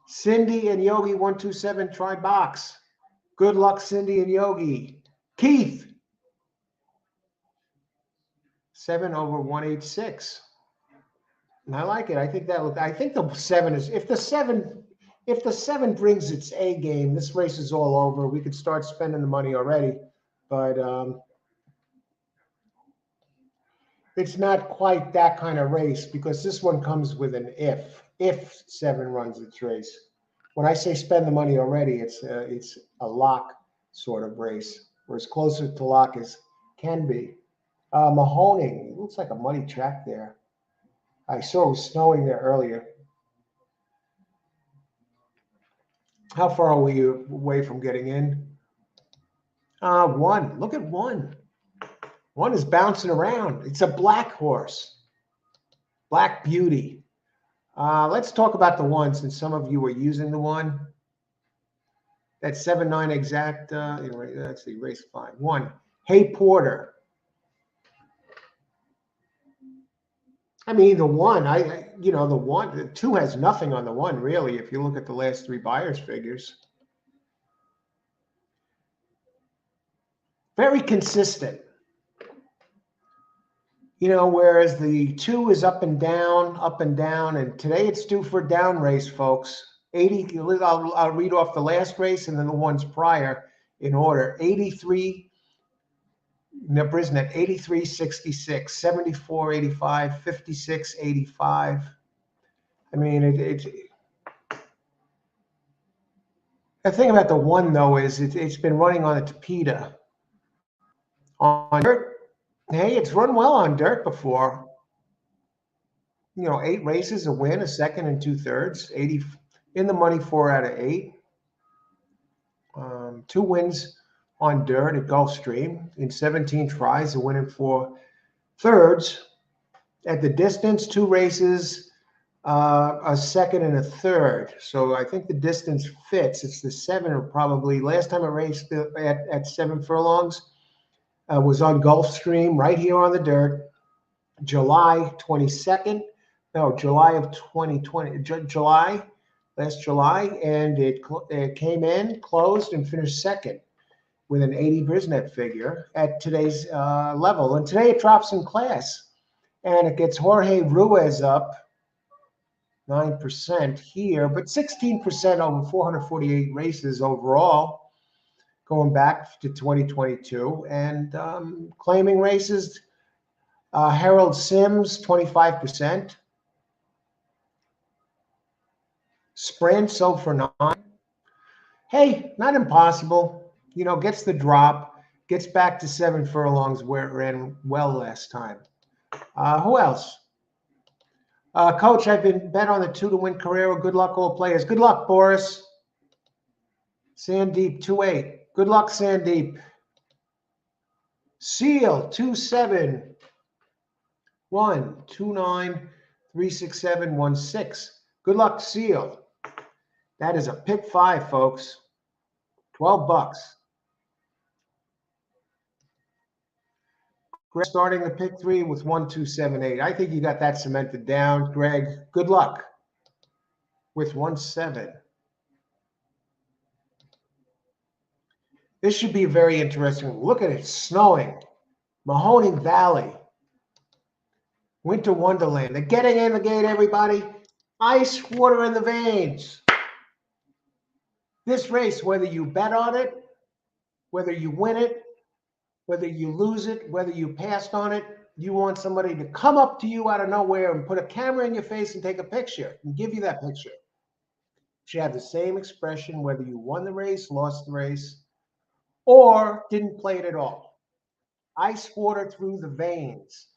Cindy and Yogi 127 try box. Good luck, Cindy and Yogi. Keith 7 over 186. And I like it. I think the 7 is if the 7 brings its A game, this race is all over. We could start spending the money already, but it's not quite that kind of race because this one comes with an if 7 runs its race. When I say spend the money already, it's a lock sort of race, or as closer to lock as can be. Mahoning, it looks like a muddy track there. I saw it was snowing there earlier. How far are we away from getting in? 1. Look at 1. 1 is bouncing around. It's a black horse. Black Beauty. Let's talk about the 1 since some of you are using the 1. That's 7-9 exact. Let's see, race 5. 1. Hey Porter. I mean, the 1, the 2 has nothing on the 1, really, if you look at the last 3 buyers figures. Very consistent. Whereas the 2 is up and down, and today it's due for a down race, folks. 80, I'll read off the last race and then the ones prior in order. 83, Brisnet, 83, 66, 74, 85, 56, 85. I mean, the thing about the 1, though, is it's been running on a Tapeta. On dirt, hey, it's run well on dirt before. 8 races, a win, a second and 2/3, 80 in the money, 4 out of 8. 2 wins on dirt at Gulfstream in 17 tries, a win in 4/3. At the distance, 2 races, a second and a third. So I think the distance fits. It's the 7 or probably last time I raced at 7 furlongs was on Gulfstream right here on the dirt, July of 2020, last July, and it came in, closed, and finished second with an 80 Brisnet figure at today's level. And today it drops in class, and it gets Jorge Ruiz up 9% here, but 16% over 448 races overall, going back to 2022, and claiming races. Harold Sims, 25%. Sprint, so for 9. Hey, not impossible. Gets the drop, gets back to 7 furlongs where it ran well last time. Who else? Coach, I've been bet on the 2 to win Carrera. Good luck, all players. Good luck, Boris. Sandeep, 2-8. Good luck, Sandeep. Seal, 2-7. 1, 2-9, 3-6-7, 1-6. Good luck, Seal. That is a pick 5, folks. $12. Greg starting the pick 3 with 1, 2, 7, 8. I think you got that cemented down, Greg. Good luck with 1-7. This should be very interesting. Look at it, snowing. Mahoning Valley. Winter Wonderland. They're getting in the gate, everybody. Ice water in the veins. This race, whether you bet on it, whether you win it, whether you lose it, whether you passed on it, you want somebody to come up to you out of nowhere and put a camera in your face and take a picture and give you that picture. She had the same expression whether you won the race, lost the race, or didn't play it at all. Ice water through the veins.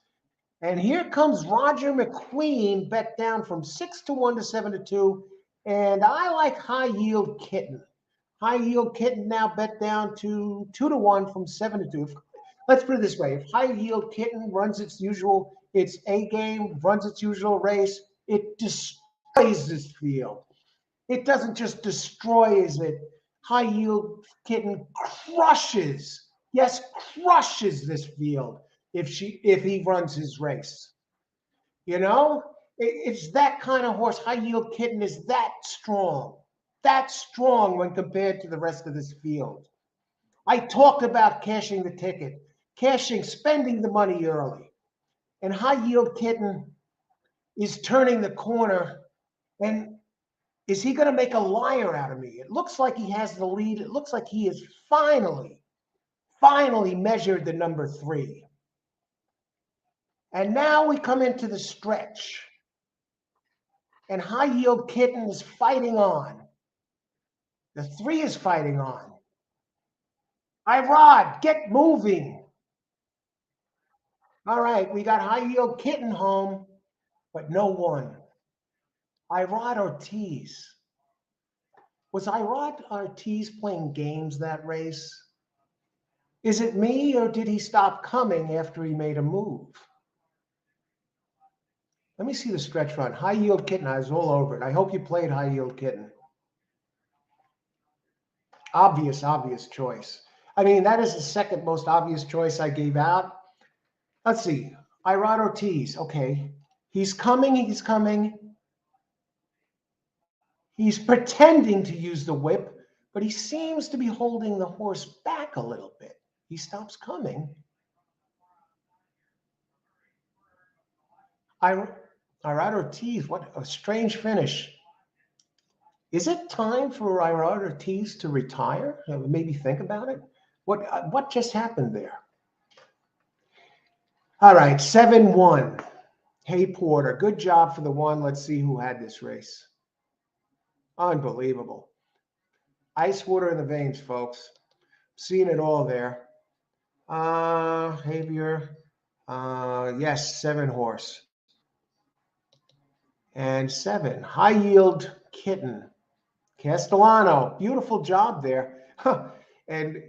And here comes Roger McQueen, bet down from 6 to 1 to 7 to 2. And I like High Yield Kitten. High Yield Kitten now bet down to 2 to 1 from 7 to 2. Let's put it this way. If High Yield Kitten runs its A game, runs its usual race, it destroys this field. It doesn't just destroys it. High Yield Kitten crushes Yes, crushes this field if he runs his race. You know, it's that kind of horse. High Yield Kitten is that strong when compared to the rest of this field. I talked about cashing the ticket, spending the money early. And High Yield Kitten is turning the corner. And is he going to make a liar out of me? It looks like he has the lead. It looks like he has finally measured the number 3. And now we come into the stretch. And High Yield Kitten is fighting on. The 3 is fighting on. Irod, get moving. All right, we got High Yield Kitten home, but no one. Irod Ortiz. Was Irod Ortiz playing games that race? Is it me, or did he stop coming after he made a move? Let me see the stretch run. High Yield Kitten, I was all over it. I hope you played High Yield Kitten. Obvious choice. I mean, that is the second most obvious choice I gave out. Let's see. Irod Ortiz. Okay. He's coming. He's pretending to use the whip, but he seems to be holding the horse back a little bit. He stops coming. Irod Ortiz, what a strange finish. Is it time for Irod Ortiz to retire? Maybe think about it. What just happened there? All right, 7-1. Hey, Porter, good job for the 1. Let's see who had this race. Unbelievable. Ice water in the veins, folks. Seeing it all there. Javier. Yes, 7 horse. And 7. High Yield Kitten. Castellano. Beautiful job there. And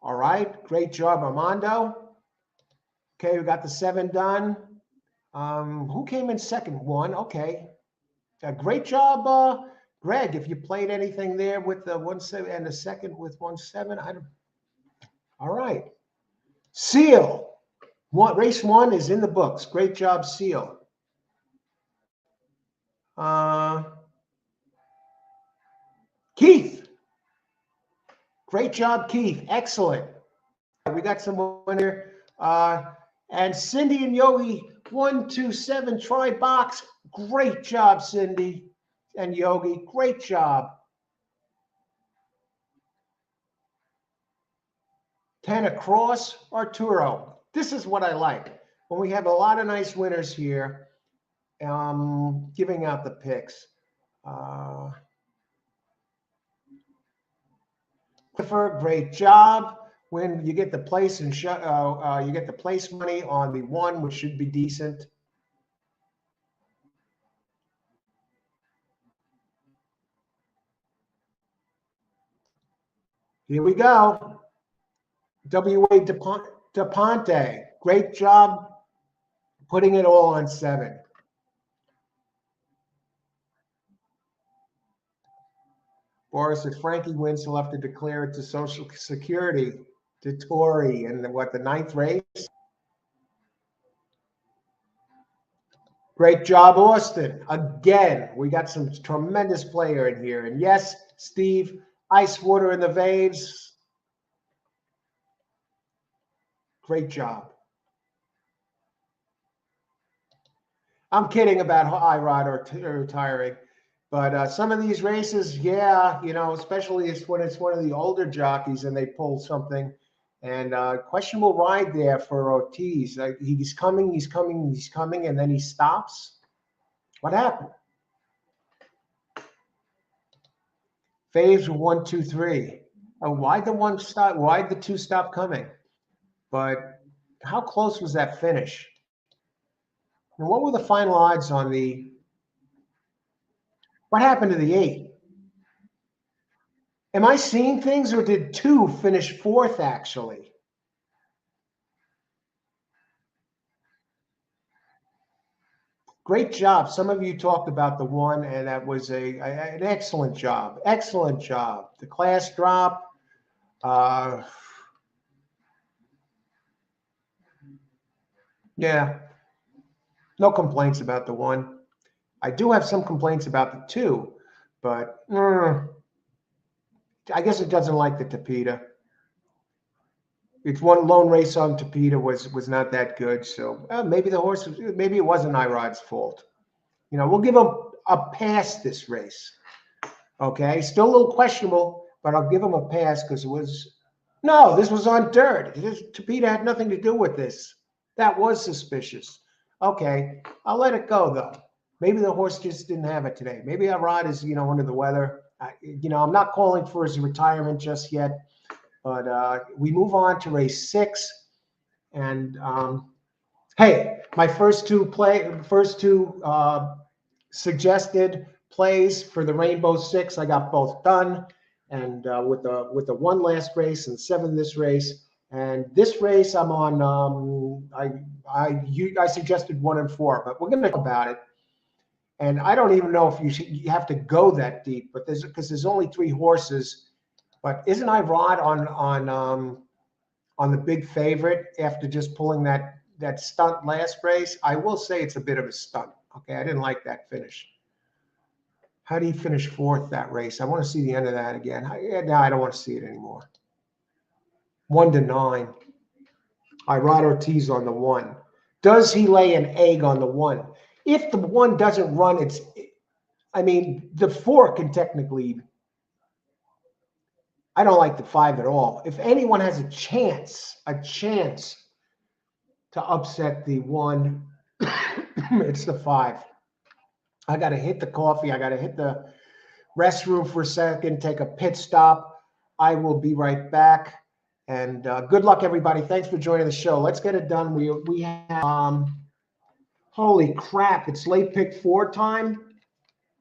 all right, great job, Armando. Okay, we got the 7 done. Who came in second? 1. Okay. Great job, Greg. If you played anything there with the 1-7 and the second with 1-7, I don't. All right. Seal. Race 1 is in the books. Great job, Seal. Keith. Great job, Keith. Excellent. We got someone here. And Cindy and Yogi, 1-2-7 try box. Great job, Cindy and Yogi. Great job. 10 across, Arturo. This is what I like. When we have a lot of nice winners here, giving out the picks. Great job. When you get the place and you get the place money on the 1, which should be decent. Here we go. W.A. DePonte. Great job putting it all on 7. Boris, if Frankie wins, he'll have to declare it to Social Security, to Tory, and the 9th race? Great job, Austin. Again, we got some tremendous player in here. And yes, Steve, ice water in the veins. Great job. I'm kidding about Irod retiring. But some of these races, yeah, especially when it's one of the older jockeys and they pull something. And questionable ride there for Ortiz. He's coming, and then he stops. What happened? Faves were 1, 2, 3. Why'd the 1 stop? Why'd the 2 stop coming? But how close was that finish? And what were the final odds on the? What happened to the 8? Am I seeing things, or did 2 finish 4th actually? Great job. Some of you talked about the one, and that was an excellent job. Excellent job. The class drop. Yeah, no complaints about the one. I do have some complaints about the two, but I guess it doesn't like the Tapeta. Its one lone race on Tapeta was not that good. So maybe the horse, maybe it wasn't Irod's fault. You know, we'll give him a pass this race. Okay, still a little questionable, but I'll give him a pass because it was no, this was on dirt. Tapeta had nothing to do with this. That was suspicious. Okay, I'll let it go though. Maybe the horse just didn't have it today. Maybe Irod is, under the weather. I'm not calling for his retirement just yet, but we move on to race 6. And hey, my first two suggested plays for the Rainbow Six, I got both done, and with the one last race and 7 this race. And this race I'm on. I suggested 1 and 4, but we're going to talk about it. And I don't even know if you have to go that deep, but because there's only 3 horses. But isn't Irod on the big favorite after just pulling that stunt last race? I will say it's a bit of a stunt. Okay, I didn't like that finish. How did he finish 4th that race? I want to see the end of that again. No, I don't want to see it anymore. 1-9. Irod Ortiz on the 1. Does he lay an egg on the 1? If the 1 doesn't run, the 4 can technically. I don't like the 5 at all. If anyone has a chance to upset the 1, it's the 5. I got to hit the coffee. I got to hit the restroom for a second, take a pit stop. I will be right back. And good luck, everybody. Thanks for joining the show. Let's get it done. We have, holy crap, it's late pick 4 time.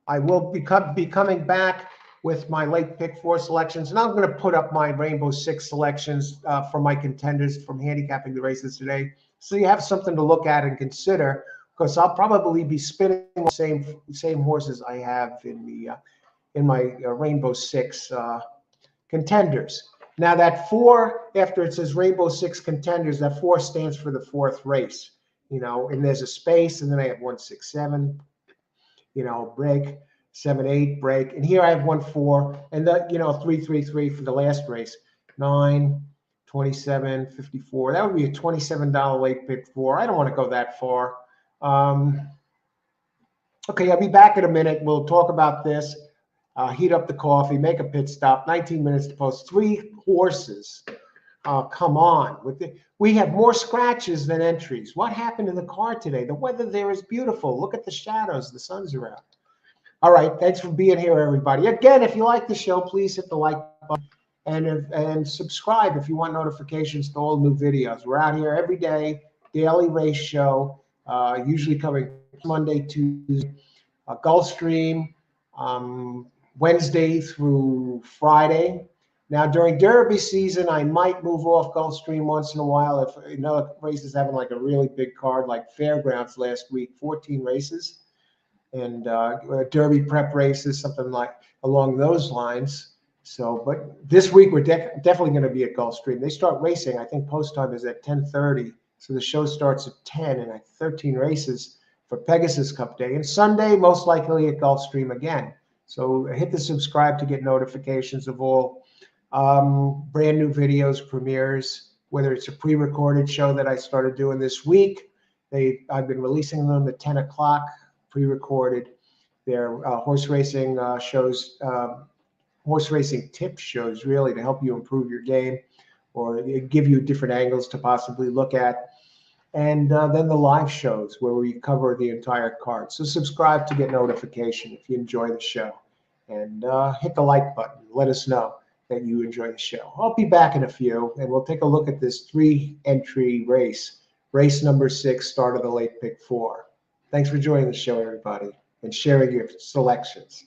I will be coming back with my late pick 4 selections. And I'm going to put up my Rainbow Six selections for my contenders from handicapping the races today. So you have something to look at and consider, because I'll probably be spinning the same horses I have in my Rainbow Six contenders. Now that 4, after it says Rainbow Six contenders, that 4 stands for the 4th race, and there's a space, and then I have 1, 6, 7, break, 7, 8, break, and here I have 1, 4, and 3, 3, 3 for the last race, 9, 27, 54. That would be a $27 late pick 4. I don't want to go that far. Okay, I'll be back in a minute. We'll talk about this. Heat up the coffee, make a pit stop, 19 minutes to post. 3 horses. Come on. We have more scratches than entries. What happened in the car today? The weather there is beautiful. Look at the shadows. The sun's around. All right. Thanks for being here, everybody. Again, if you like the show, please hit the like button and subscribe if you want notifications to all new videos. We're out here every day, daily race show, usually coming Monday, Tuesday, Gulfstream, Wednesday through Friday. Now, during Derby season, I might move off Gulfstream once in a while if another race is having like a really big card, like Fairgrounds last week, 14 races, and Derby prep races, something like along those lines. So, but this week we're definitely going to be at Gulfstream. They start racing. I think post time is at 10:30, so the show starts at 10, and 13 races for Pegasus Cup Day. And Sunday, most likely at Gulfstream again. So hit the subscribe to get notifications of all brand new videos, premieres, whether it's a pre-recorded show that I started doing this week. I've been releasing them at 10 o'clock, pre-recorded. They're horse racing shows, horse racing tip shows, really, to help you improve your game or give you different angles to possibly look at. And then the live shows where we cover the entire card. So subscribe to get notification if you enjoy the show. And hit the like button. Let us know that you enjoy the show. I'll be back in a few, and we'll take a look at this 3-entry race. Race number 6, start of the late pick 4. Thanks for joining the show, everybody, and sharing your selections.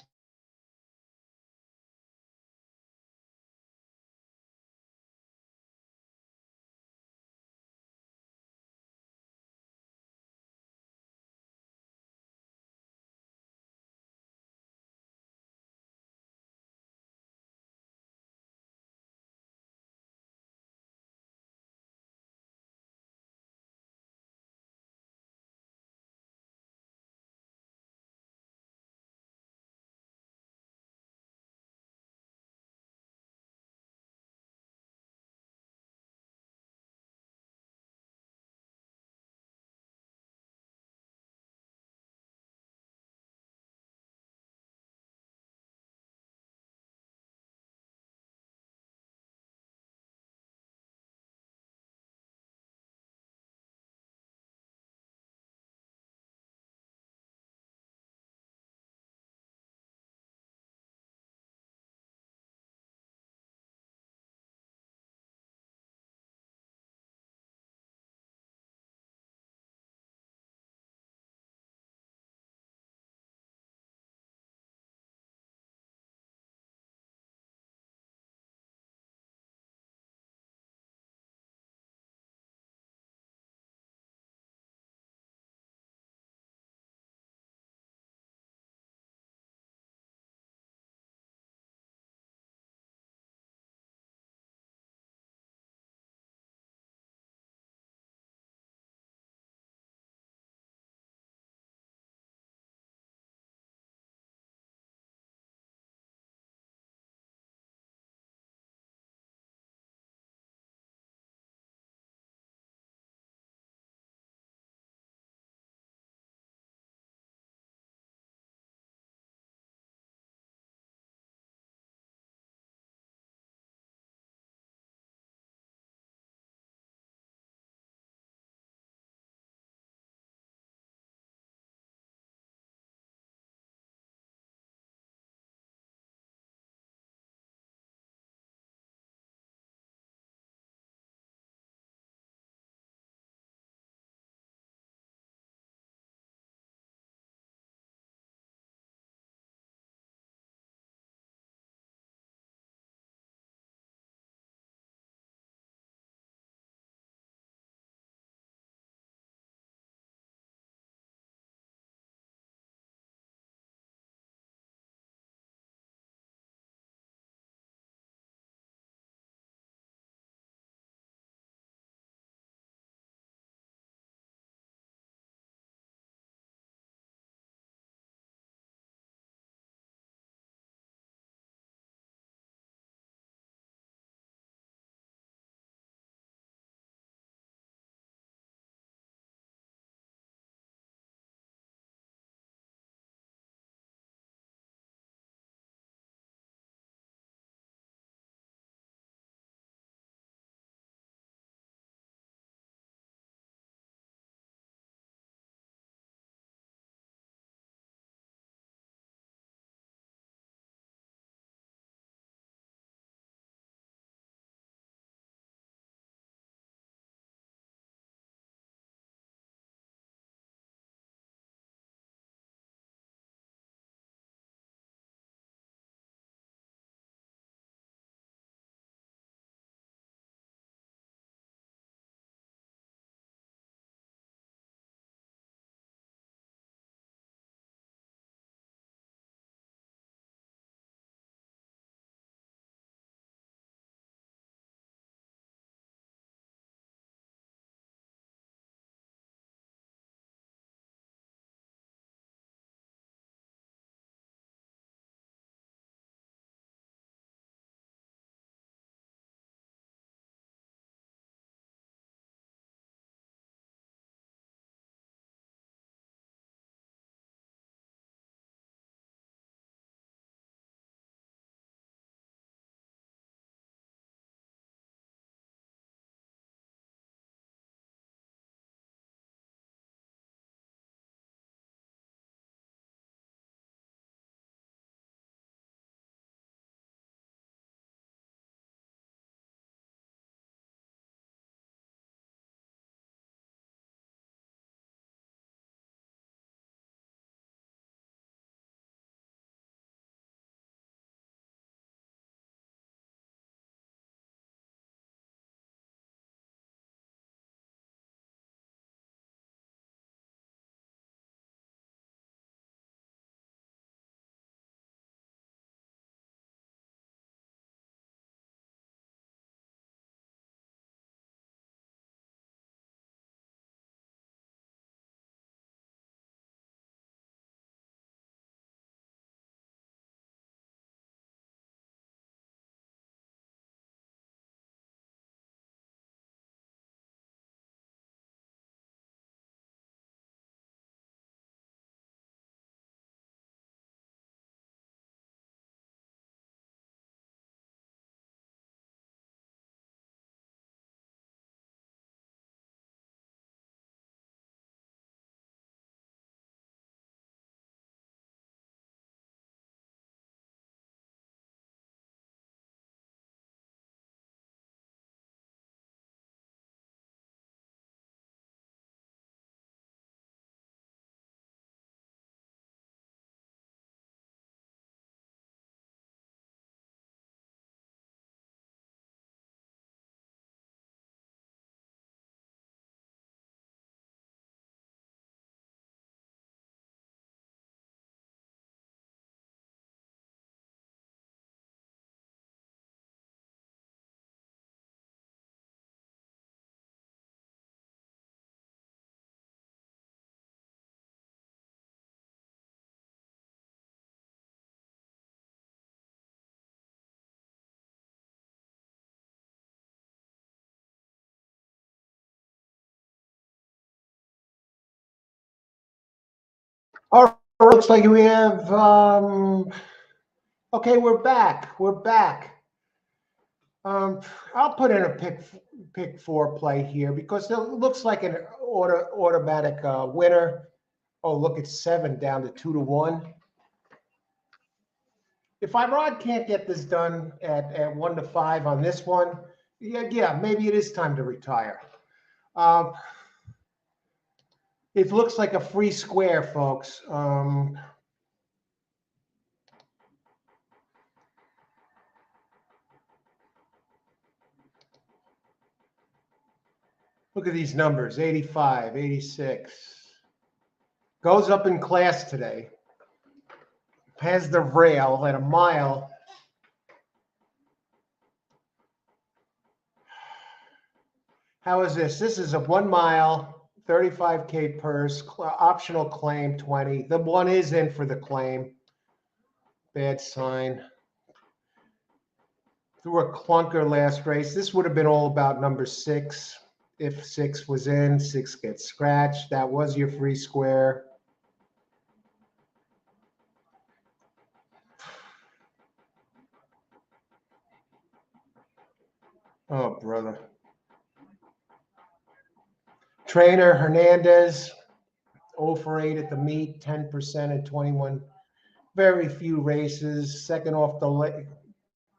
All right, looks like we have, okay, we're back. We're back. I'll put in a pick four play here because it looks like an automatic winner. Oh, look, it's 7 down to 2-1. If Irod can't get this done at 1-5 on this one, yeah, maybe it is time to retire. Um, it looks like a free square, folks. Look at these numbers, 85, 86. Goes up in class today. Has the rail at a mile. How is this? This is a 1 mile, 35K purse, optional claim 20. The one is in for the claim. Bad sign. Through a clunker last race. This would have been all about number 6. If 6 was in, 6 gets scratched. That was your free square. Oh, brother. Trainer Hernandez, 0 for 8 at the meet, 10% at 21. Very few races. Second off the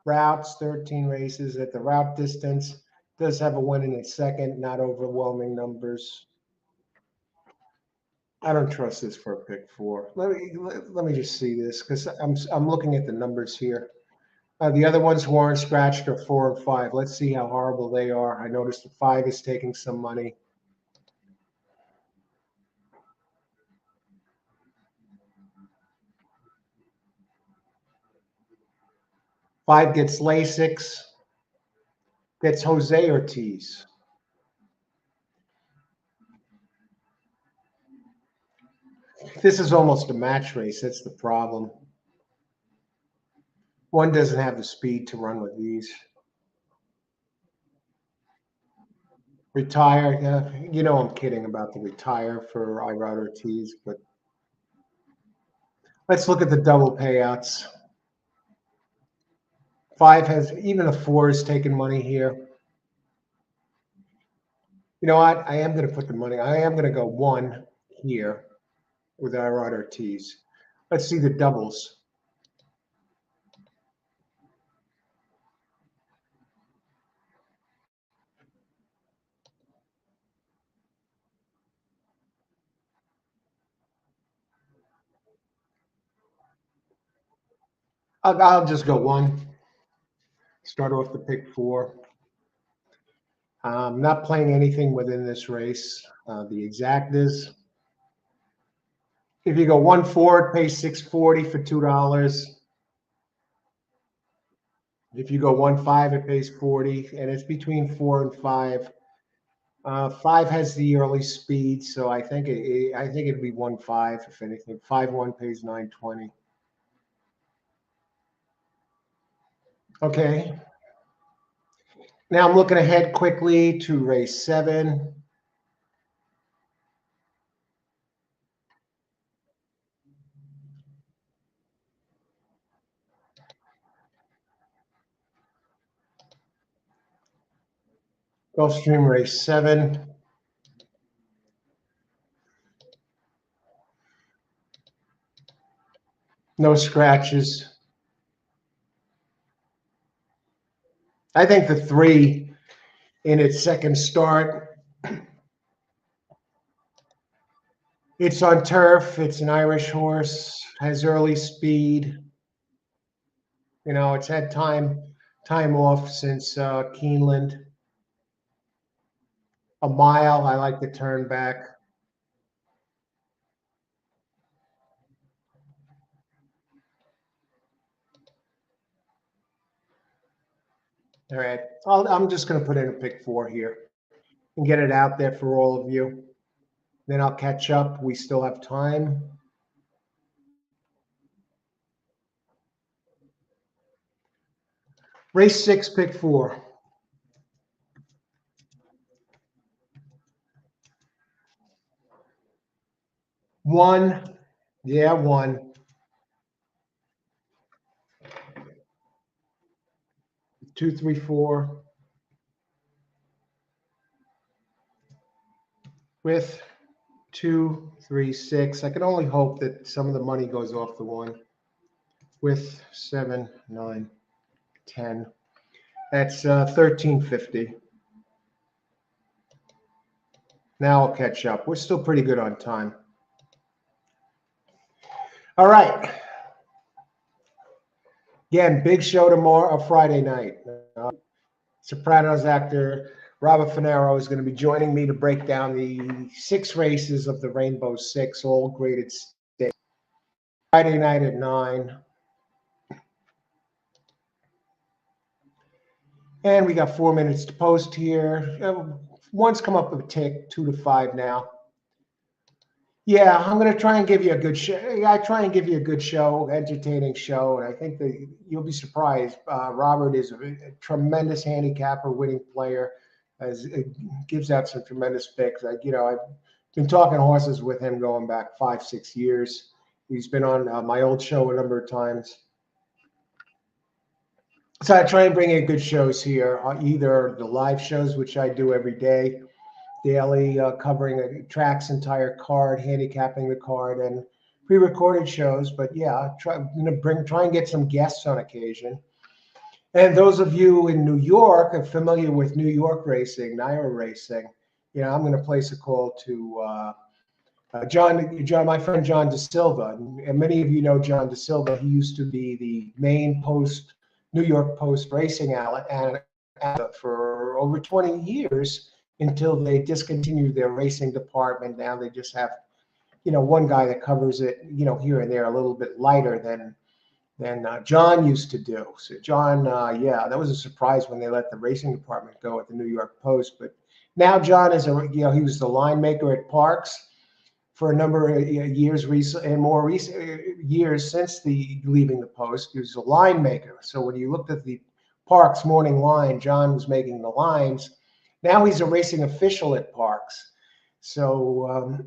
routes, 13 races at the route distance. Does have a win in its second, not overwhelming numbers. I don't trust this for a pick four. Let me just see this because I'm looking at the numbers here. The other ones who aren't scratched are 4 and 5. Let's see how horrible they are. I noticed the 5 is taking some money. Five gets Lasix, gets Jose Ortiz. This is almost a match race. That's the problem. One doesn't have the speed to run with these. Retire, yeah. You know I'm kidding about the retire for Irod Ortiz, but let's look at the double payouts. 5 has, even a 4 is taking money here. You know what? I am going to put the money. I am going to go 1 here with Irod Ortiz. Let's see the doubles. I'll just go 1. Start off the pick 4. I'm not playing anything within this race. The exact is, if you go 1-4, it pays $6.40 for $2. If you go 1-5, it pays 40, and it's between 4 and 5. 5 has the early speed, so I think it'd be 1-5 if anything. 5-1 pays 9.20. Okay. Now I'm looking ahead quickly to race 7. Gulfstream race 7. No scratches. I think the 3 in its second start. It's on turf. It's an Irish horse. Has early speed. You know, it's had time off since Keeneland. A mile. I like the turn back. All right. I'm just going to put in a pick 4 here and get it out there for all of you. Then I'll catch up. We still have time. Race 6, pick 4. 1, Yeah, 1, 2, 3, 4 with 2, 3, 6. I can only hope that some of the money goes off the 1 with 7, 9, 10. That's 13.50. Now I'll catch up. We're still pretty good on time. All right. Again, big show tomorrow, Friday night. Sopranos actor Robert Finero is going to be joining me to break down the 6 races of the Rainbow Six, all graded stakes. Friday night at 9. And we got 4 minutes to post here. One's come up with a tick, 2 to 5 now. Yeah, I'm going to try and give you a good show. I try and give you a good show, entertaining show, and I think that you'll be surprised. Robert is a tremendous handicapper, winning player, as it gives out some tremendous picks. I've been talking horses with him going back 5, 6 years. He's been on my old show a number of times. So I try and bring in good shows here, either the live shows, which I do every day, daily, covering a track's entire card, handicapping the card, and pre-recorded shows. But yeah, I'm gonna try and get some guests on occasion. And those of you in New York are familiar with New York racing, Naira racing. I'm going to place a call to John, my friend John DeSilva, and many of you know John DeSilva. He used to be the main New York Post racing outlet for over 20 years until they discontinued their racing department. Now they just have, one guy that covers it, here and there a little bit lighter than John used to do. So John, yeah, that was a surprise when they let the racing department go at the New York Post. But now John is he was the line maker at Parks for a number of years, and more recent years since leaving the Post. He was a line maker. So when you looked at the Parks morning line, John was making the lines. Now he's a racing official at Parks. So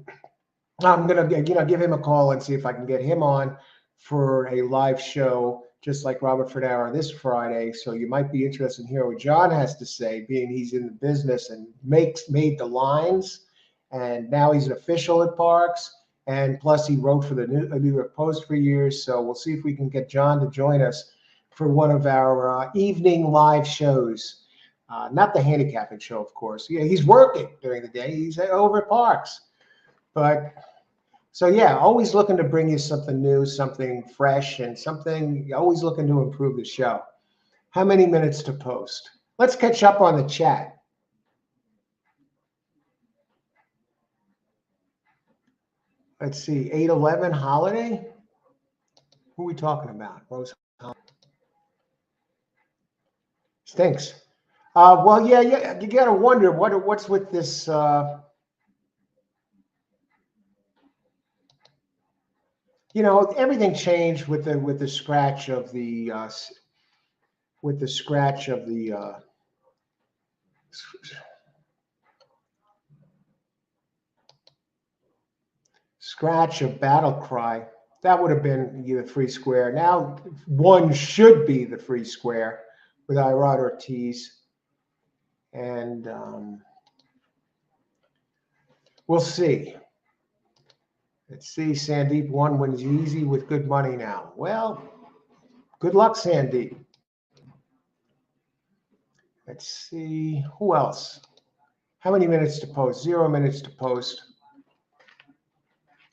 I'm gonna give him a call and see if I can get him on for a live show, just like Robert Finero this Friday. So you might be interested in hearing what John has to say, being he's in the business and made the lines, and now he's an official at Parks. And plus, he wrote for the New York Post for years. So we'll see if we can get John to join us for one of our evening live shows. Not the handicapping show, of course. Yeah, he's working during the day. He's over at Parks. But so yeah, always looking to bring you something new, something fresh, and something always looking to improve the show. How many minutes to post? Let's catch up on the chat. Let's see, 8/11 holiday. Who are we talking about? Rose stinks. Well, yeah, you gotta wonder what's with this. Everything changed with the scratch of the scratch of Battle Cry. That would have been the free square. Now one should be the free square with Irod Ortiz, and we'll see. Let's see. Sandeep 1 wins easy with good money now. Well, good luck, Sandeep. Let's see. Who else? How many minutes to post? 0 minutes to post.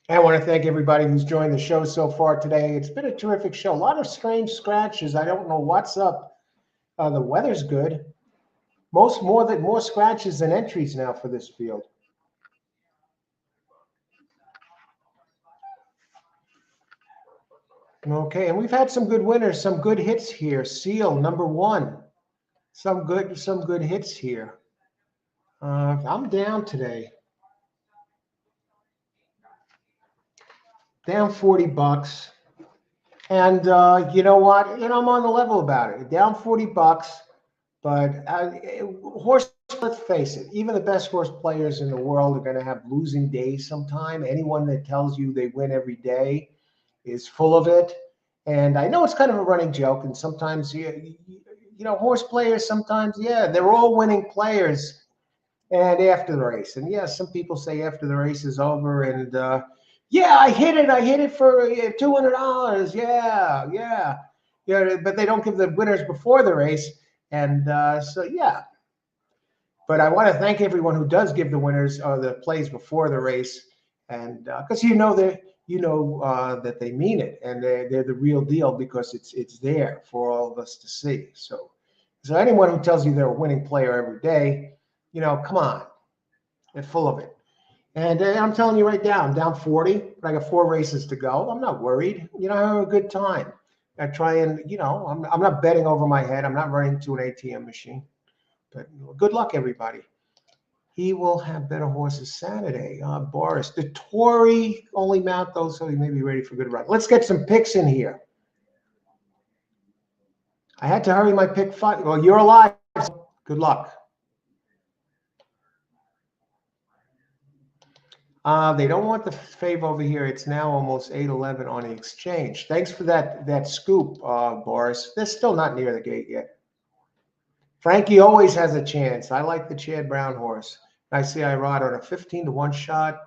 I want to thank everybody who's joined the show so far today. It's been a terrific show. A lot of strange scratches. I don't know what's up. The weather's good. More scratches than entries now for this field. Okay, and we've had some good winners, some good hits here. Seal #1. Some good hits here. I'm down today. Down $40. And you know what? I'm on the level about it. Down $40. But horse, let's face it, even the best horse players in the world are going to have losing days sometime. Anyone that tells you they win every day is full of it. And I know it's kind of a running joke, and sometimes horse players sometimes, yeah, they're all winning players. And after the race, and yeah, some people say after the race is over, and yeah, I hit it for $200. Yeah, yeah, yeah, but they don't give the winners before the race, and so yeah. But I want to thank everyone who does give the winners the plays before the race, and because that they mean it, and they're the real deal because it's there for all of us to see. So anyone who tells you they're a winning player every day, come on, they're full of it. And I'm telling you right now, I'm down 40, but I got 4 races to go. I'm not worried. I have a good time. I try and, I'm not betting over my head. I'm not running to an ATM machine. But good luck, everybody. He will have better horses Saturday. Boris, the Tory only mount those, so he may be ready for a good run. Let's get some picks in here. I had to hurry my pick 5. Well, you're alive. So good luck. They don't want the fave over here. It's now almost 8:11 on the exchange. Thanks for that scoop, Boris. They're still not near the gate yet. Frankie always has a chance. I like the Chad Brown horse. I see I ride on a 15-1 shot.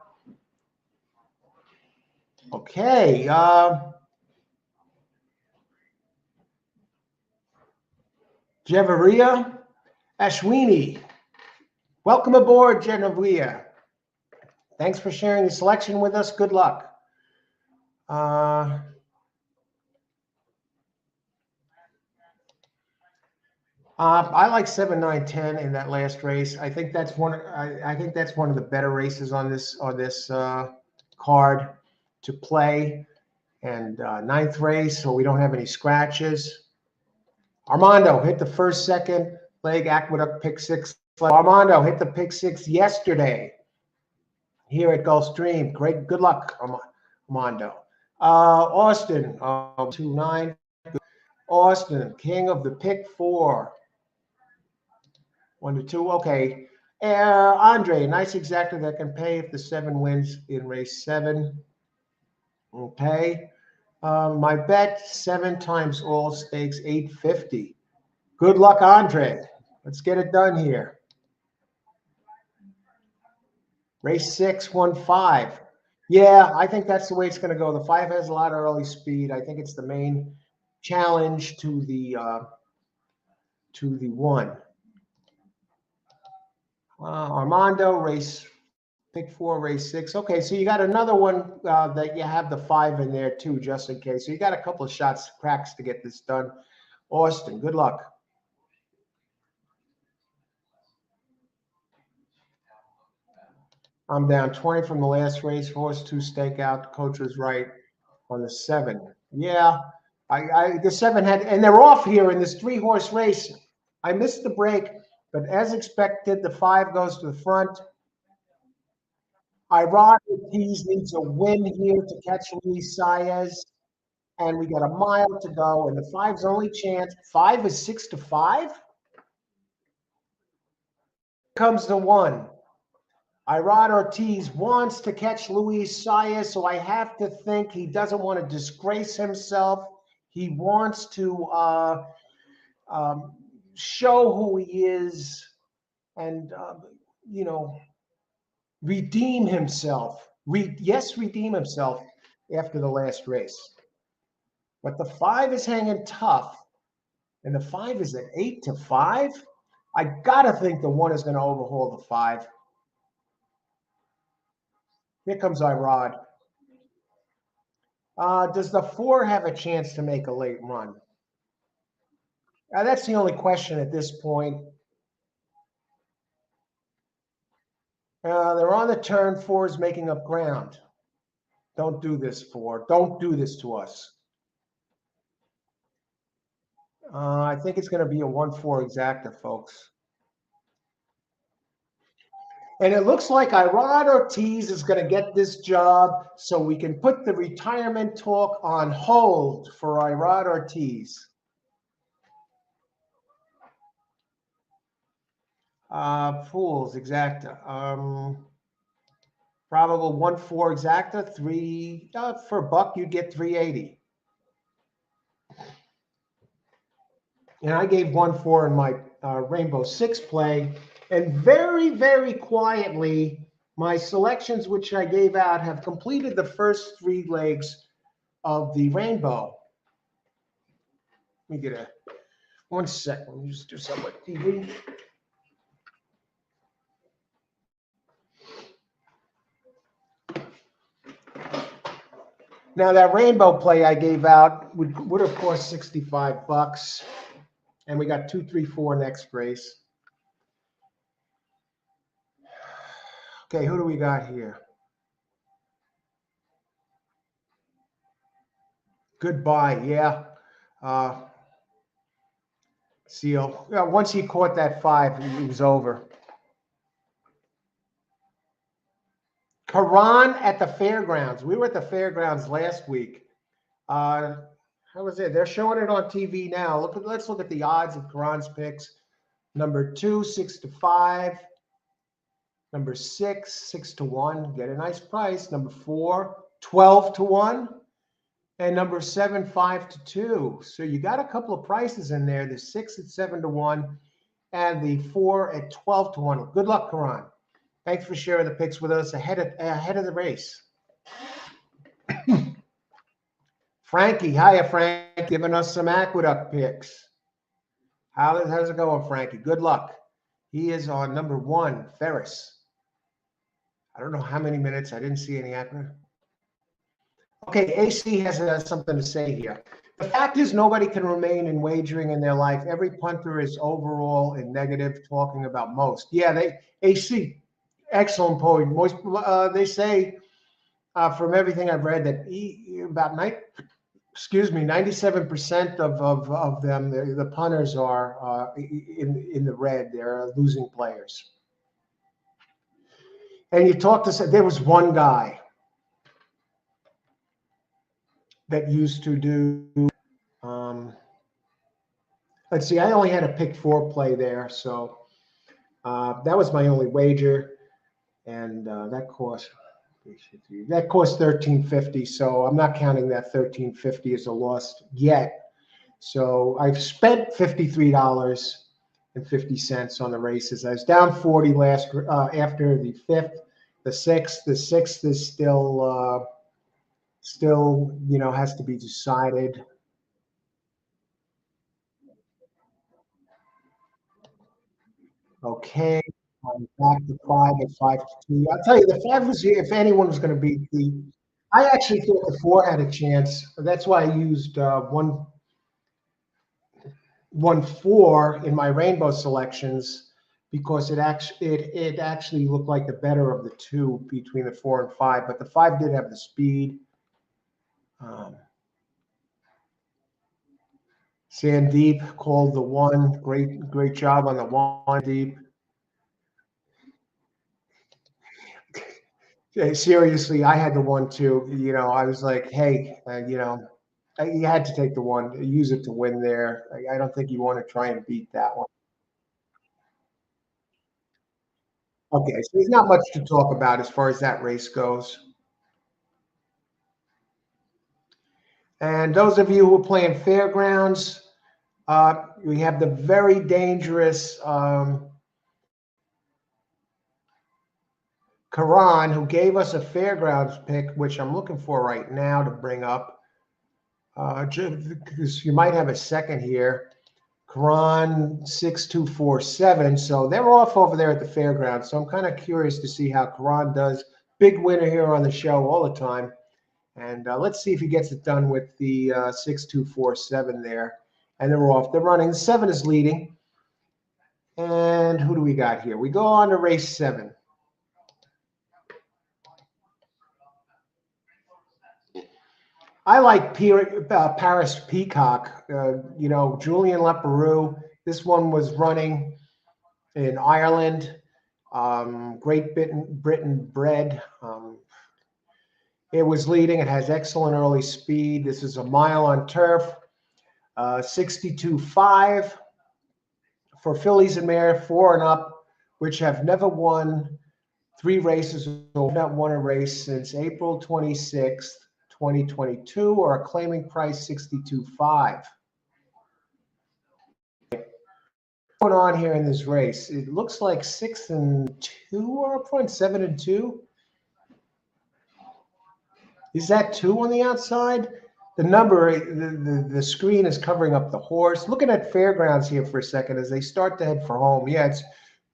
Okay. Jevaria Ashwini. Welcome aboard, Jevaria. Thanks for sharing the selection with us. Good luck. I like 7, 9, 10 in that last race. I think that's one. I think that's one of the better races on this card to play. And 9th race, so we don't have any scratches. Armando hit the first, second leg. Aqueduct pick 6. Armando hit the pick 6 yesterday here at Gulfstream. Great, good luck, Armando. Austin 2-9. Austin, king of the pick 4. 1-2. Okay. Andre, nice exactor that can pay if the 7 wins in race 7. Okay. My bet 7 times all stakes 850. Good luck, Andre. Let's get it done here. Race 6, 1-5. Yeah, I think that's the way it's going to go. The 5 has a lot of early speed. I think it's the main challenge to the 1. Armando, race pick 4, race 6. Okay, so you got another one that you have the 5 in there too, just in case. So you got a couple of shots, cracks to get this done. Austin, good luck. I'm down 20 from the last race. Horse 2 stakeout. Coach was right on the 7. Yeah, the 7 had, and they're off here in this 3-horse race. I missed the break, but as expected, the 5 goes to the front. Ironically, needs a win here to catch Luis Saez, and we got a mile to go. And the 5's only chance. 5 is 6-5. Comes the 1. Irad Ortiz wants to catch Luis Saez, so I have to think he doesn't want to disgrace himself. He wants to show who he is and, redeem himself. Redeem himself after the last race. But the 5 is hanging tough, and the 5 is at 8-5. I got to think the 1 is going to overhaul the 5. Here comes Irad. Does the 4 have a chance to make a late run? That's the only question at this point. They're on the turn. 4 is making up ground. Don't do this, 4. Don't do this to us. I think it's going to be a 1-4 exacta, folks. And it looks like Irad Ortiz is going to get this job, so we can put the retirement talk on hold for Irad Ortiz. Fools, exacta. Probable 1-4 exacta, three for a buck, you get 380. And I gave 1-4 in my Rainbow Six play. And very, very quietly, my selections, which I gave out, have completed the first three legs of the rainbow. Let me get 1 second. Let me just do something with TV. Now that rainbow play I gave out would have cost $65, and we got 2, 3, 4 next race. Okay, who do we got here? Goodbye, yeah. Seal. Yeah, once he caught that 5, it was over. Karan at the fairgrounds. We were at the fairgrounds last week. How was it? They're showing it on TV now. Let's look at the odds of Karan's picks. Number 2, 6-5. Number 6, 6-1. Get a nice price. Number 4, 12-1. And number 7, 5-2. So you got a couple of prices in there. The 6 at 7-1 and the 4 at 12-1. Good luck, Karan. Thanks for sharing the picks with us ahead of the race. Frankie, hiya, Frank, giving us some Aqueduct picks. How's it going, Frankie? Good luck. He is on number 1, Ferris. I don't know how many minutes. I didn't see any Aqueduct. Okay, AC has something to say here. The fact is, nobody can remain in wagering in their life. Every punter is overall in negative, talking about most. Yeah, AC, excellent point. Most, they say, from everything I've read, that about 97% of them, the punters are in the red. They're losing players. And you talk to, there was one guy that used to do, let's see, I only had a pick 4 play there. So that was my only wager. And that cost $13.50. So I'm not counting that $13.50 as a loss yet. So I've spent $53.50 on the races. I was down 40 after the 5th. The 6th is still has to be decided. Okay, I'm back to 5 at 5-2. I'll tell you, the 5 was, if anyone was going to beat I actually thought the 4 had a chance. That's why I used 1-4 in my rainbow selections, because it actually looked like the better of the 2 between the 4 and 5. But the 5 did have the speed. Sandeep called the 1. Great job on the 1, Deep. Seriously, I had the 1 too. I was like, hey, you had to take the 1, use it to win there. I don't think you want to try and beat that one. Okay, so there's not much to talk about as far as that race goes. And those of you who are playing fairgrounds, we have the very dangerous Karan, who gave us a fairgrounds pick, which I'm looking for right now to bring up, because you might have a second here. Karan 6247. So they're off over there at the fairgrounds. So I'm kind of curious to see how Karan does. Big winner here on the show all the time. And let's see if he gets it done with the 6247 there. And they're off. They're running. 7 is leading. And who do we got here? We go on to race 7. I like Paris Peacock. Julian Leparoux. This one was running in Ireland. Great Britain bred. It was leading. It has excellent early speed. This is a mile on turf. 62.5 for fillies and mare, 4 and up. which have never won 3 races or not won a race since April 26th, 2022, or a claiming price 62.5. What's going on here in this race? It looks like 6-2 are up front, 7-2. Is that 2 on the outside? The number, the screen is covering up the horse. Looking at Fairgrounds here for a second as they start to head for home. Yeah, it's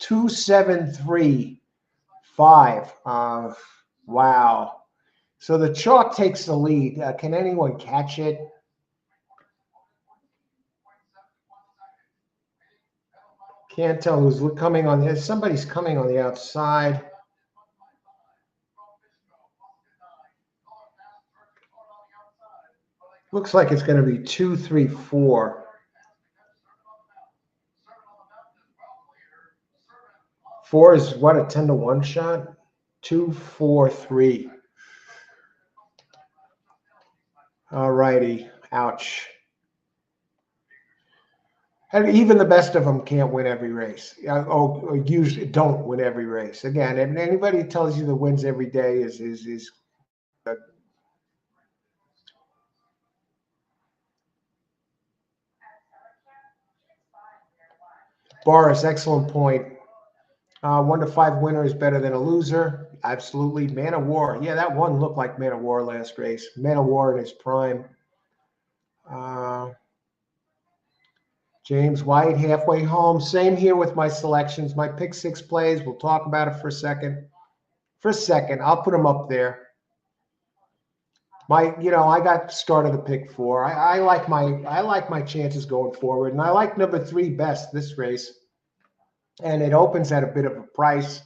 2-7-3-5. Wow. So the chalk takes the lead. Can anyone catch it? Can't tell who's coming on this. Somebody's coming on the outside. Looks like it's going to be 2-3-4. 4 is what, a 10-1 shot? 2-4-3. All righty. Ouch. And even the best of them can't win every race. Or usually don't win every race. Again, and anybody who tells you that wins every day is Boris, excellent point. 1-5 winner is better than a loser. Absolutely. Man of War. Yeah, that one looked like Man of War last race. Man of War in his prime. James White, halfway home. Same here with my selections. My pick 6 plays. We'll talk about it for a second. I'll put them up there. I got started the pick 4. I like my chances going forward, and I like number 3 best this race. And it opens at a bit of a price.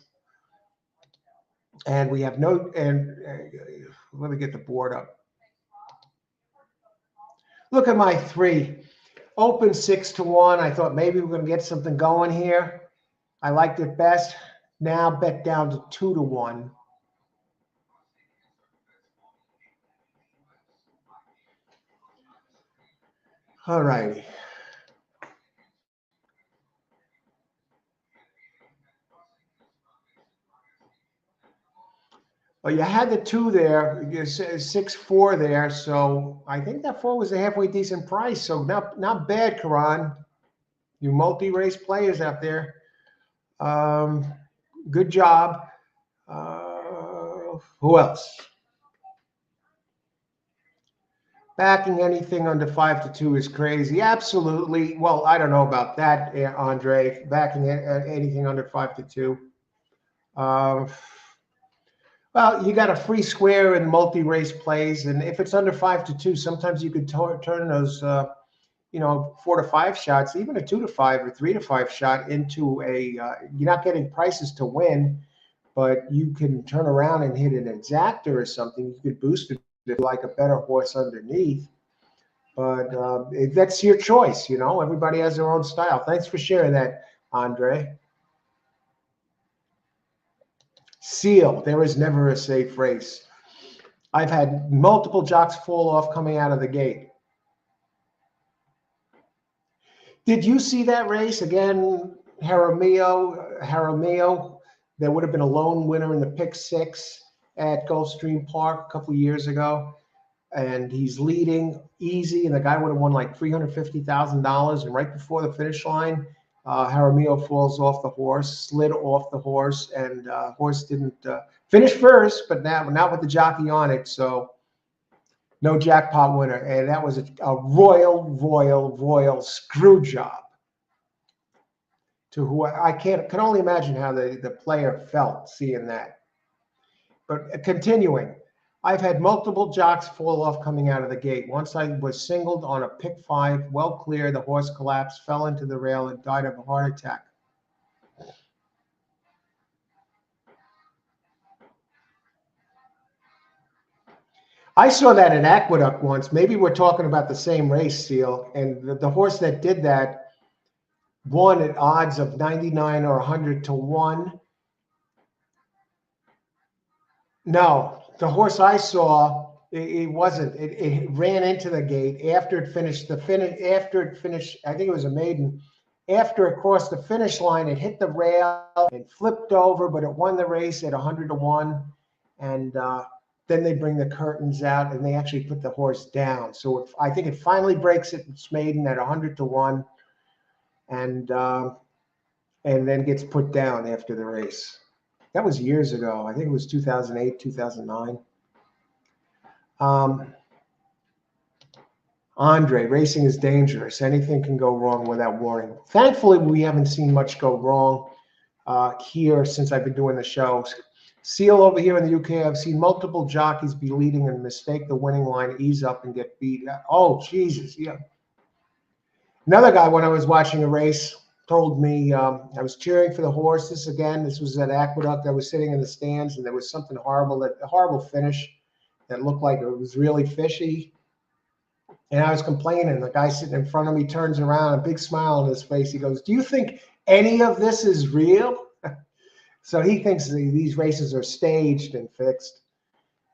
And we have let me get the board up. Look at my 3. Open 6-1. I thought maybe we're going to get something going here. I liked it best. Now bet down to 2-1. All righty. Well, you had the 2 there, 6-4 there. So I think that 4 was a halfway decent price. So not bad, Karan. You multi-race players out there. Good job. Who else? Backing anything under 5-2 is crazy. Absolutely. Well, I don't know about that, Andre. Backing anything under 5-2. Well, you got a free square in multi-race plays, and if it's under 5-2, sometimes you could turn those, 4-5 shots, even a 2-5 or 3-5 shot into a. You're not getting prices to win, but you can turn around and hit an exactor or something. You could boost it like a better horse underneath. But that's your choice. Everybody has their own style. Thanks for sharing that, Andre. Seal, there is never a safe race. I've had multiple jocks fall off coming out of the gate. Did you see that race again? Jaramillo, there would have been a lone winner in the pick 6 at Gulfstream Park a couple of years ago. And he's leading easy, and the guy would have won like $350,000. And right before the finish line, Jaramillo falls off the horse, slid off the horse, and horse didn't finish first, but now not with the jockey on it. So no jackpot winner, and that was a royal screw job. To who I can only imagine how the player felt seeing that. But continuing. I've had multiple jocks fall off coming out of the gate. Once I was singled on a pick 5, well clear, the horse collapsed, fell into the rail, and died of a heart attack. I saw that in Aqueduct once. Maybe we're talking about the same race, Seal. And the horse that did that won at odds of 99 or 100-1. No, the horse I saw, it wasn't. It ran into the gate after it finished. After it finished, I think it was a maiden. After it crossed the finish line, it hit the rail and flipped over, but it won the race at 100-1. And then they bring the curtains out and they actually put the horse down. So I think it finally breaks its maiden at 100-1, and then gets put down after the race. That was years ago. I think it was 2008, 2009. Andre, racing is dangerous. Anything can go wrong without warning. Thankfully, we haven't seen much go wrong here since I've been doing the show. Seal over here in the UK, I've seen multiple jockeys be leading and mistake the winning line, ease up, and get beat. Oh, Jesus, yeah. Another guy, when I was watching a race, told me I was cheering for the horse. This was at Aqueduct. I was sitting in the stands, and there was something horrible, a horrible finish that looked like it was really fishy. And I was complaining. The guy sitting in front of me turns around, a big smile on his face. He goes, "Do you think any of this is real?" So he thinks these races are staged and fixed.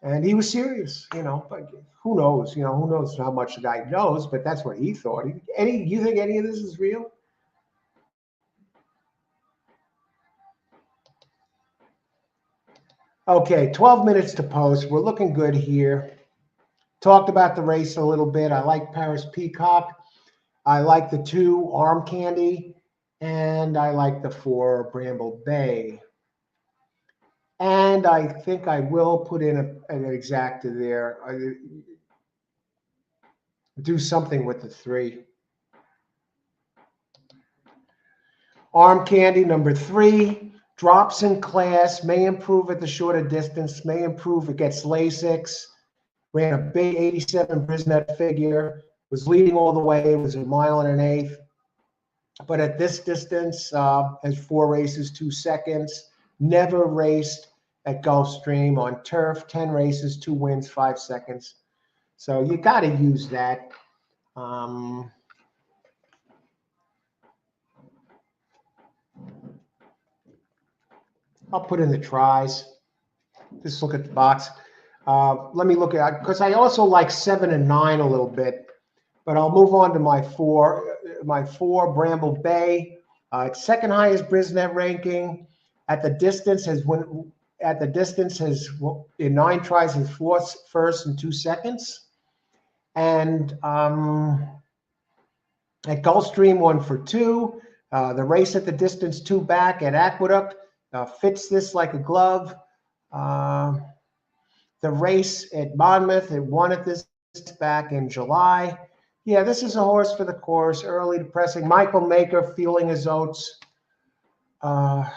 And he was serious, but who knows? Who knows how much the guy knows, but that's what he thought. You think any of this is real? Okay, 12 minutes to post. We're looking good here. Talked about the race a little bit. I like Paris Peacock. I like the 2 Arm Candy, and I like the 4 Bramble Bay. And I think I will put in an exacta there. Do something with the 3. Arm Candy, number 3, drops in class, may improve at the shorter distance, may improve, it gets Lasix, ran a big 87 Brisnet figure, was leading all the way, it was a mile and an eighth. But at this distance, has 4 races, 2 seconds, never raced at Gulfstream on turf, 10 races, 2 wins, 5 seconds. So you got to use that. I'll put in the tries. Just look at the box. Let me look at, because I also like 7 and 9 a little bit, but I'll move on to my 4 Bramble Bay. It's second highest Brisnet ranking. At the distance has in 9 tries has 4th, 1st, and 2 seconds. And at Gulfstream, 1 for 2. The race at the distance 2 back at Aqueduct fits this like a glove. The race at Monmouth, it won at this back in July. Yeah, this is a horse for the course. Early depressing. Michael Maker feeling his oats. Now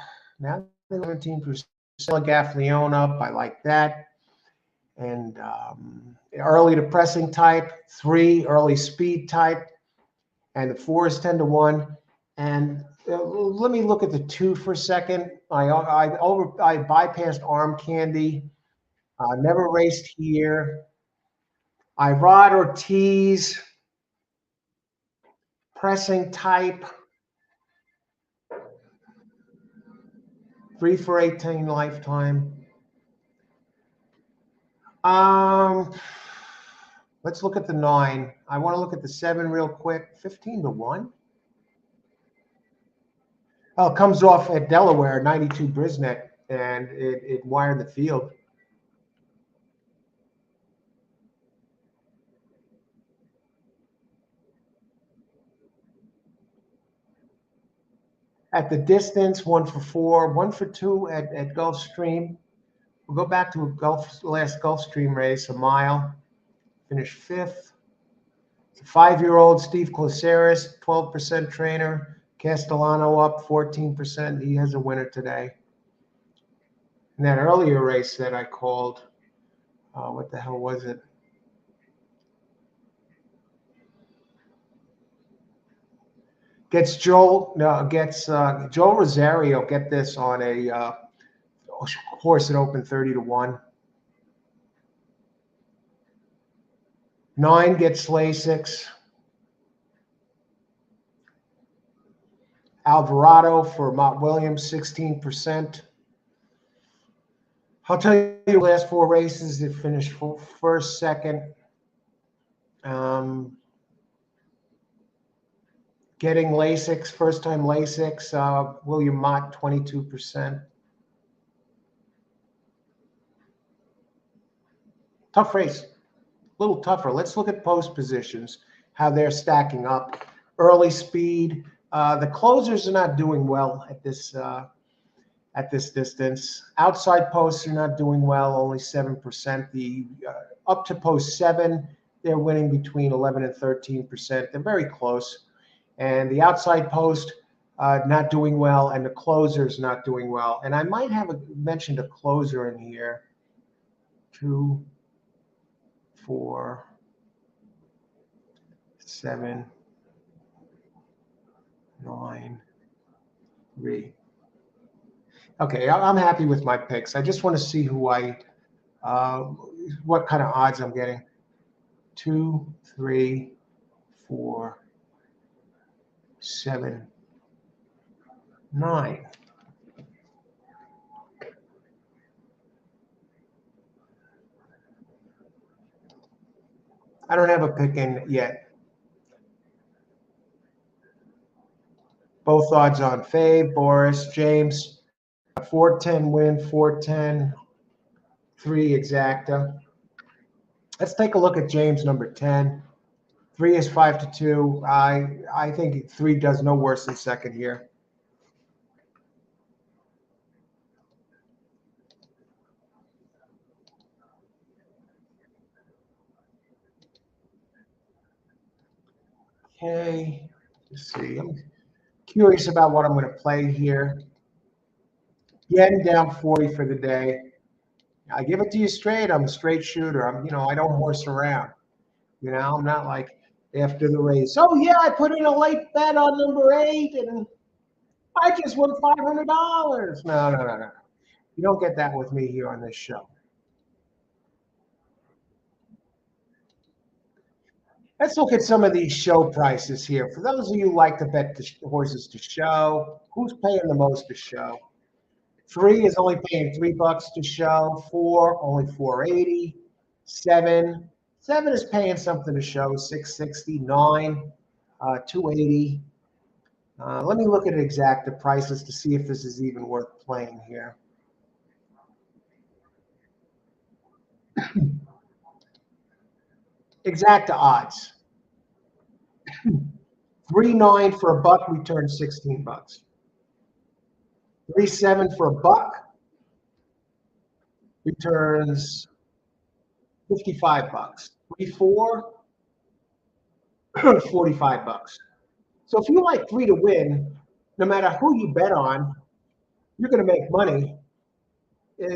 17%. Gaffleon up. I like that. And early depressing type. 3 early speed type. And the 4 is 10-1. And let me look at the 2 for a second. I bypassed Arm Candy. Never raced here. I rod Ortiz, pressing type, 3 for 18 lifetime. Let's look at the 9. I want to look at the 7 real quick. 15-1. Oh, it comes off at Delaware, 92 Brisnet, and it wired the field. At the distance, 1 for 4, 1 for 2 at Gulfstream. We'll go back to last Gulfstream race, a mile. Finished 5th. It's a 5-year-old Steve Kloseris, 12% trainer. Castellano up 14%. He has a winner today. In that earlier race that I called, what the hell was it? Joe Rosario, get this on a horse that opened 30-1. 9 gets Lasix. Alvarado for Mott Williams, 16%. I'll tell you the last 4 races, it finished 1st, 2nd. Getting Lasix, first time Lasix, William Mott, 22%. Tough race, a little tougher. Let's look at post positions, how they're stacking up. Early speed, the closers are not doing well at this distance. Outside posts are not doing well, only 7%. The up to post 7, they're winning between 11 and 13%. They're very close. And the outside post not doing well, and the closers not doing well. And I might have mentioned a closer in here. 2, 4, 7, 9, 3. Okay, I'm happy with my picks. I just want to see who what kind of odds I'm getting. 2, 3, 4, 7, 9. I don't have a pick in yet. Both odds on Fave, Boris, James. 410 win, 410, 3 exacta. Let's take a look at James number 10. 3 is 5-2. I think 3 does no worse than second here. Okay, let's see. I'm curious about what I'm going to play here. Yen down 40 for the day. I give it to you straight. I'm a straight shooter. I don't horse around. I'm not like after the race. Oh yeah, I put in a late bet on number 8 and I just won $500. No. You don't get that with me here on this show. Let's look at some of these show prices here. For those of you who like to bet the horses to show, who's paying the most to show? 3 is only paying $3 to show. 4 only $4.80. 7 is paying something to show. $6.60. 9 $2.80. Let me look at exacta prices to see if this is even worth playing here. Exacta odds. 3.9 for $1 returns $16. 3.7 for $1 returns $55. 3.4 $45. So if you like 3 to win, no matter who you bet on, you're going to make money. I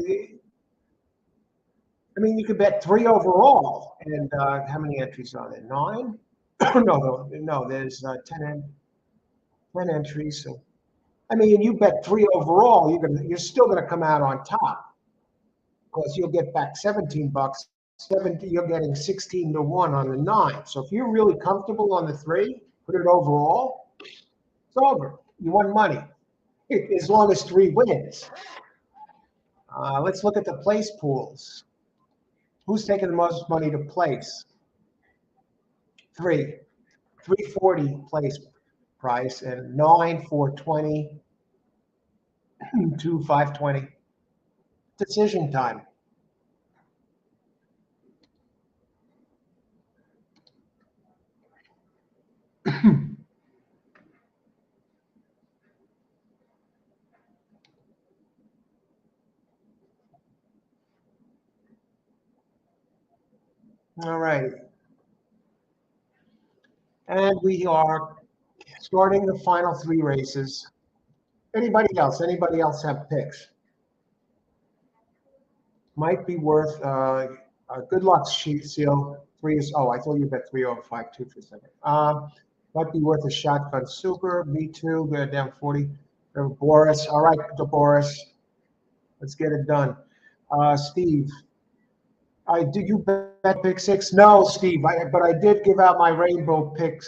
mean, you could bet 3 overall, and how many entries are there? 9? no. There's 10 entries. So, I mean, you bet 3 overall, you're still gonna come out on top because you'll get back $17. You're getting 16 to 1 on the 9. So if you're really comfortable on the 3, put it overall. It's over. You won money as long as 3 wins. Let's look at the place pools. Who's taking the most money to place? 3. 340 place price, and 9 420, 2 520. Decision time. All right. And we are starting the final 3 races. Anybody else have picks? Might be worth a good luck sheet seal. 3 is, I thought you bet 3 over 5-2 for a second. Might be worth a shotgun super. Me too. Go down 40. Boris. All right, Boris. Let's get it done. Steve. Did you bet pick 6? No, Steve. But I did give out my rainbow pick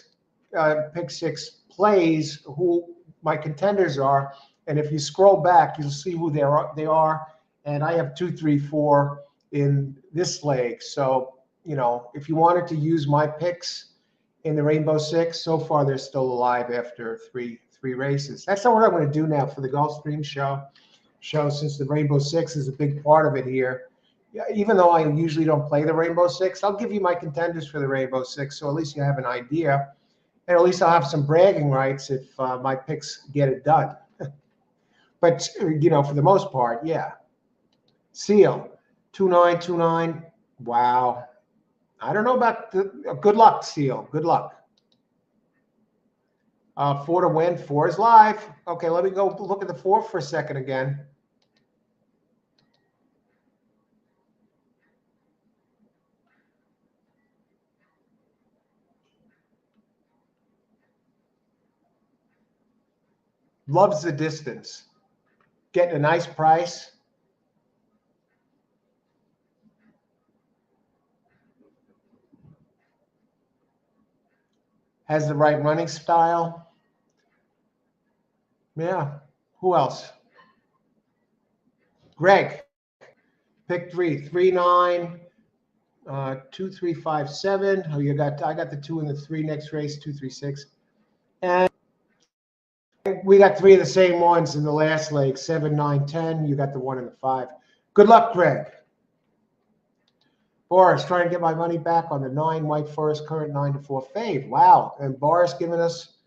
6 plays. Who my contenders are, and if you scroll back, you'll see who they are. And I have 2, 3, 4 in this leg. So if you wanted to use my picks in the Rainbow Six. So far, they're still alive after three races. That's not what I'm going to do now for the Gulfstream show, since the Rainbow Six is a big part of it here. Yeah, even though I usually don't play the Rainbow Six, I'll give you my contenders for the Rainbow Six, so at least you have an idea, and at least I'll have some bragging rights if my picks get it done. But for the most part, yeah. Seal 2929. Wow. I don't know about the good luck, Seal. Good luck. 4 to win. 4 is live. Okay, let me go look at the 4 for a second again. Loves the distance. Getting a nice price. Has the right running style. Yeah. Who else? Greg. Pick 3. 3-9. 2-3-5-7. Oh, I got the 2 and the 3 next race. 2-3-6. And we got 3 of the same ones in the last leg. 7, 9, 10. You got the 1 and the 5. Good luck, Greg. Boris trying to get my money back on the 9 White Forest current 9-4 fave. Wow. And Boris giving us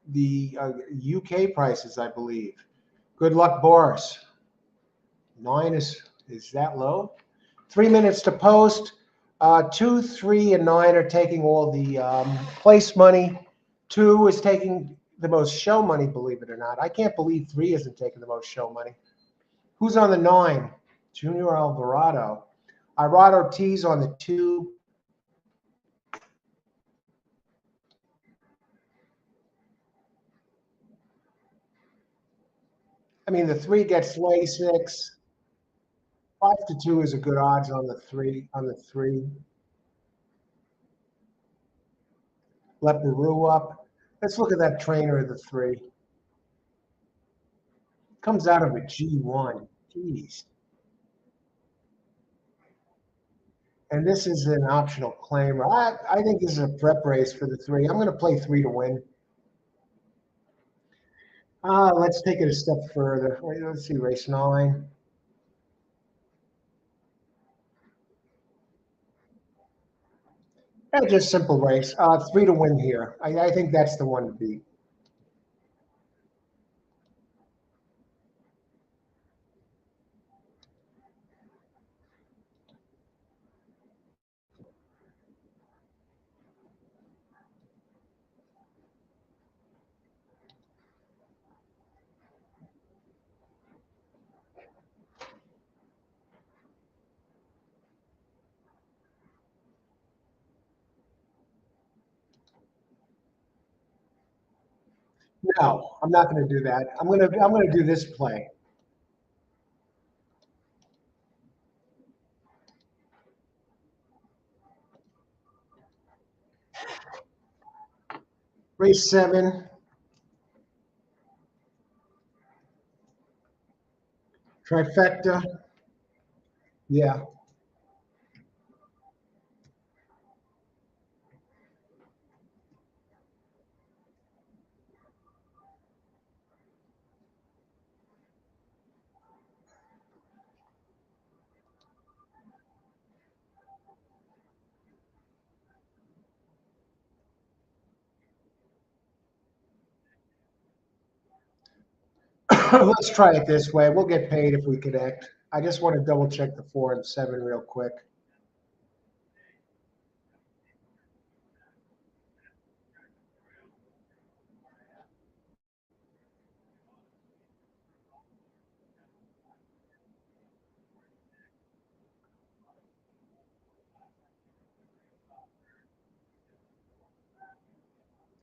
the UK prices, I believe. Good luck, Boris. 9 is that low? 3 minutes to post. 2, 3, and 9 are taking all the place money. 2 is taking the most show money, believe it or not. I can't believe 3 isn't taking the most show money. Who's on the 9? Junior Alvarado. Irado T's on the 2. I mean, the 3 gets 26. 5 to 2 is a good odds on the 3. Leperu up. Let's look at that trainer of the 3. Comes out of a G1. Jeez. And this is an optional claimer. I think this is a prep race for the 3. I'm going to play 3 to win. Let's take it a step further. Let's see, race 9. Just simple race. 3 to win here. I think that's the one to beat. No, I'm not going to do that. I'm going to do this play. Race 7. Trifecta. Yeah. Let's try it this way. We'll get paid if we connect. I just want to double check the 4 and 7 real quick.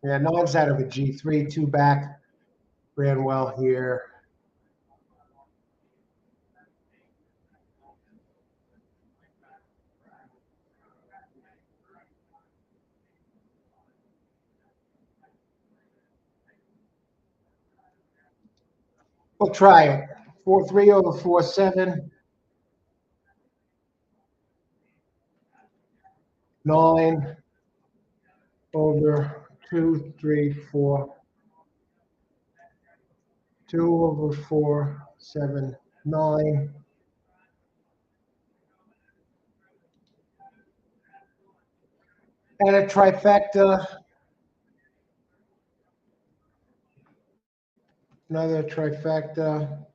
Yeah, 9's out of a G3, 2 back. Ran well here. We'll try it. 4-3 over 4-7. 9. over 2, 3, 4. 2 over 4, 7, 9. And a trifecta. Another trifecta.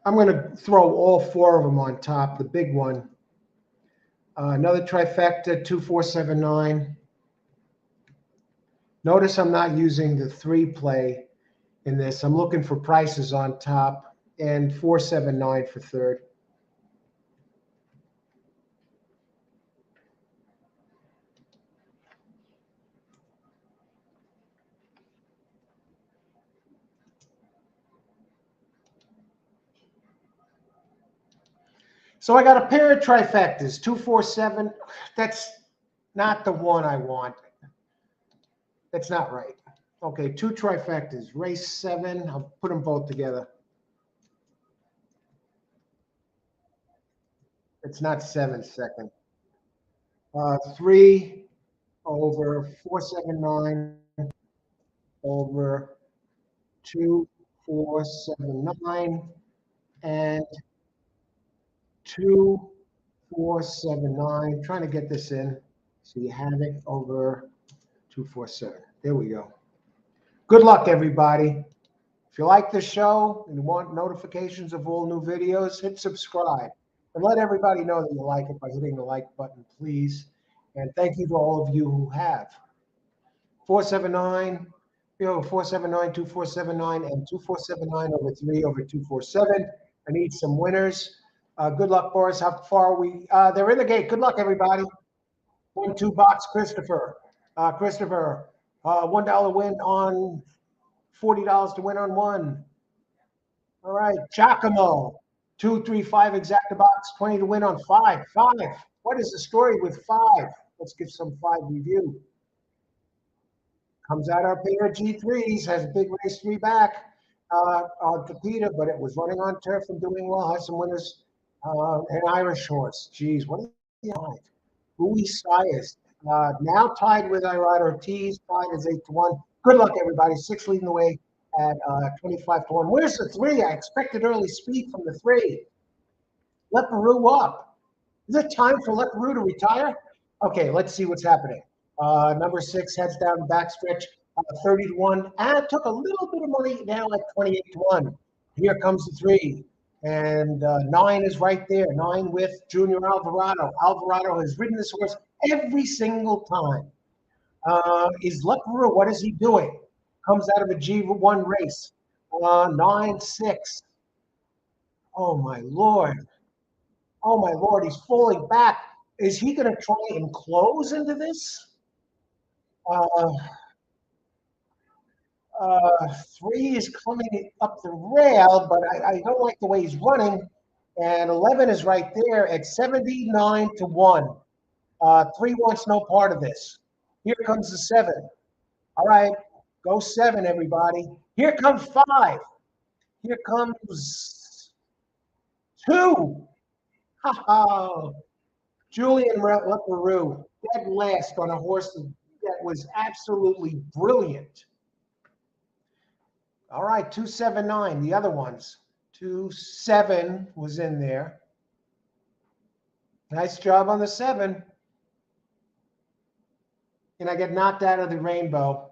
I'm going to throw all 4 of them on top, the big one. Another trifecta, 2, 4, 7, 9. Notice I'm not using the 3 play in this. I'm looking for prices on top, and 4, 7, 9 for third. So I got a pair of trifectas, 2, 4, 7. That's not the one I want. That's not right. Okay, 2 trifectas, race 7. I'll put them both together. It's not 7 second. 3 over 4, 7, 9 over 2, 4, 7, 9 and 2, 4, 7, 9. Trying to get this in. So you have it over 2, 4, 7. There we go. Good luck, everybody. If you like this show and you want notifications of all new videos, hit subscribe. And let everybody know that you like it by hitting the like button, please. And thank you to all of you who have. 479, 479, 2479, and 2479 over 3 over 247. I need some winners. Good luck, Boris. How far are we? They're in the gate. Good luck, everybody. 1-2 box, Christopher. Christopher, $1 win on $40 to win on 1. All right, Giacomo, 2, 3, 5 exacta box, 20 to win on 5. 5. What is the story with 5? Let's give some 5 review. Comes out our pair of G3s, has a big race 3 back on Tapeta, but it was running on turf and doing well. Has some winners. An Irish horse. Geez, what is he on? Luis Saez. Now tied with Irad Ortiz, tied is 8-1. Good luck, everybody. 6 leading the way at 25-1. Where's the 3? I expected early speed from the 3. Let Peru up. Is it time for Let Peru to retire? Okay, let's see what's happening. Number 6 heads down the backstretch, 30-1. And it took a little bit of money now at 28-1. Here comes the 3. And 9 is right there. 9 with Junior Alvarado. Alvarado has ridden this horse every single time. Is Let Peru, what is he doing? Comes out of a G1 race. 9-6. Oh, my Lord. Oh, my Lord, he's falling back. Is he going to try and close into this? 3 is coming up the rail, but I don't like the way he's running. And 11 is right there at 79-1. 3 wants no part of this. Here comes the 7. All right, go 7, everybody. Here comes 5. Here comes 2. Julian Leperoux, dead last on a horse that was absolutely brilliant. All right, 279, the other ones. 2-7 was in there. Nice job on the 7. And I get knocked out of the rainbow.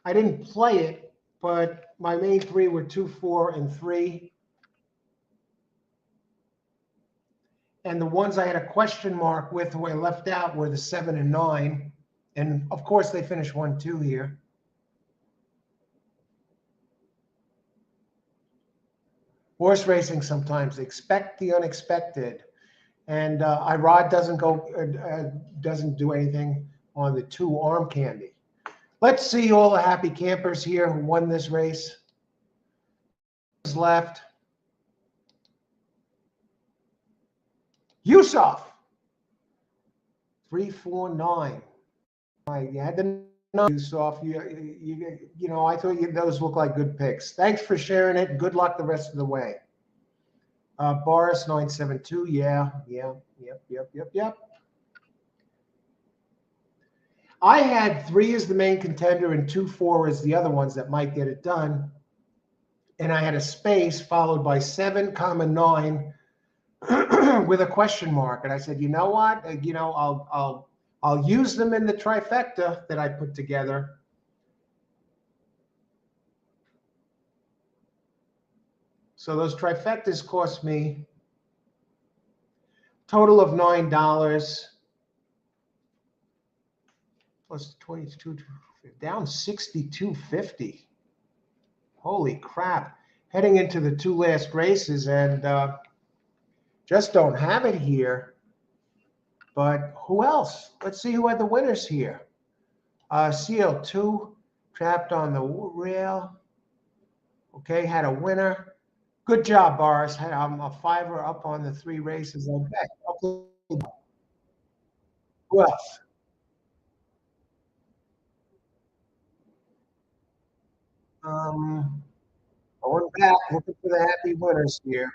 I didn't play it, but my main 3 were 2, 4, and 3. And the ones I had a question mark with who I left out were the 7 and 9. And of course, they finished 1-2 here. Horse racing sometimes, expect the unexpected. And Irad doesn't do anything on the 2 arm candy. Let's see all the happy campers here who won this race. Left. Yusuf. 349. You had to know, Yusuf. You know, I thought those look like good picks. Thanks for sharing it. Good luck the rest of the way. Boris 972. Yeah. Yep. I had 3 as the main contender and 2-4 as the other ones that might get it done. And I had a space followed by 7, 9 with a question mark. And I said, you know what? I'll use them in the trifecta that I put together. So those trifectas cost me total of $9 plus 22, down 62.50. Holy crap. Heading into the 2 last races, and just don't have it here. But who else? Let's see who had the winners here. CL2 trapped on the rail. Okay, had a winner. Good job, Boris. I'm a 5er up on the 3 races on deck. Okay. Who else? Going back, looking for the happy winners here.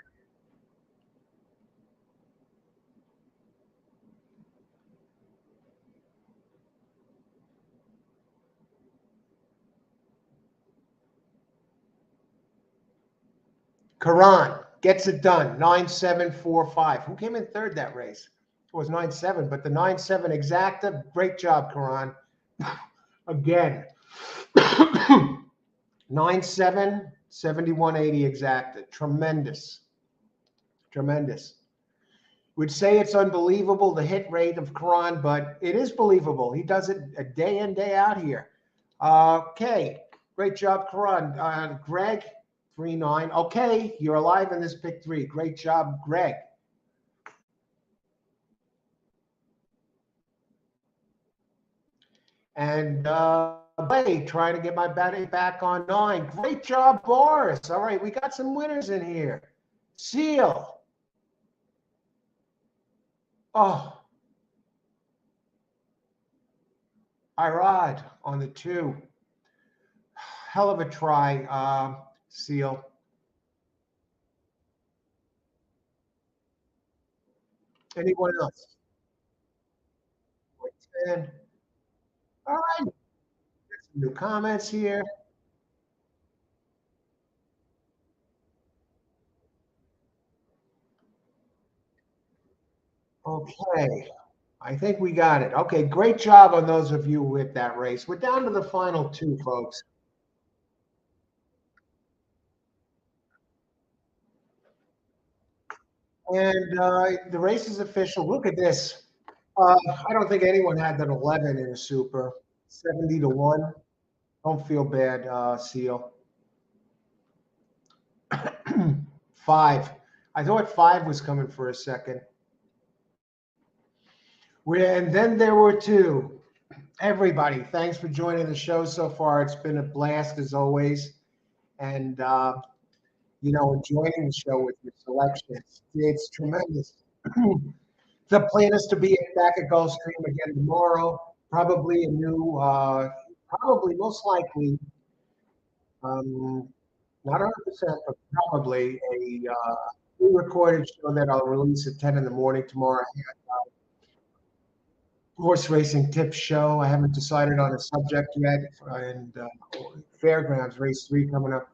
Karan gets it done. 9.745. Who came in third that race? It was 9.7, but the 9.7 exacta. Great job, Karan. Again. 9.7, 71.80 exacta. Tremendous. Tremendous. Would say it's unbelievable, the hit rate of Karan, but it is believable. He does it a day in, day out here. Okay. Great job, Karan. Greg, 3.9. Okay, you're alive in this pick 3. Great job, Greg. And Blake, trying to get my batting back on 9. Great job, Boris. All right, we got some winners in here. Seal. Oh. Irad on the 2. Hell of a try, Seal. Anyone else? All right. Some new comments here. Okay. I think we got it. Okay, great job on those of you with that race. We're down to the final 2, folks. And the race is official. Look at this. I don't think anyone had that 11 in a super. 70-1. Don't feel bad, Seal. 5. I thought 5 was coming for a second. And then there were 2. Everybody, thanks for joining the show so far. It's been a blast as always. And, enjoying the show with your selections. It's tremendous. The plan is to be back at Gulfstream again tomorrow. Probably a new, probably most likely, not 100%, but probably a pre-recorded show that I'll release at 10 in the morning tomorrow. Horse racing tips show. I haven't decided on a subject yet. And Fairgrounds race 3 coming up.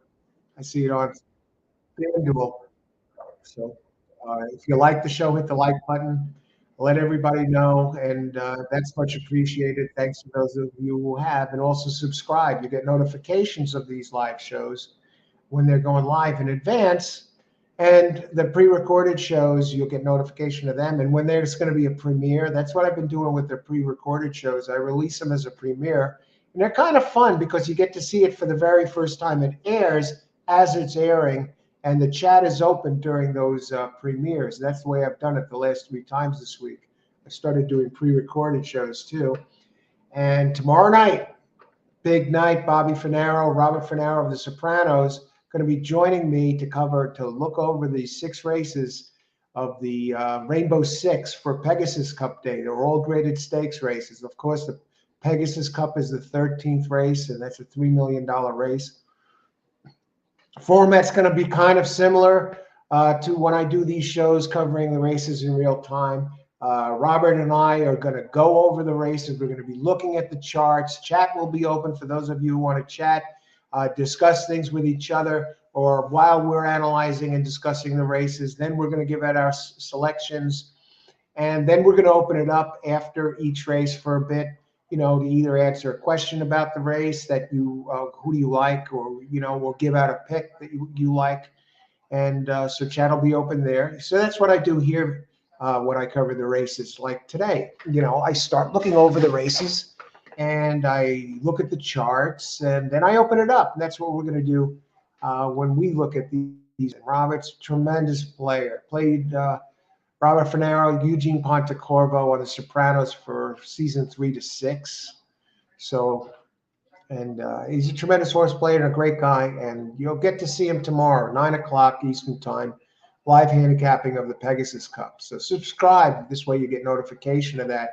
I see it on FanDuel. So if you like the show, hit the like button. Let everybody know, and that's much appreciated. Thanks to those of you who have, and also subscribe. You get notifications of these live shows when they're going live in advance, and the pre-recorded shows, you'll get notification of them. And when there's going to be a premiere, that's what I've been doing with the pre-recorded shows. I release them as a premiere, and they're kind of fun because you get to see it for the very first time. It airs as it's airing. And the chat is open during those premieres. That's the way I've done it the last 3 times this week. I started doing pre-recorded shows too. And tomorrow night, big night, Bobby Finaro, Robert Finaro of The Sopranos, going to be joining me to look over the 6 races of the Rainbow Six for Pegasus Cup Day. They're all graded stakes races. Of course, the Pegasus Cup is the 13th race, and that's a $3 million race. Format's going to be kind of similar to when I do these shows covering the races in real time. Robert and I are going to go over the races. We're going to be looking at the charts. Chat will be open for those of you who want to chat, discuss things with each other, or while we're analyzing and discussing the races. Then we're going to give out our selections. And then we're going to open it up after each race for a bit, to either answer a question about the race that who do you like, or, we'll give out a pick that you like. And so chat will be open there. So that's what I do here when I cover the races. Like today, I start looking over the races and I look at the charts and then I open it up. And that's what we're going to do when we look at these. And Robert's a tremendous player. Played Robert Finaro, Eugene Pontecorvo on The Sopranos for season 3 to 6. So, and he's a tremendous horse player and a great guy. And you'll get to see him tomorrow, 9 o'clock Eastern Time, live handicapping of the Pegasus Cup. So subscribe. This way you get notification of that.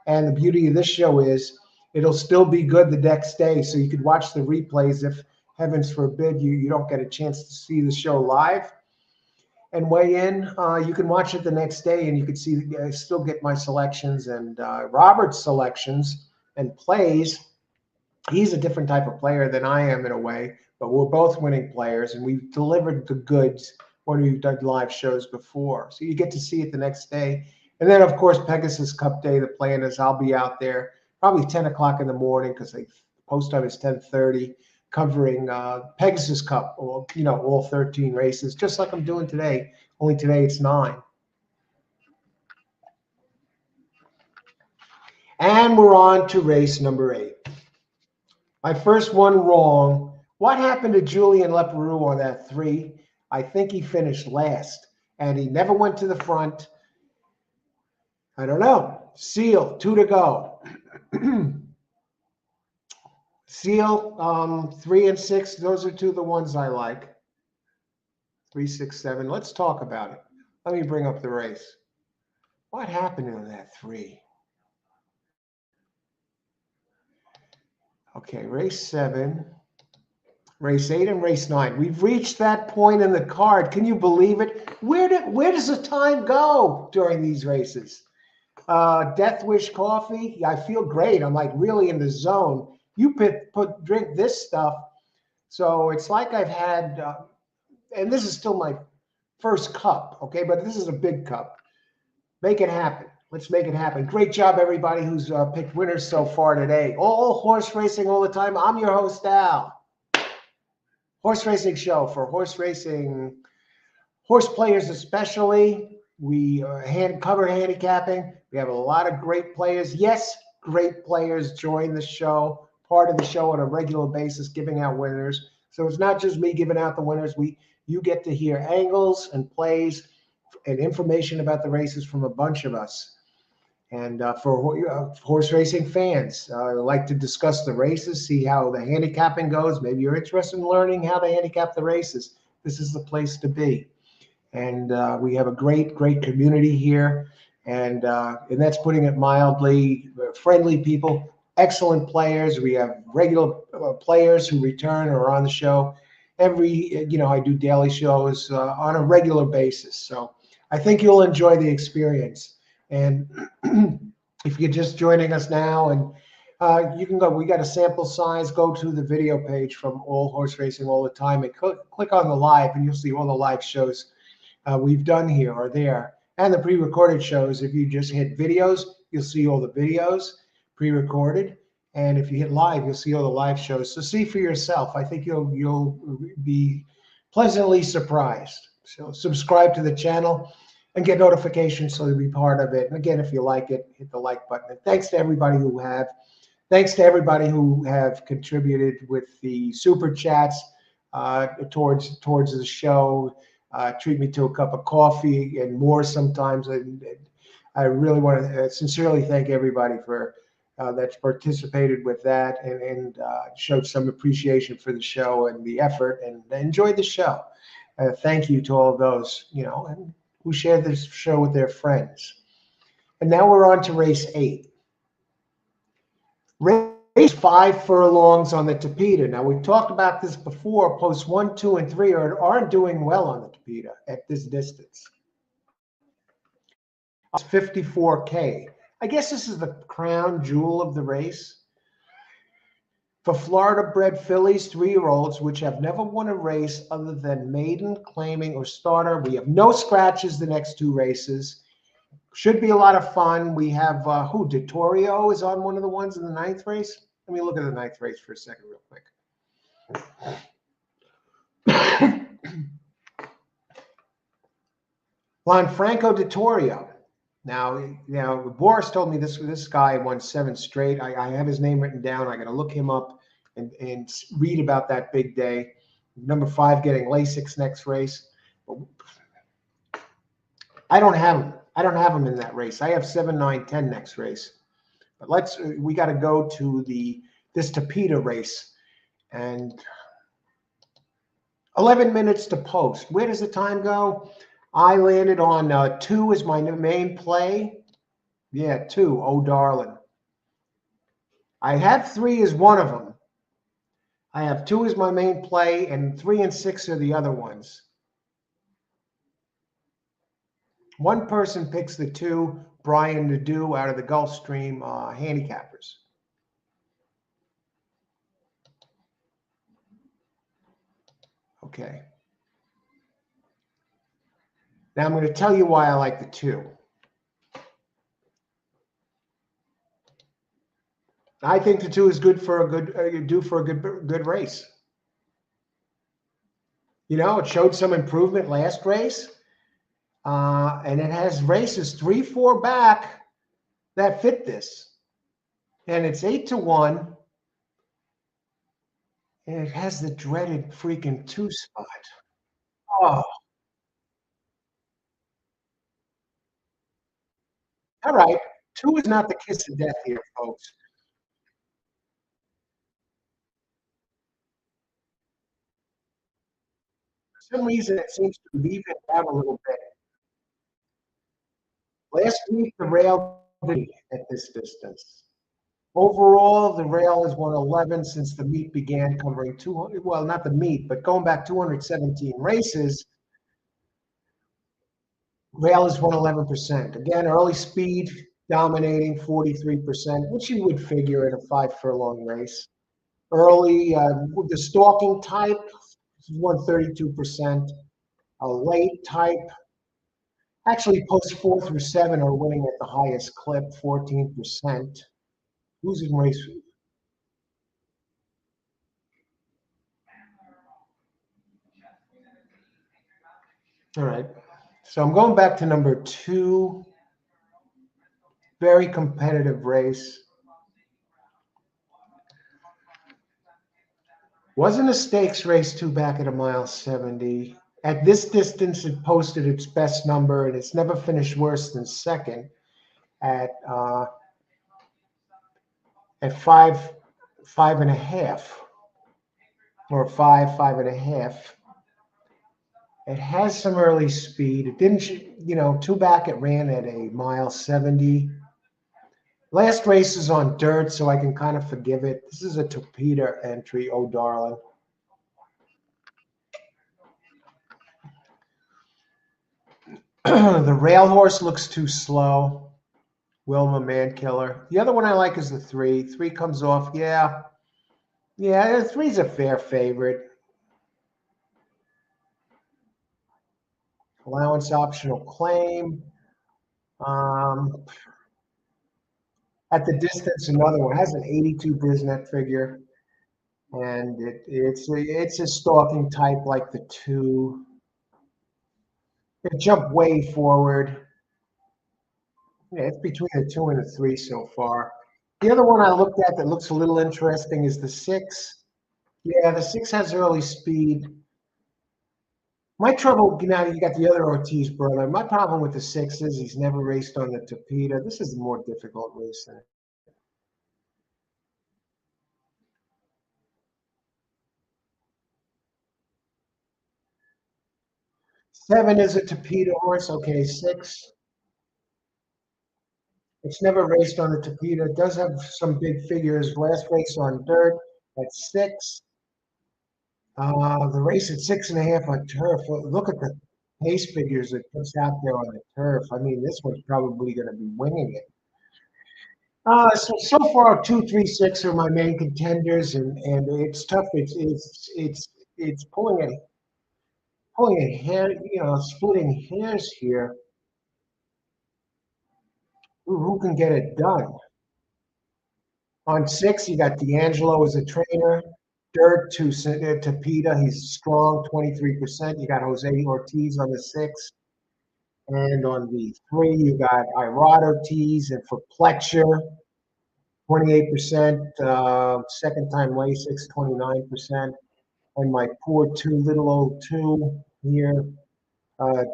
And the beauty of this show is it'll still be good the next day. So you could watch the replays if, heavens forbid, you don't get a chance to see the show live and weigh in. You can watch it the next day and you can see, still get my selections and Robert's selections and plays. He's a different type of player than I am in a way, but we're both winning players and we've delivered the goods when we've done live shows before. So you get to see it the next day. And then, of course, Pegasus Cup Day, the plan is I'll be out there probably 10 o'clock in the morning because the post time is 10:30, covering Pegasus Cup, or, all 13 races, just like I'm doing today. Only today it's 9. And we're on to race number 8. My first one wrong. What happened to Julian Leparoux on that 3? I think he finished last, and he never went to the front. I don't know. Seal, 2 to go. Seal, 3 and 6. Those are 2 of the ones I like. 3, 6, 7. Let's talk about it. Let me bring up the race. What happened in that 3? Okay, race 7, race 8, and race 9. We've reached that point in the card. Can you believe it? Where does the time go during these races? Death Wish coffee. I feel great. I'm like really in the zone. You drink this stuff. So it's like I've had, and this is still my first cup, okay? But this is a big cup. Make it happen. Let's make it happen. Great job, everybody who's picked winners so far today. All horse racing all the time. I'm your host, Al. Horse racing show for horse racing, horse players especially. We cover handicapping. We have a lot of great players. Yes, great players join the show, part of the show on a regular basis, giving out winners. So it's not just me giving out the winners. You get to hear angles and plays and information about the races from a bunch of us. And for horse racing fans, I like to discuss the races, see how the handicapping goes. Maybe you're interested in learning how to handicap the races. This is the place to be. And we have a great community here. And that's putting it mildly. Friendly people, excellent players. We have regular players who return or are on the show. I do daily shows on a regular basis. So I think you'll enjoy the experience. And if you're just joining us now, and you can go, we got a sample size, go to the video page from All Horse Racing All the Time and click on the live, and you'll see all the live shows we've done here or there. And the pre-recorded shows, if you just hit videos, you'll see all the videos pre-recorded. And if you hit live, you'll see all the live shows. So see for yourself. I think you'll be pleasantly surprised. So subscribe to the channel and get notifications so you'll be part of it. And again, if you like it, hit the like button. And thanks to everybody who have contributed with the super chats towards the show. Treat me to a cup of coffee and more sometimes. And I really want to sincerely thank everybody for that's participated with that and showed some appreciation for the show and the effort and enjoyed the show. Thank you to all of those, and who shared this show with their friends. And now we're on to race 8. Race 5 furlongs on the Tapeta. Now, we've talked about this before. Posts 1, 2, and 3 aren't doing well on the Tapeta at this distance. It's 54K. I guess this is the crown jewel of the race. For Florida-bred fillies, 3-year-olds, which have never won a race other than maiden, claiming, or starter. We have no scratches the next 2 races. Should be a lot of fun. We have, Dittorio is on one of the ones in the 9th race. Let me look at the 9th race for a second real quick. Lanfranco Dittorio. Now, Boris told me this guy won 7 straight. I have his name written down. I got to look him up and read about that big day. Number 5 getting Lasix next race. I don't have him. I don't have him in that race. I have 7, 9, 10 next race. But we got to go to this Tapeta race, and 11 minutes to post. Where does the time go? I landed on 2 as my main play. Yeah, 2. Oh, darling. I have 3 as one of them. I have 2 as my main play, and 3 and 6 are the other ones. One person picks the 2, Brian Nadeau out of the Gulfstream handicappers. Okay. Now I'm going to tell you why I like the 2. I think the 2 is good for a good race. It showed some improvement last race, and it has races 3, 4 back that fit this, and it's 8-1, and it has the dreaded freaking 2 spot. Oh, all right. 2 is not the kiss of death here, folks. For some reason, it seems to leave it out a little bit. Last week, the rail did at this distance. Overall, the rail has won 11 since the meet began, covering 200. Well, not the meet, but going back 217 races. Rail has won 11%. Again, early speed dominating 43%, which you would figure in a 5-furlong race. Early, the stalking type won 32%. A late type, actually posts 4 through 7 are winning at the highest clip, 14%. Who's in race? All right. So I'm going back to number 2. Very competitive race. Wasn't a stakes race 2 back at a mile 70. At this distance, it posted its best number, and it's never finished worse than second at 5.5, or 5.5. It has some early speed. It didn't, 2 back, it ran at a mile 70. Last race is on dirt, so I can kind of forgive it. This is a Tapeta entry, oh darling. The rail horse looks too slow. Wilma Mankiller. The other one I like is the 3. 3 comes off. Yeah, 3's a fair favorite. Allowance optional claim. At the distance, another one has an 82 Brisnet figure, and it's a stalking type like the 2. It jumped way forward. Yeah, it's between the 2 and the 3 so far. The other one I looked at that looks a little interesting is the 6. Yeah, the 6 has early speed. My trouble, now you got the other Ortiz brother. My problem with the 6 is he's never raced on the Tapeta. This is a more difficult race than 7 is a Tapeta horse. Okay, 6. It's never raced on the Tapeta. It does have some big figures. Last race on dirt at 6. The race at 6.5 on turf. Look at pace figures it puts out there on the turf. I mean, this one's probably going to be winging it. So far, 2, 3, 6 are my main contenders, and it's tough. It's pulling a hair, splitting hairs here. Who can get it done? On 6, you got D'Angelo as a trainer. Dirt to Peta. He's strong, 23%. You got Jose Ortiz on the 6. And on the 3, you got Irad Ortiz. And for Pletcher, 28%. Second time Lasix, 29%. And my poor 2, little old 2 here.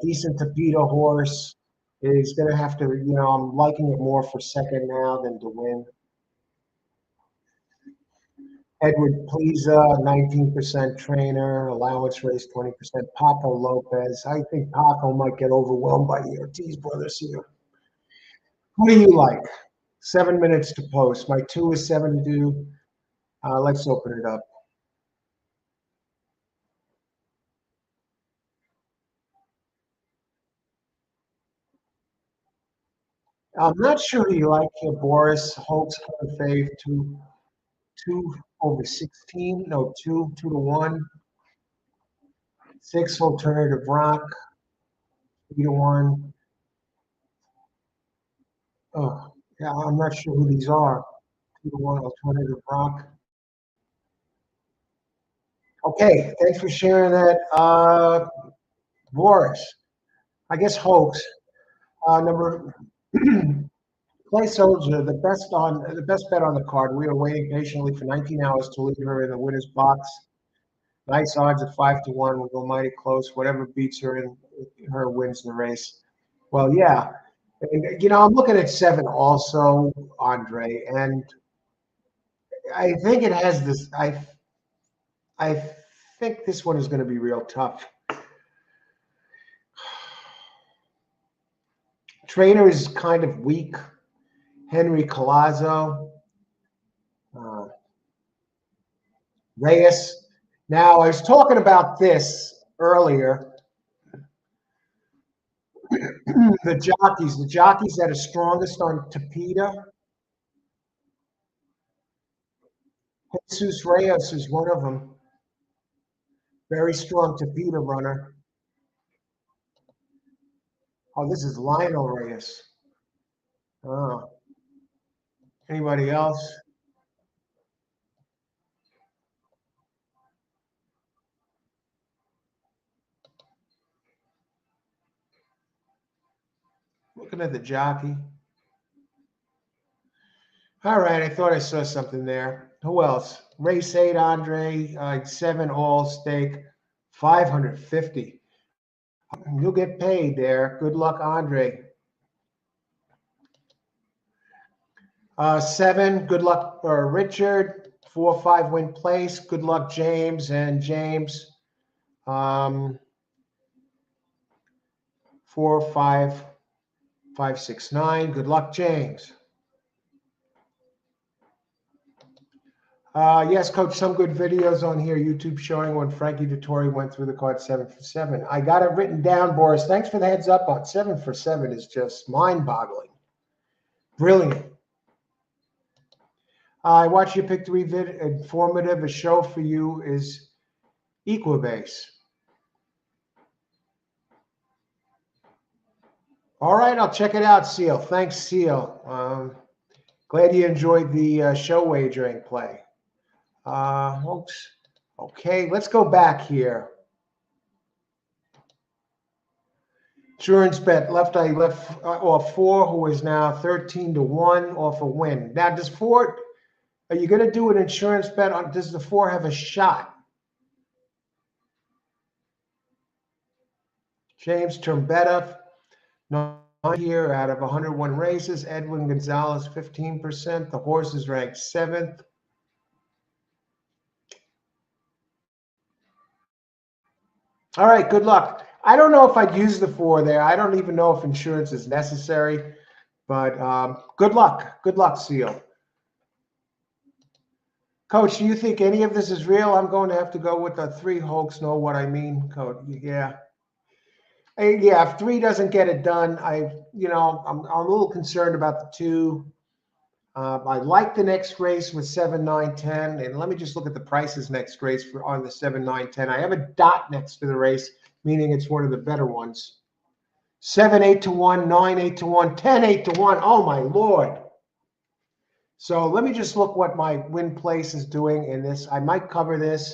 Decent Tapeta horse is going to have to, I'm liking it more for second now than to win. Edward Pliza, 19% trainer, allowance race 20%. Paco Lopez. I think Paco might get overwhelmed by the Ortiz brothers here. Who do you like? 7 minutes to post. My 2 is 7 to do. Let's open it up. I'm not sure who you like here, Boris. Holtz fave 2 over 16. No, 2 to 1. 6 alternative rock. 3 to 1. Oh, yeah, I'm not sure who these are. 2 to 1 alternative rock. Okay, thanks for sharing that, Boris. I guess hoax. Number Clay Soldier, the best bet on the card. We are waiting patiently for 19 hours to leave her in the winner's box. Nice odds at 5 to 1. We'll go mighty close. Whatever beats her in her wins the race. Well, yeah. And, I'm looking at 7 also, Andre, and I think it has this. I think this one is going to be real tough. Trainer is kind of weak. Henry Colazzo. Reyes. Now, I was talking about this earlier. The jockeys that are strongest on Tapeta. Jesus Reyes is one of them. Very strong Tapeta runner. Oh, this is Lionel Reyes. Oh. Anybody else? Looking at the jockey. All right, I thought I saw something there. Who else? Race 8, Andre, 7 all stake, 550. You'll get paid there. Good luck, Andre. 7, good luck, Richard. 4, 5 win place. Good luck, James. And James, 4, 5, 5, 6, 9. Good luck, James. Yes, Coach, some good videos on here. YouTube showing when Frankie Dettori went through the card 7 for 7. I got it written down, Boris. Thanks for the heads up on 7 for 7 is just mind-boggling. Brilliant. I watched your pick 3 vid. Informative. A show for you is Equibase. All right, I'll check it out, Seal. Thanks, Seal. Glad you enjoyed the show wagering play. Folks. Okay, let's go back here. Insurance bet left off 4, who is now 13 to 1 off a win. Now, does 4? Are you going to do an insurance bet on? Does the 4 have a shot? James Trumbetta, 9 here out of 101 races. Edwin Gonzalez, 15%. The horse is ranked 7th. All right, good luck. I don't know if I'd use the 4 there. I don't even know if insurance is necessary, but good luck. Good luck, Seal. Coach, do you think any of this is real? I'm going to have to go with the 3 hoax. Know what I mean, Coach? Yeah. Yeah, if 3 doesn't get it done, I'm a little concerned about the 2. I like the next race with 7, 9, 10. And let me just look at the prices next race for on the 7, 9, 10. I have a dot next to the race, meaning it's one of the better ones. 7, 8 to 1, 9, 8 to 1, 10, 8 to 1. Oh my Lord. So let me just look what my win place is doing in this. I might cover this.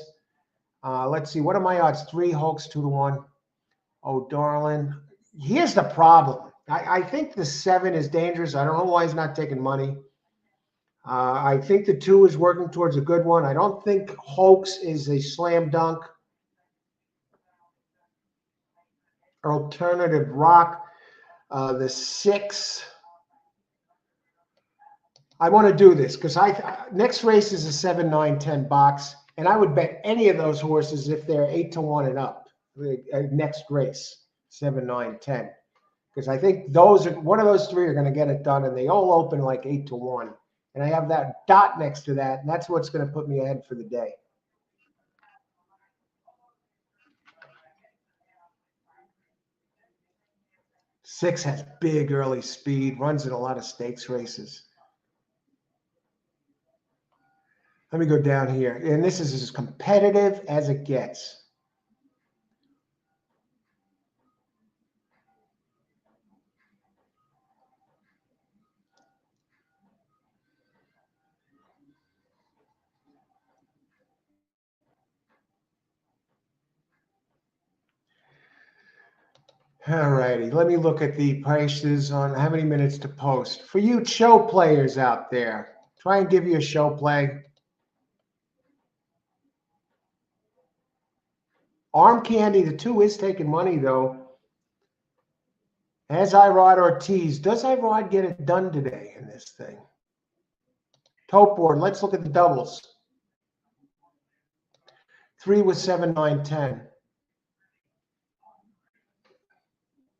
Let's see. What are my odds? 3 Hulks, 2 to 1. Oh, darling. Here's the problem. I think the 7 is dangerous. I don't know why he's not taking money. I think the 2 is working towards a good one. I don't think Hoax is a slam dunk. Alternative Rock, the 6. I want to do this because next race is a 7, 9, 10 box, and I would bet any of those horses if they're 8 to 1 and up. Next race, 7, 9, 10. Because I think one of those 3 are going to get it done, and they all open like 8 to 1. And I have that dot next to that, and that's what's going to put me ahead for the day. 6 has big early speed, runs in a lot of stakes races. Let me go down here. And this is as competitive as it gets. All righty. Let me look at the prices on how many minutes to post. For you show players out there, try and give you a show play. Arm Candy, the 2 is taking money, though. As Irod Ortiz. Does Irod get it done today in this thing? Tote board. Let's look at the doubles. 3 with 7, 9, 10.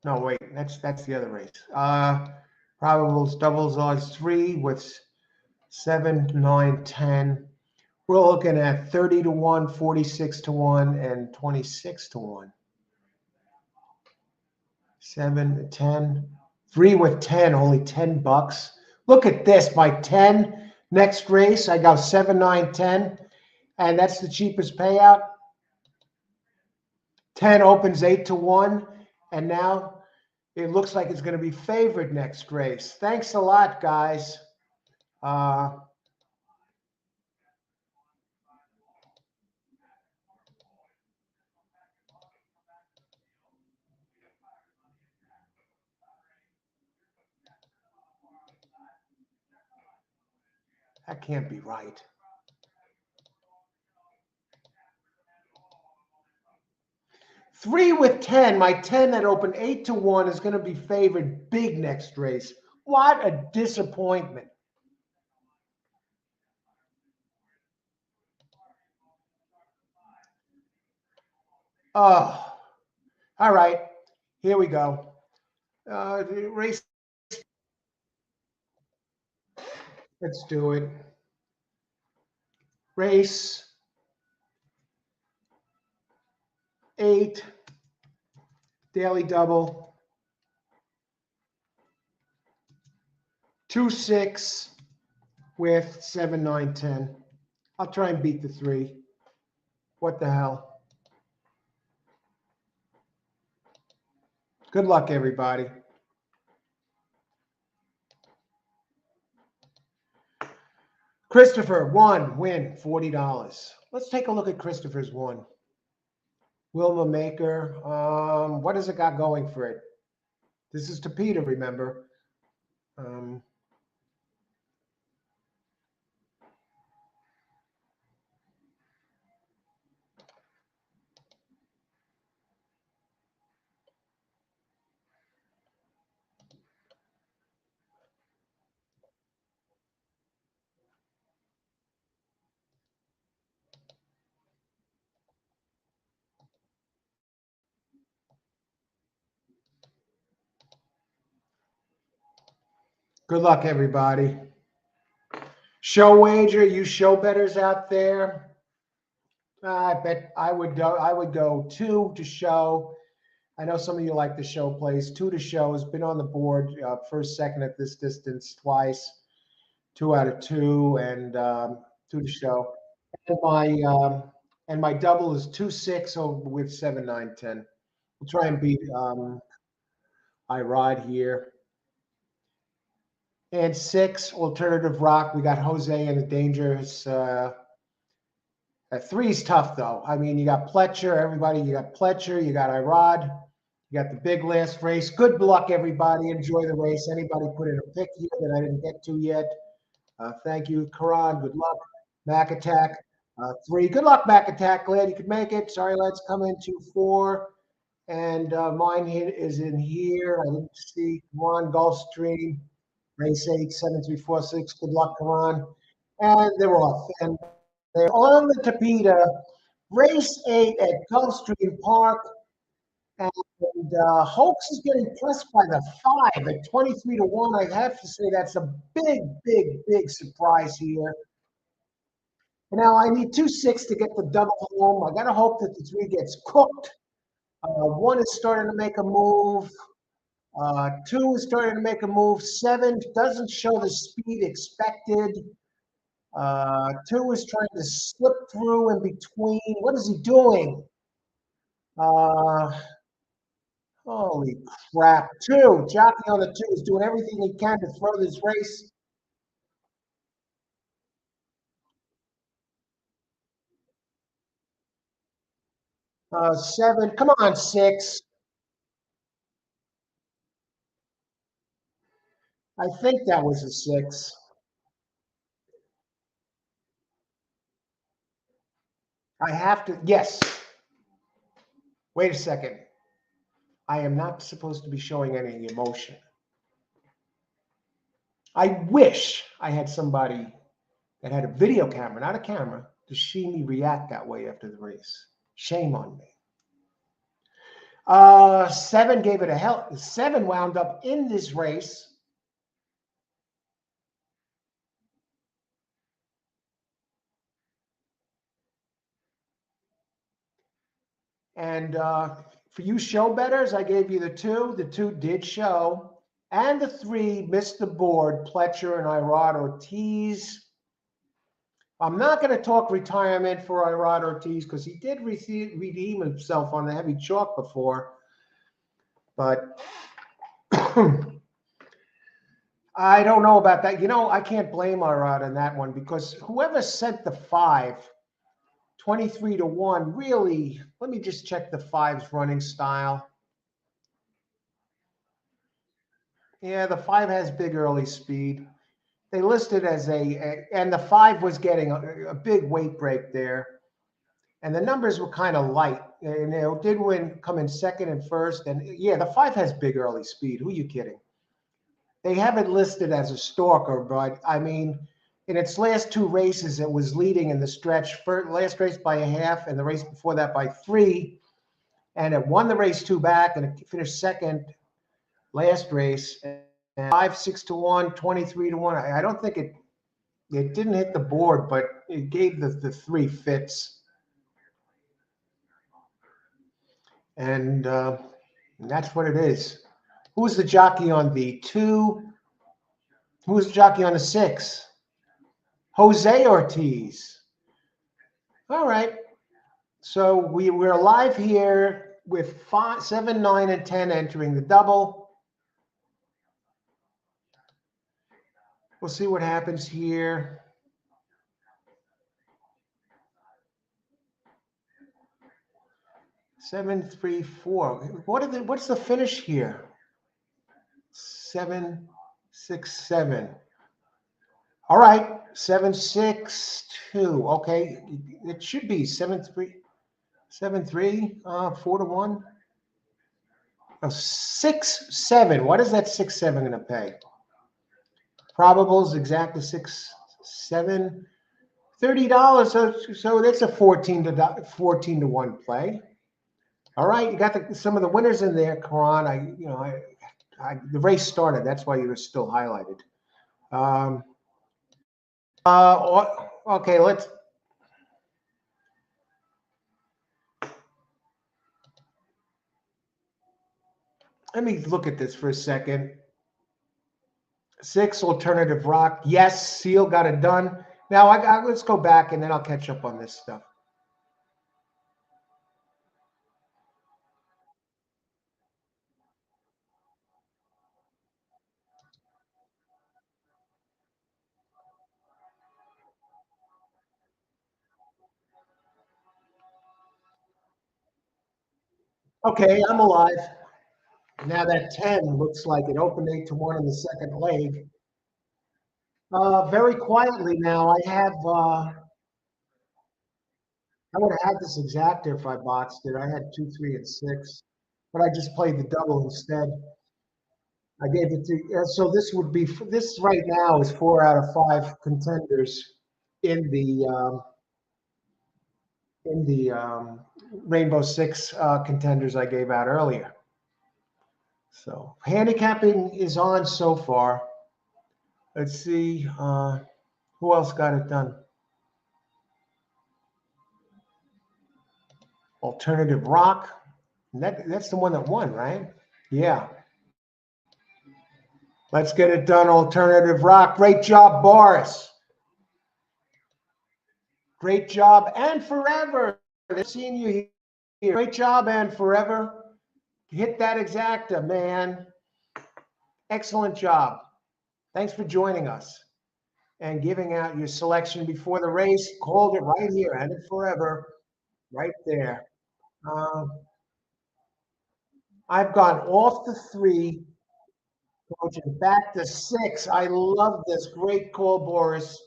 No, wait. That's the other race. Probables, doubles odds 3 with 7, 9, 10. We're looking at 30 to 1, 46 to 1, and 26 to 1. 7, 10. 3 with 10, only $10. Look at this. My 10 next race, I got 7, 9, 10, and that's the cheapest payout. 10 opens 8 to 1, and now it looks like it's going to be favored next race. Thanks a lot, guys. That can't be right. 3 with 10. My 10 that opened 8 to 1 is going to be favored big next race. What a disappointment. Oh, all right. Here we go. Race. Let's do it. Race 8. Daily double. 2, 6 with 7, 9, 10. I'll try and beat the 3. What the hell? Good luck, everybody. Christopher, 1, win, $40. Let's take a look at Christopher's 1. Wilma Maker, what has it got going for it? This is to Peter, remember. Good luck, everybody. Show wager, you show bettors out there. I bet I would go 2 to show. I know some of you like the show plays. 2 to show has been on the board, first, second at this distance twice, 2 out of 2, and 2 to show. And my double is 2-6 over with 7-9-10. We'll try and beat I ride here. And 6 alternative rock. We got Jose and the dangerous. 3's tough though. I mean, you got Pletcher, everybody. You got Pletcher. You got Irod. You got the big last race. Good luck, everybody. Enjoy the race. Anybody put in a pick here that I didn't get to yet? Thank you, Karan. Good luck. Mac Attack. 3. Good luck, Mac Attack. Glad you could make it. Sorry, let's come into 4. And mine is in here. I didn't see. Come on, Gulfstream. Race 8, 7-3-4-6. Good luck, Karan. And they're off. And they're on the Tapeta. Race 8 at Gulfstream Park. And Hoax is getting pressed by the 5 at 23-1. I have to say that's a big, big, big surprise here. Now I need 2-6 to get the double home. I gotta hope that the 3 gets cooked. 1 is starting to make a move. 2 is starting to make a move. 7 doesn't show the speed expected. 2 is trying to slip through in between. What is he doing? Holy crap. 2, jockey on the 2 is doing everything he can to throw this race. 7, come on, 6. I think that was a 6. I have to, yes. Wait a second. I am not supposed to be showing any emotion. I wish I had somebody that had a video camera, not a camera, to see me react that way after the race. Shame on me. 7 gave it a hell. 7 wound up in this race. And for you show bettors, I gave you the 2. The 2 did show. And the 3 missed the board. Pletcher and Irod Ortiz. I'm not going to talk retirement for Irod Ortiz because he did redeem himself on the heavy chalk before. But I don't know about that. You know, I can't blame Irod on that one because whoever sent the 5, 23-1, really, let me just check the 5's running style. Yeah, the 5 has big early speed. They listed as and the 5 was getting a big weight break there. And the numbers were kind of light. And it did come in second and first. And yeah, the 5 has big early speed. Who are you kidding? They have it listed as a stalker, but I mean, in its last 2 races, it was leading in the stretch. Last race by a half, and the race before that by 3. And it won the race 2 back, and it finished second last race. And 5, 6-1, 23-1. I don't think it didn't hit the board, but it gave the 3 fits. And that's what it is. Who's the jockey on the 2? Who's the jockey on the 6? Jose Ortiz. All right. So we're live here with 5, 7, 9, and 10 entering the double. We'll see what happens here. Seven, 3, 4. What's the finish here? 7, 6, 7. All right, 7, 6, 2. Okay, it should be 7, 3, 7, 3, 4-1. Oh, 6, 7. What is that 6, 7 going to pay? Probables exactly 6, 7. $30. So that's a 14-1 play. All right, you got some of the winners in there, Karan. The race started. That's why you were still highlighted. Okay, let's. Let me look at this for a second. 6 alternative rock. Yes, Seal got it done. Now let's go back and then I'll catch up on this stuff. Okay, I'm alive. Now that 10 looks like it opened 8-1 in the second leg. Very quietly now, I would have had this exacta if I boxed it. I had 2, 3, and 6, but I just played the double instead. I gave it to, so this would be, this right now is 4 out of 5 contenders in the Rainbow Six contenders I gave out earlier. So handicapping is on so far. Let's see who else got it done. Alternative Rock. That's the one that won, right? Yeah. Let's get it done, Alternative Rock. Great job, Boris. Great job, and forever. They're seeing you here. Great job, and forever. Hit that exacta, man. Excellent job. Thanks for joining us and giving out your selection before the race. Called it right here, and it forever, right there. Uh, I've gone off the 3, coaching back to 6. I love this. Great call, Boris.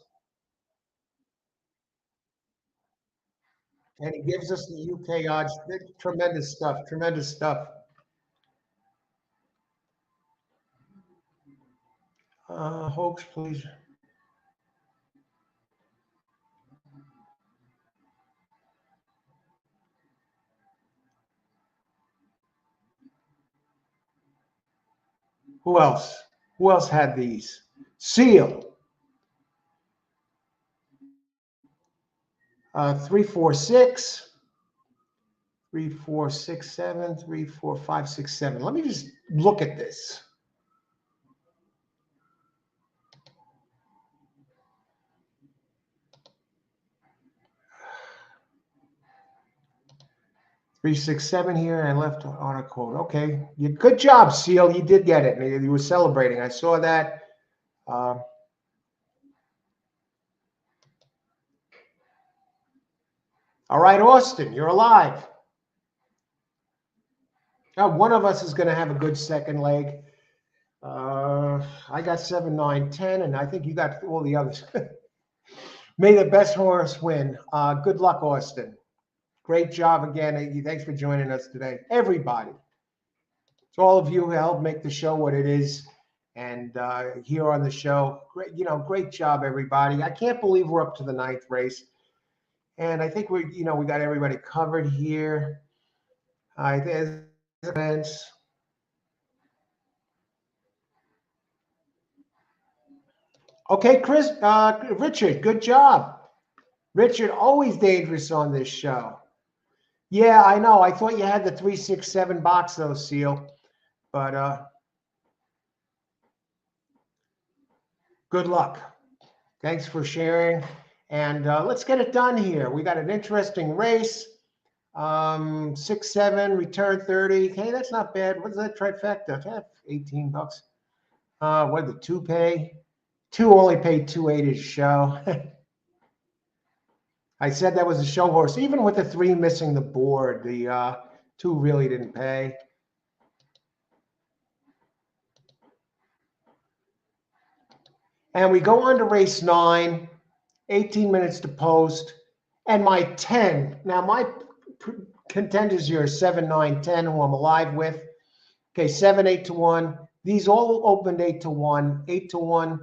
And he gives us the UK odds. Tremendous stuff. Tremendous stuff. Hoax, please. Who else? Who else had these? Seal. 3, 4, 6. 3, 4, 6, 7. 3, 4, 5, 6, 7. Let me just look at this. 3, 6, 7 here, and I left on a quote. Okay, good job, Seal. You did get it. You were celebrating. I saw that. All right, Austin, you're alive. Now, one of us is going to have a good second leg. I got 7, 9, 10, and I think you got all the others. May the best horse win. Good luck, Austin. Great job again. Thanks for joining us today, everybody. To all of you who helped make the show what it is, and here on the show, great job, everybody. I can't believe we're up to the 9th race, and I think we got everybody covered here. There's events. Okay, Chris, Richard, good job. Richard, always dangerous on this show. Yeah, I know. I thought you had the 3, 6, 7 box though, Seal. But good luck. Thanks for sharing. And let's get it done here. We got an interesting race. 6, 7, return 30. Hey, that's not bad. What's that trifecta? $18. What did the 2 pay? 2 only paid 2.8 a show. I said that was a show horse. Even with the 3 missing the board, the 2 really didn't pay. And we go on to race 9, 18 minutes to post. And my 10. Now, my contenders here are 7, 9, 10, who I'm alive with. Okay, 7, 8-1. These all opened 8-1, 8-1.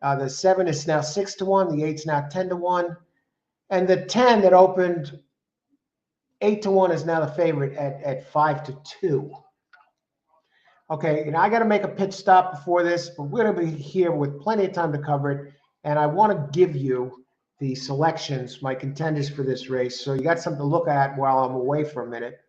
The 7 is now 6-1. The 8's now 10-1. And the 10 that opened 8-1 is now the favorite at 5-2. Okay, and I got to make a pit stop before this, but we're going to be here with plenty of time to cover it. And I want to give you the selections, my contenders for this race. So you got something to look at while I'm away for a minute.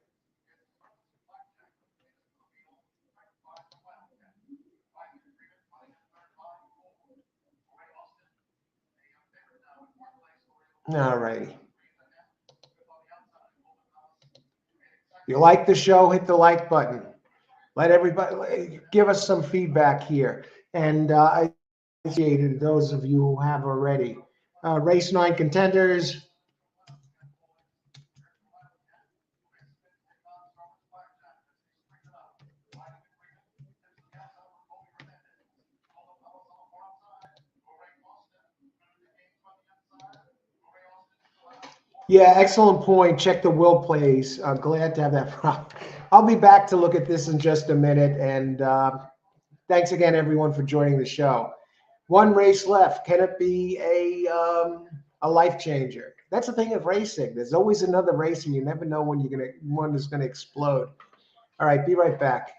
All righty. If you like the show, hit the like button. Let everybody give us some feedback here. And I appreciate those of you who have already. Race 9 contenders. Yeah, excellent point. Check the will plays. Glad to have that prop. I'll be back to look at this in just a minute. And thanks again, everyone, for joining the show. One race left. Can it be a life changer? That's the thing of racing. There's always another race, and you never know when one is gonna explode. All right, be right back.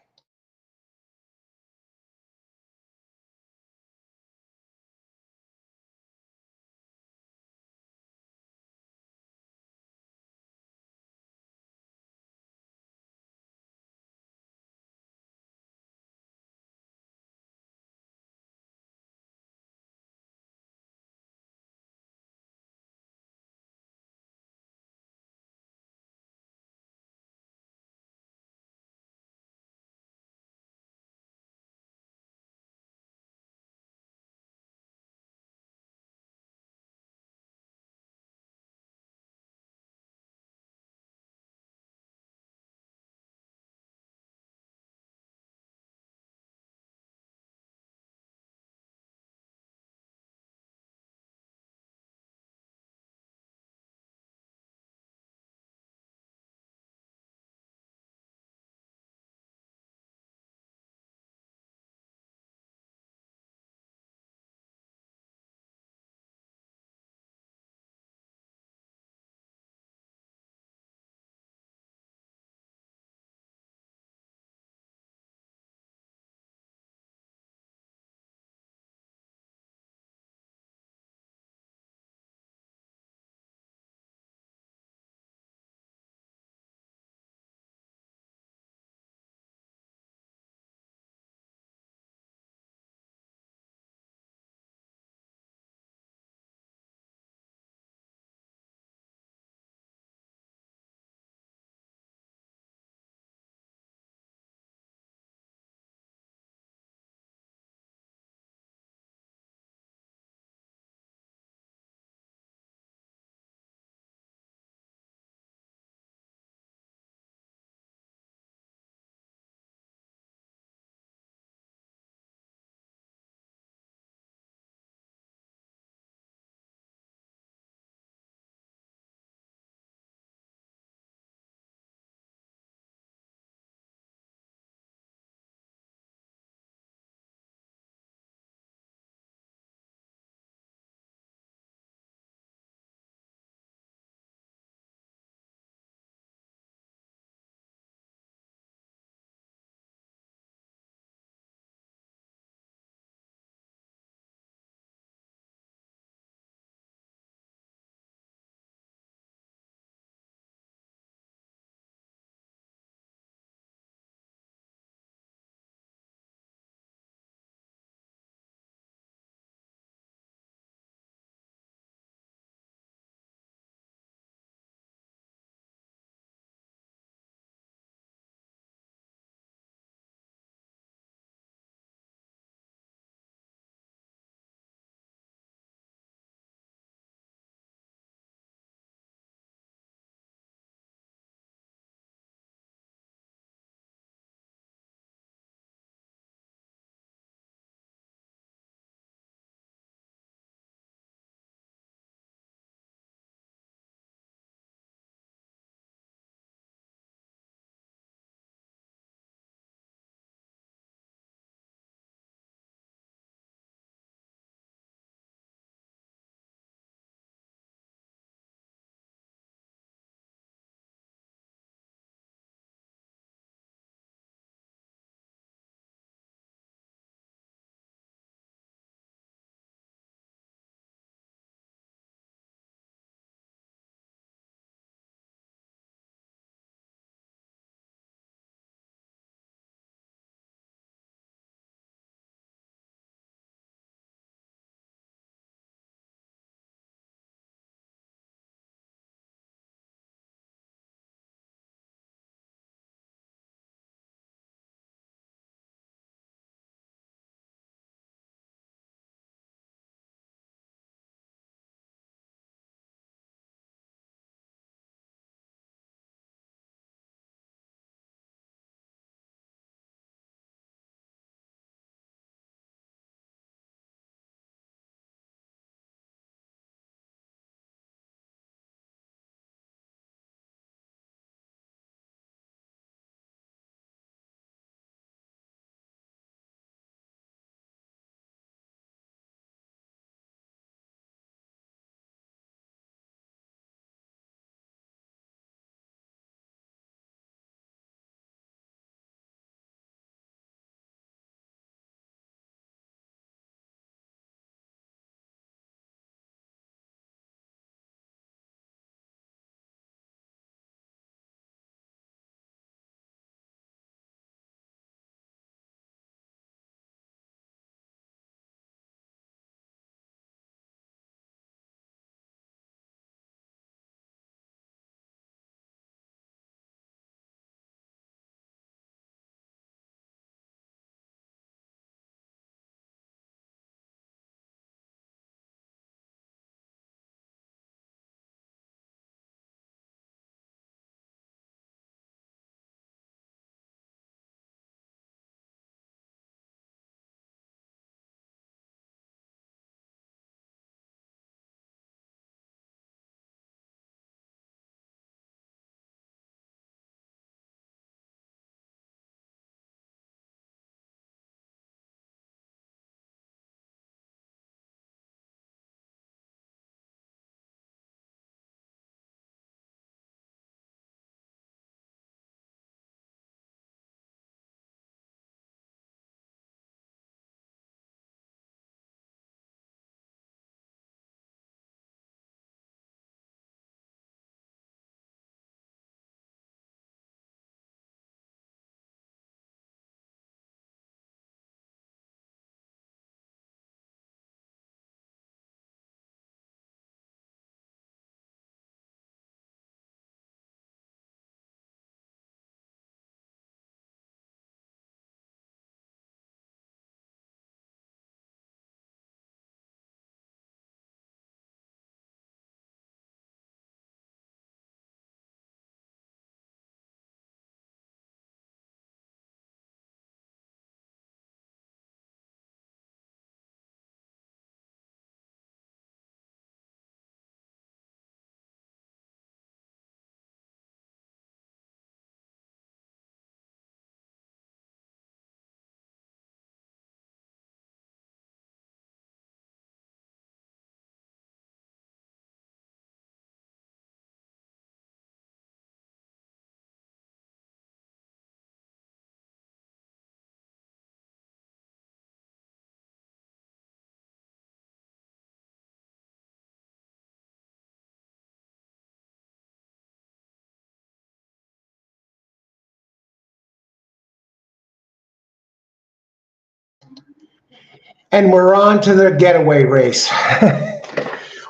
And we're on to the getaway race.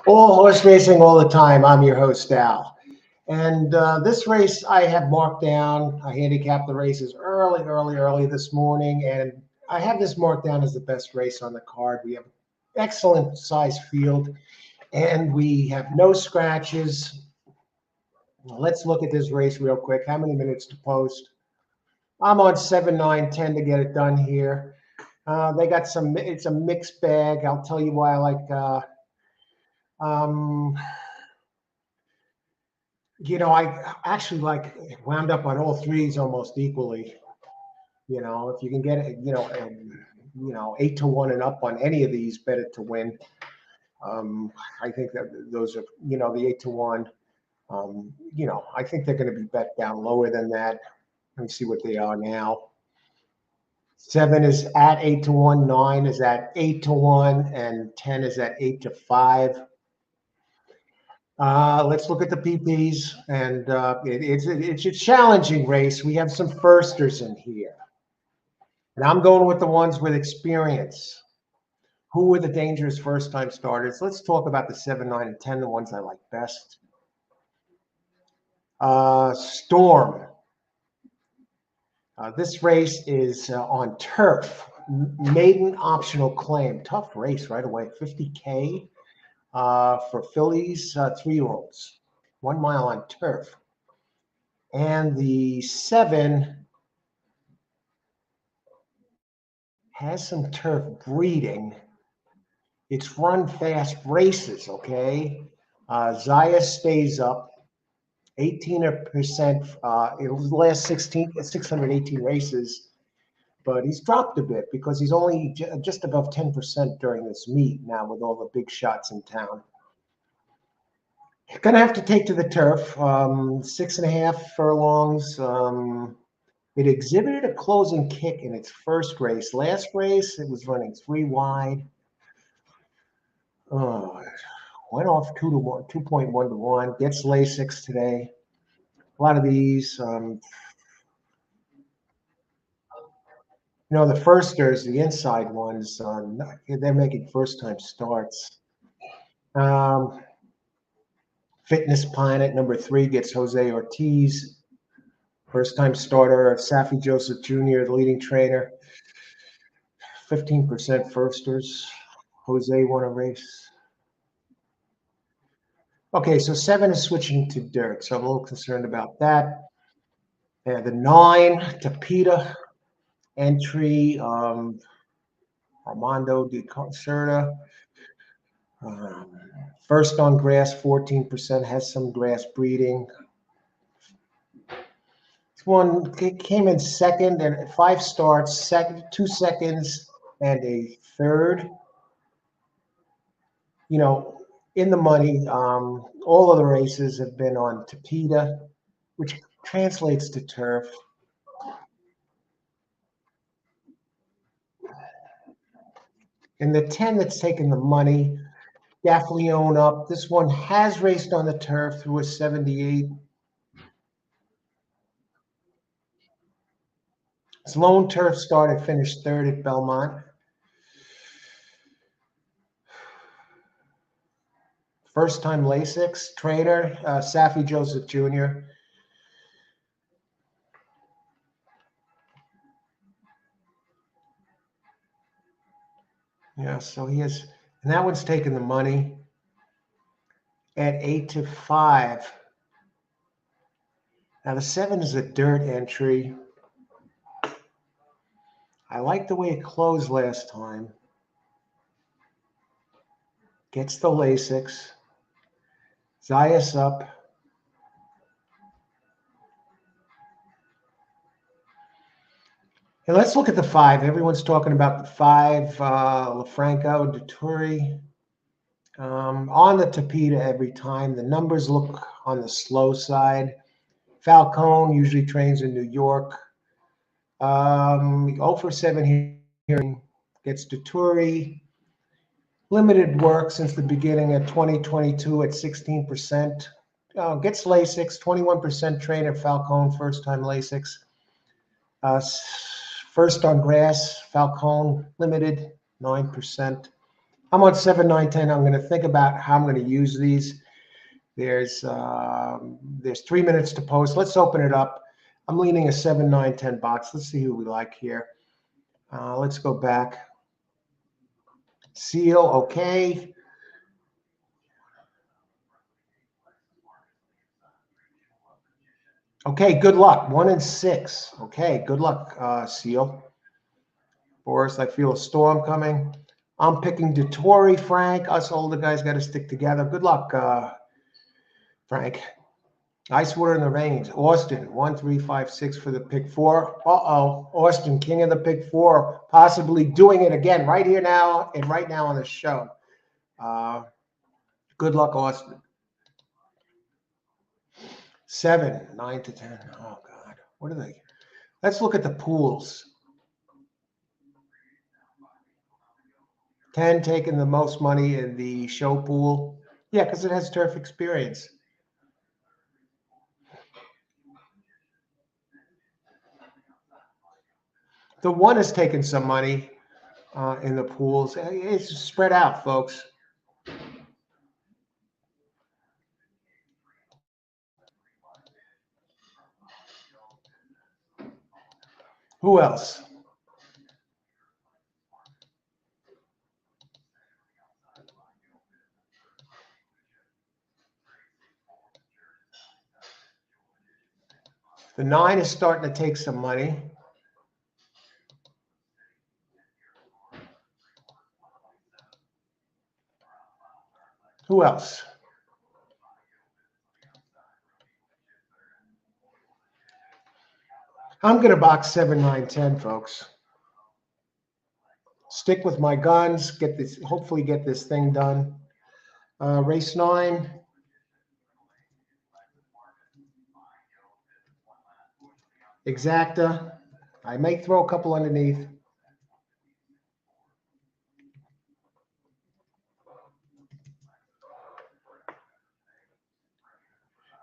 All horse racing all the time. I'm your host, Al. And this race I have marked down. I handicapped the races early this morning. And I have this marked down as the best race on the card. We have excellent size field and we have no scratches. Let's look at this race real quick. How many minutes to post? I'm on 7, 9, 10 to get it done here. They got it's a mixed bag. I'll tell you why I like, um, I actually like wound up on all threes almost equally. If you can get it, 8-1 and up on any of these, bet it to win. I think that those are, the 8-1. I think they're going to be bet down lower than that. Let me see what they are now. 7 is at 8-1, 9 is at 8-1, and 10 is at 8-5. Let's look at the PPs, and it's a challenging race. We have some firsters in here, and I'm going with the ones with experience. Who were the dangerous first-time starters? Let's talk about the 7, 9, and 10, the ones I like best. Storm. This race is on turf, maiden optional claim. Tough race right away, 50K for fillies, 3-year-olds, 1 mile on turf. And the 7 has some turf breeding. It's run fast races, okay? Zaya stays up 18%. It was the last 618 races, but he's dropped a bit because he's only just above 10% during this meet now with all the big shots in town. Gonna have to take to the turf, 6.5 furlongs. It exhibited a closing kick in its first race. Last race, it was running 3 wide. Went off 2-1, 2.1-1. Gets Lasix today. A lot of these, the firsters, the inside ones, they're making first-time starts. Fitness Planet, number 3, gets Jose Ortiz. First-time starter, Safi Joseph Jr., the leading trainer. 15% firsters. Jose won a race. Okay, so 7 is switching to dirt, so I'm a little concerned about that. The 9, Tapita entry, Armando de Concerta. First on grass, 14%, has some grass breeding. This one came in second and 5 starts, 2 seconds and a third. In the money, all of the races have been on Tapita, which translates to turf. And the 10 that's taken the money, Gaffleone up. This one has raced on the turf through a 78. His lone turf started, finished 3rd at Belmont. First-time Lasix trainer, Safi Joseph Jr. Yeah, so he has, and that one's taking the money at 8-5. Now the 7 is a dirt entry. I like the way it closed last time. Gets the Lasix. Zayas up. And let's look at the 5. Everyone's talking about the 5, LaFranco, Dettori. On the Tapita every time. The numbers look on the slow side. Falcone usually trains in New York. 0 for 7 here. Gets Dettori. Limited work since the beginning of 2022 at 16%. Gets Lasix, 21% trainer, Falcone, first-time Lasix. First on grass, Falcone, limited. 9%. I'm on 7, 9, 10. I'm going to think about how I'm going to use these. There's 3 minutes to post. Let's open it up. I'm leaning a 7, 9, 10 box. Let's see who we like here. Let's go back. Seal, okay. Okay, good luck. 1 and 6. Okay, good luck, Seal. Boris, I feel a storm coming. I'm picking DeTore, Frank. Us older guys got to stick together. Good luck, Frank. Ice water in the veins. Austin, 1, 3, 5, 6 for the pick 4. Uh-oh. Austin, king of the pick 4, possibly doing it again right here now and right now on the show. Good luck, Austin. 7, 9 to 10. Oh, God. What are they? Let's look at the pools. 10 taking the most money in the show pool. Yeah, because it has turf experience. The 1 has taken some money in the pools. It's spread out, folks. Who else? The 9 is starting to take some money. Who else? I'm going to box 7, 9, 10, folks. Stick with my guns. Get this. Hopefully, get this thing done. Race 9. Exacta. I may throw a couple underneath.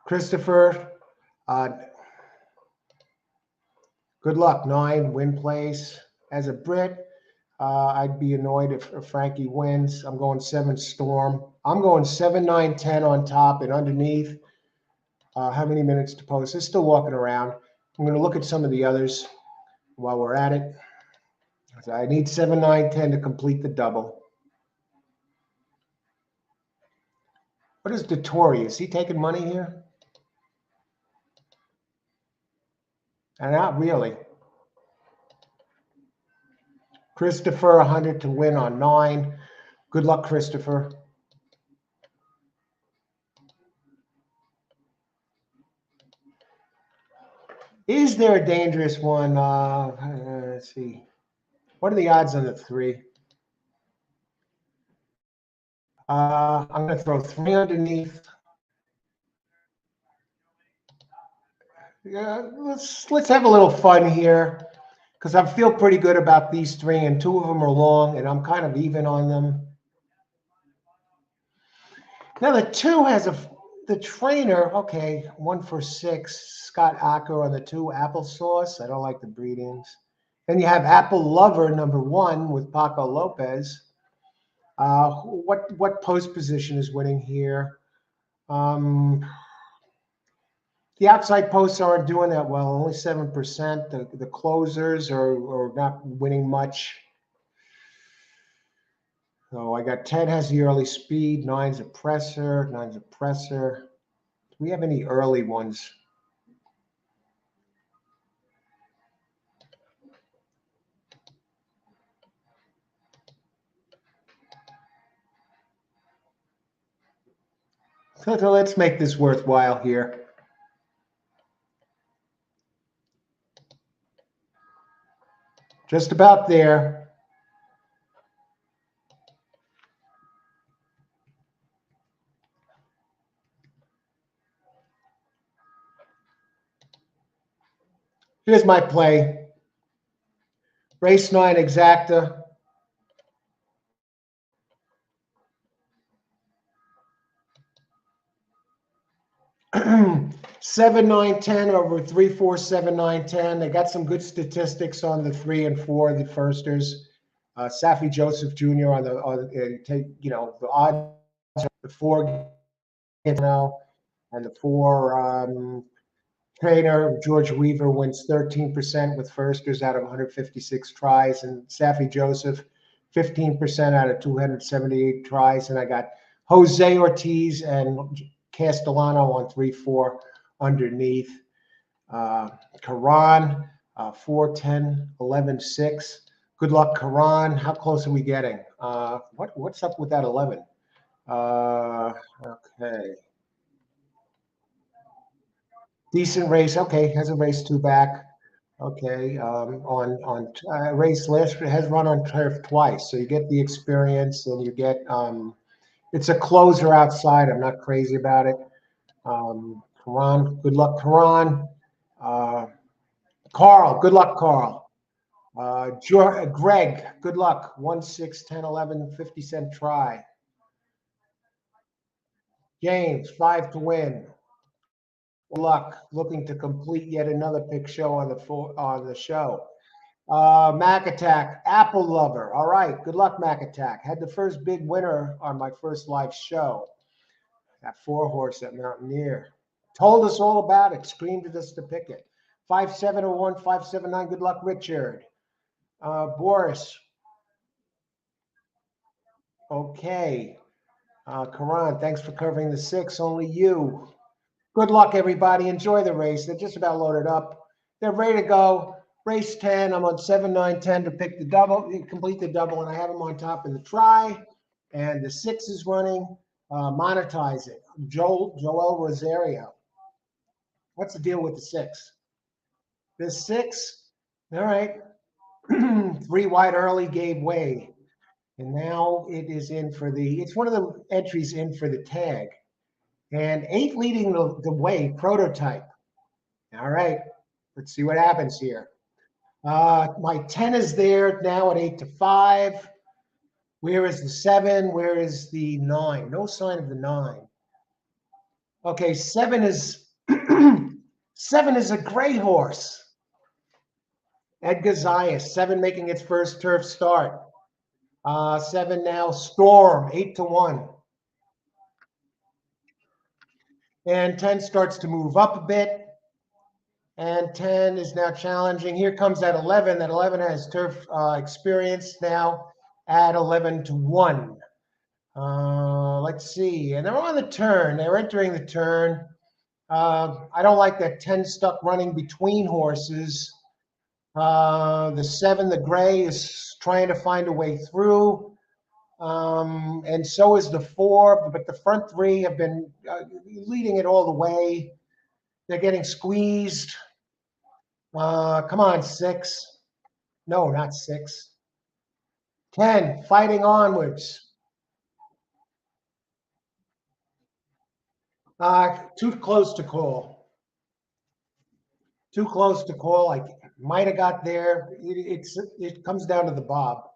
Christopher. Good luck. 9, win place. As a Brit, I'd be annoyed if Frankie wins. I'm going 7, Storm. I'm going 7, 9, 10 on top and underneath. How many minutes to post? It's still walking around. I'm going to look at some of the others while we're at it. So I need 7, 9, 10 to complete the double. What is DeTore? Is he taking money here? And not really. Christopher, 100 to win on 9. Good luck, Christopher. Is there a dangerous one? Let's see. What are the odds on the 3? I'm going to throw 3 underneath. Yeah, let's have a little fun here because I feel pretty good about these 3, and 2 of them are long, and I'm kind of even on them. Now the 2 has the trainer. Okay, 1 for 6. Scott Acker on the 2. Applesauce. I don't like the breedings. Then you have Apple Lover number 1 with Paco Lopez. What post position is winning here? The outside posts aren't doing that well, only 7%. The closers are not winning much. So I got 10 has the early speed, 9's a presser, 9's a presser. Do we have any early ones? So let's make this worthwhile here. Just about there. Here's my play. Race 9 exacta. Seven, 9, 10 over 3, 4, 7, 9, 10. They got some good statistics on the 3 and 4, the firsters. Safi Joseph Jr. Take, the odds, the 4 now, and the 4 trainer George Weaver wins 13% with firsters out of 156 tries, and Safi Joseph 15% out of 278 tries. And I got Jose Ortiz and Castellano on 3-4 underneath. Karan 4-10, 11-6. Good luck, Karan. How close are we getting? What's up with that 11? Okay. Decent race. Okay, has a race 2 back. Okay, on race last has run on turf twice, so you get the experience and you get it's a closer outside. I'm not crazy about it. Karan, good luck, Karan. Carl, good luck, Carl. Greg, good luck. 1, 6, 10, 11, 50-cent try. James, 5 to win. Good luck. Looking to complete yet another pick show on the show. Mac Attack, Apple Lover. All right, good luck, Mac Attack. Had the first big winner on my first live show. That 4-horse at Mountaineer. Told us all about it. Screamed at us to pick it. 5701, 579. Good luck, Richard. Boris. Okay. Karan, thanks for covering the 6. Only you. Good luck, everybody. Enjoy the race. They're just about loaded up. They're ready to go. Race 10. I'm on 7, 9, 10 to pick the double, complete the double, and I have them on top in the try. And the 6 is running. Monetizing. Joel Rosario. What's the deal with the 6? The 6, all right. 3 wide early gave way. And now it is in for it's one of the entries in for the tag. And 8 leading the way, prototype. All right, let's see what happens here. My 10 is there now at 8-5. Where is the 7? Where is the 9? No sign of the 9. Okay, 7 is 7 is a gray horse. Edgar Zayas, 7 making its first turf start. 7 now, Storm, 8-1. And 10 starts to move up a bit. And 10 is now challenging. Here comes that 11. That 11 has turf experience now at 11-1. Let's see. And they're on the turn. They're entering the turn. I don't like that 10 stuck running between horses. The 7, the gray, is trying to find a way through. And so is the 4, but the front 3 have been leading it all the way. They're getting squeezed. Come on, 6. No, not 6. 10, fighting onwards. Too close to call. Too close to call. I might have got there. It comes down to the bob.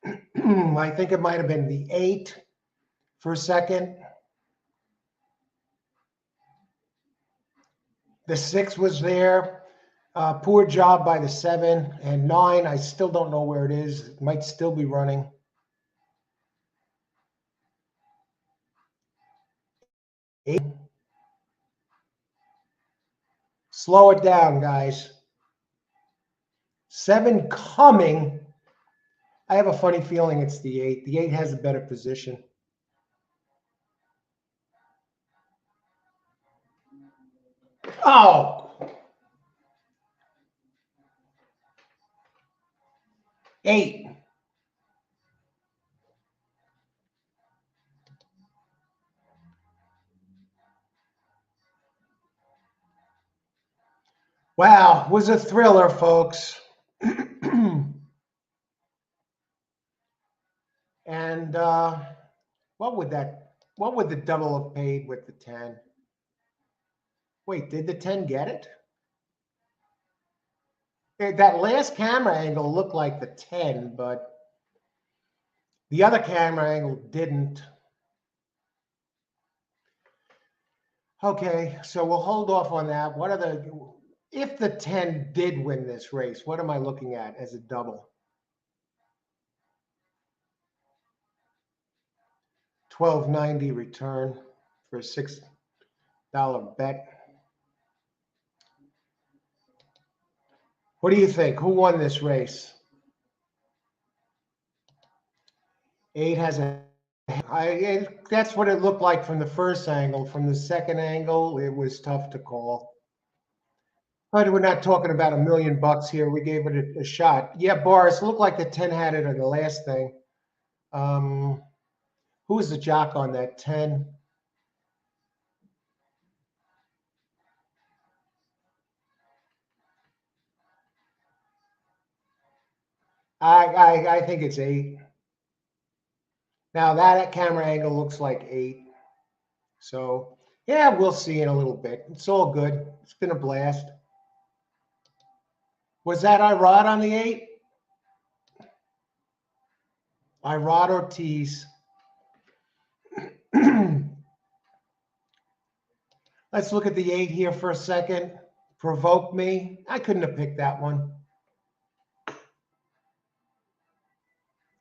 I think it might have been the 8 for a second. The 6 was there. Poor job by the 7 and 9. I still don't know where it is. It might still be running. 8. Slow it down, guys. 7 coming. I have a funny feeling it's the 8. The 8 has a better position. Oh! 8. Wow, was a thriller, folks. And what would the double have paid with the 10? Wait, did the 10 get it? That last camera angle looked like the 10, but the other camera angle didn't. Okay, so we'll hold off on that. If the 10 did win this race, what am I looking at as a double? 12.90 return for a $6 bet. What do you think? Who won this race? 8 has that's what it looked like from the first angle. From the second angle, it was tough to call. But we're not talking about $1,000,000 here. We gave it a shot. Yeah, Boris, looked like the 10 had it on the last thing. Who was the jock on that 10? I think it's 8. Now that camera angle looks like 8. So yeah, we'll see in a little bit. It's all good. It's been a blast. Was that Irod on the 8? Irod Ortiz. Let's look at the 8 here for a second. Provoke me. I couldn't have picked that one.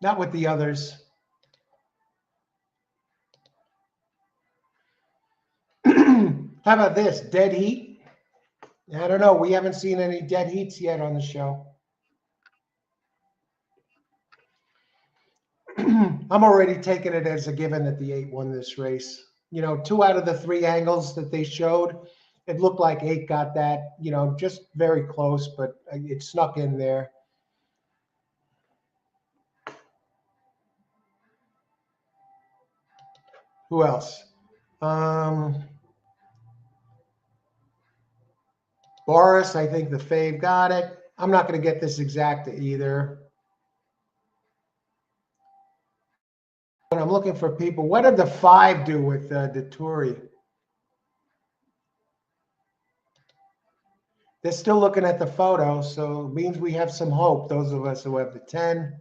Not with the others. How about this? Dead heat? I don't know. We haven't seen any dead heats yet on the show. I'm already taking it as a given that the 8 won this race. 2 out of the 3 angles that they showed, it looked like 8 got that, just very close, but it snuck in there. Who else? Boris, I think the fave got it. I'm not going to get this exact either. But I'm looking for people. What did the 5 do with Dettori? They're still looking at the photo, so it means we have some hope, those of us who have the 10.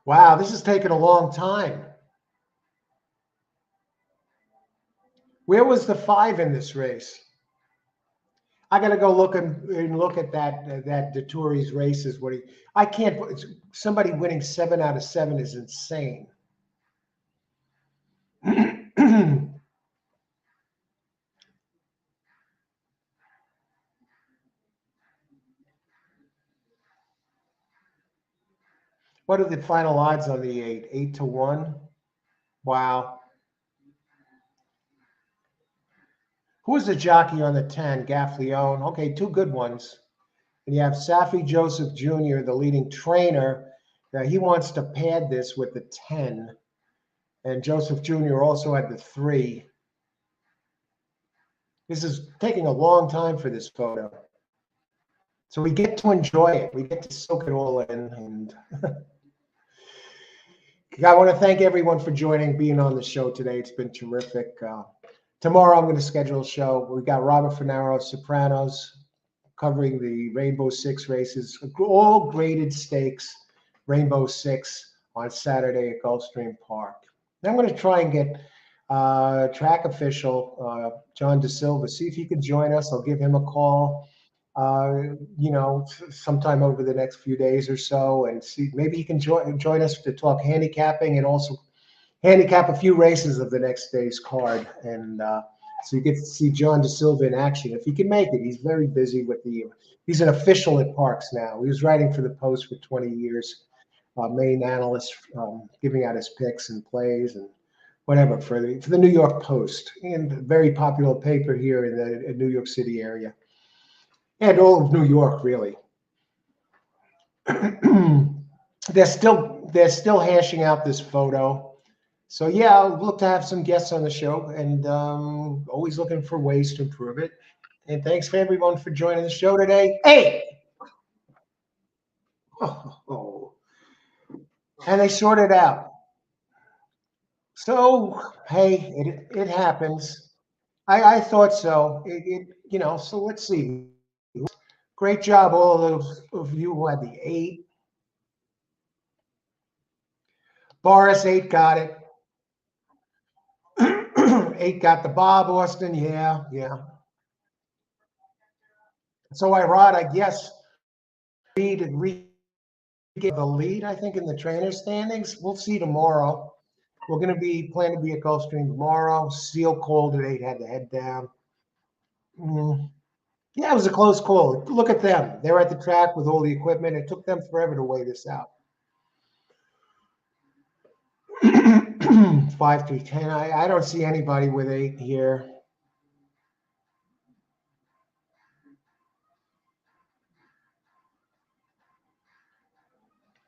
Wow, this is taking a long time. Where was the 5 in this race? I got to go look and look at that Dettori's races. I can't. Somebody winning 7 out of 7 is insane. What are the final odds on the 8? 8-1. Wow. Who's the jockey on the 10? Gaffleone. Okay, 2 good ones. And you have Safi Joseph Jr., the leading trainer. Now he wants to pad this with the 10. And Joseph Jr. also had the 3. This is taking a long time for this photo. So we get to enjoy it. We get to soak it all in. And I want to thank everyone for being on the show today. It's been terrific. Tomorrow I'm going to schedule a show. We've got Robert Finaro, Sopranos, covering the Rainbow Six races, all graded stakes, Rainbow Six on Saturday at Gulfstream Park. And I'm going to try and get track official John DeSilva, see if he can join us. I'll give him a call, sometime over the next few days or so, and see maybe he can join us to talk handicapping and also handicap a few races of the next day's card. And so you get to see John DeSilva in action if he can make it. He's very busy he's an official at Parks now. He was writing for the Post for 20 years, main analyst, giving out his picks and plays and whatever for the New York Post, and a very popular paper here in the New York City area and all of New York, really. They're still hashing out this photo. So yeah, I'll look to have some guests on the show, and always looking for ways to improve it. And thanks for everyone for joining the show today. Hey! Oh. And they sorted out. So hey, it happens. I thought so. So let's see. Great job, all of you who had the 8. Boris 8 got it. 8 got the Bob Austin. Yeah. So ironic, yes. Reed gave the lead, I think, in the trainer standings. We'll see tomorrow. We're going to be planning to be at Gulfstream tomorrow. Seal called at 8, had to head down. Yeah, it was a close call. Look at them. They're at the track with all the equipment. It took them forever to weigh this out. 5 through 10. I don't see anybody with 8 here.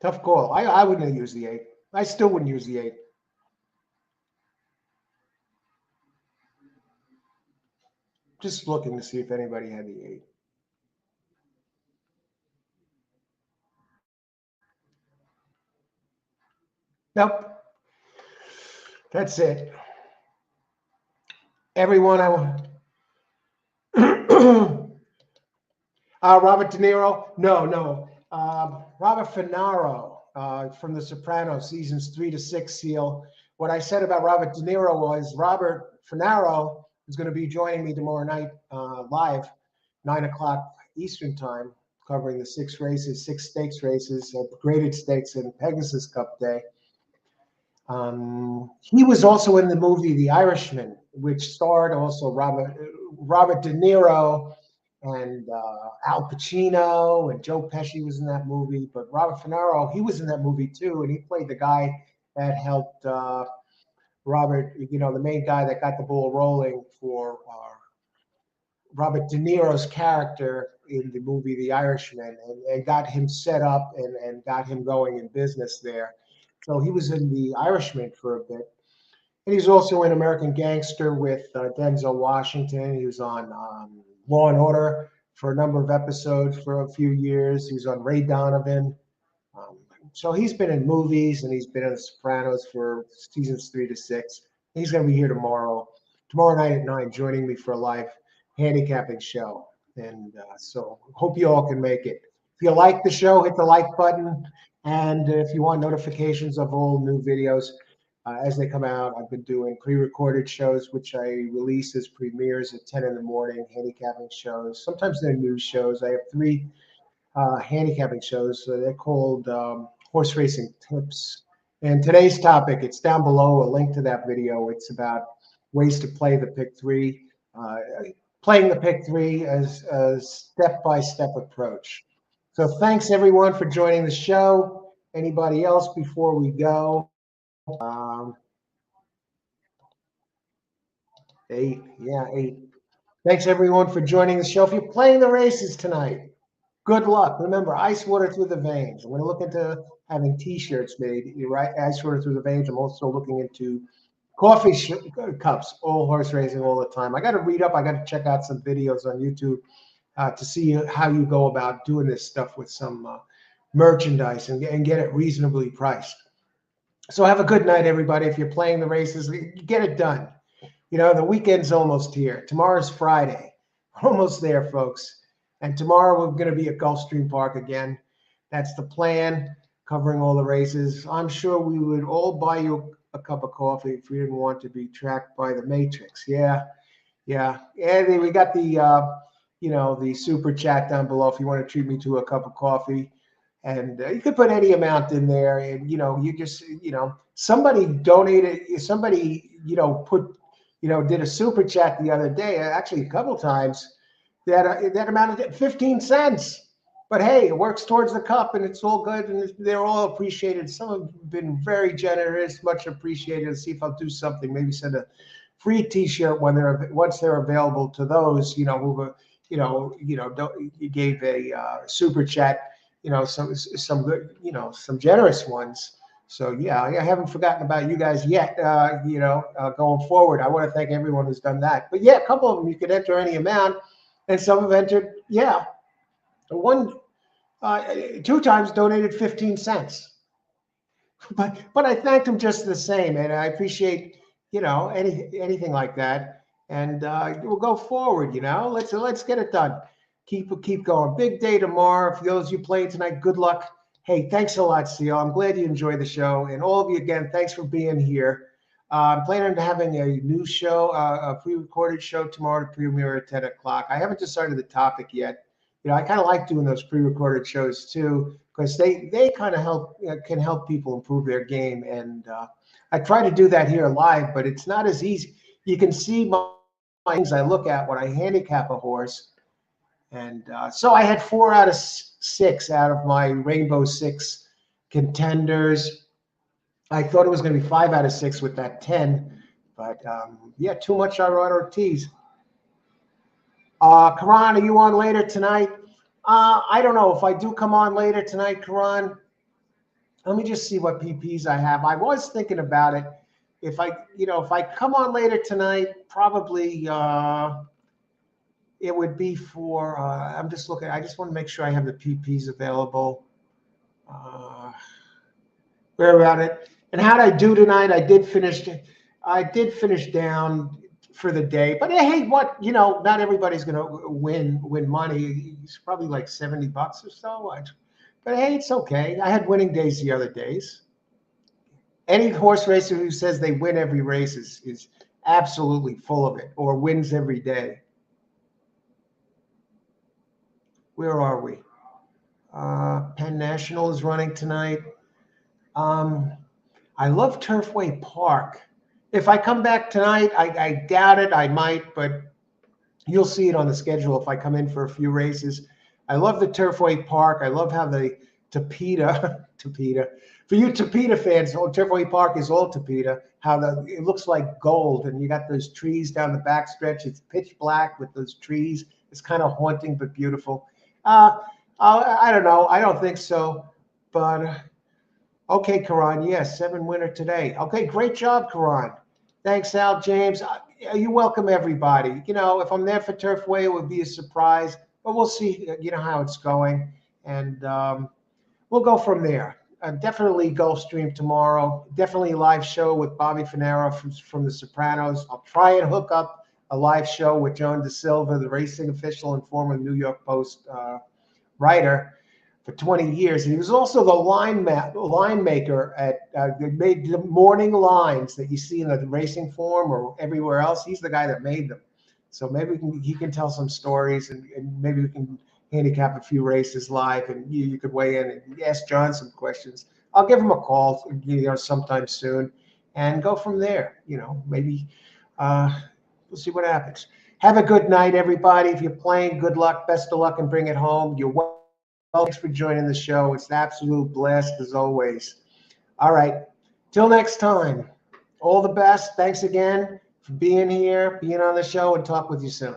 Tough call. I wouldn't have used the 8. I still wouldn't use the 8. Just looking to see if anybody had the 8. Nope. That's it. Everyone I want. Robert De Niro? No, no. Robert Finaro from The Sopranos, seasons 3 to 6 seal. What I said about Robert De Niro was Robert Finaro is going to be joining me tomorrow night live, 9 o'clock Eastern time, covering the 6 races, 6 stakes races, graded stakes in Pegasus Cup Day. He was also in the movie The Irishman, which starred also Robert De Niro and Al Pacino, and Joe Pesci was in that movie. But Robert Finaro, he was in that movie too, and he played the guy that helped Robert, the main guy that got the ball rolling for Robert De Niro's character in the movie The Irishman, and got him set up and got him going in business there. So he was in The Irishman for a bit. And he's also in American Gangster with Denzel Washington. He was on Law and Order for a number of episodes for a few years. He was on Ray Donovan. Um, so he's been in movies, and he's been in The Sopranos for seasons 3 to 6. He's going to be here tomorrow night at 9, joining me for a live handicapping show. And so hope you all can make it. If you like the show, hit the like button. And if you want notifications of all new videos, as they come out, I've been doing pre-recorded shows, which I release as premieres at 10 in the morning, handicapping shows. Sometimes they're news shows. I have 3 handicapping shows. They're called Horse Racing Tips. And today's topic, it's down below, a link to that video. It's about ways to play the pick 3, playing the pick 3 as a step-by-step approach. So thanks, everyone, for joining the show. Anybody else before we go? 8. Yeah, 8. Thanks, everyone, for joining the show. If you're playing the races tonight, good luck. Remember, ice water through the veins. I'm going to look into having T-shirts made. You're right, ice water through the veins. I'm also looking into coffee cups, all horse racing all the time. I got to read up. I got to check out some videos on YouTube to see how you go about doing this stuff with some merchandise and get it reasonably priced. So have a good night, everybody. If you're playing the races, get it done. The weekend's almost here. Tomorrow's Friday. Almost there, folks. And tomorrow we're going to be at Gulfstream Park again. That's the plan, covering all the races. I'm sure we would all buy you a cup of coffee if we didn't want to be tracked by the Matrix. Yeah. Andy, we got the super chat down below if you want to treat me to a cup of coffee. And you could put any amount in there. And, you just, somebody donated, somebody, did a super chat the other day, actually a couple times, that amounted to 15 cents. But hey, it works towards the cup, and it's all good, and they're all appreciated. Some have been very generous, much appreciated. See if I'll do something, maybe send a free T-shirt once they're available to those who you gave a super chat. Some good, some generous ones. So yeah, I haven't forgotten about you guys yet. Going forward, I want to thank everyone who's done that. But yeah, a couple of them you could enter any amount, and some have entered. Yeah, one 2 times donated 15 cents. But I thanked them just the same, and I appreciate anything like that. And we'll go forward. Let's get it done. Keep going. Big day tomorrow. For those of you playing tonight, good luck. Hey, thanks a lot, Seal. I'm glad you enjoyed the show. And all of you, again, thanks for being here. I'm planning on having a new show, a pre-recorded show tomorrow to premiere at 10 o'clock. I haven't decided the topic yet. I kind of like doing those pre-recorded shows too, because they kind of help can help people improve their game. And I try to do that here live, but it's not as easy. You can see my things I look at when I handicap a horse, and so I had 4 out of 6 out of my Rainbow Six contenders. I thought it was going to be 5 out of 6 with that 10, but yeah, too much on Ortiz. Karan, are you on later tonight? I don't know if I do come on later tonight, Karan. Let me just see what PPs I have. I was thinking about it. If I come on later tonight, probably it would be for. I'm just looking. I just want to make sure I have the PPs available. Where about it? And how did I do tonight? I did finish down for the day. But hey, not everybody's going to win money. It's probably like $70 or so. But hey, it's okay. I had winning days the other days. Any horse racer who says they win every race is absolutely full of it, or wins every day. Where are we? Penn National is running tonight. I love Turfway Park. If I come back tonight, I doubt it. I might, but you'll see it on the schedule if I come in for a few races. I love the Turfway Park. I love how the Tapeta, for you Tapeta fans, Turfway Park is all Tapeta, how it looks like gold, and you got those trees down the backstretch. It's pitch black with those trees. It's kind of haunting but beautiful. I don't know. I don't think so, but okay, Karan. Yes, 7 winner today. Okay, great job, Karan. Thanks, Al James. You welcome everybody. If I'm there for Turfway, it would be a surprise, but we'll see. How it's going, and we'll go from there. Definitely Gulfstream tomorrow. Definitely a live show with Bobby Finero from The Sopranos. I'll try and hook up a live show with John DeSilva, the racing official and former New York Post writer for 20 years. And he was also the line maker at made the morning lines that you see in the Racing Form or everywhere else. He's the guy that made them. So maybe he can tell some stories, and maybe we can handicap a few races live, and you could weigh in and ask John some questions. I'll give him a call, sometime soon, and go from there. Maybe we'll see what happens. Have a good night, everybody. If you're playing, good luck, best of luck, and bring it home. You're welcome. Thanks for joining the show. It's an absolute blast as always. All right. Till next time. All the best. Thanks again for being here, being on the show, and talk with you soon.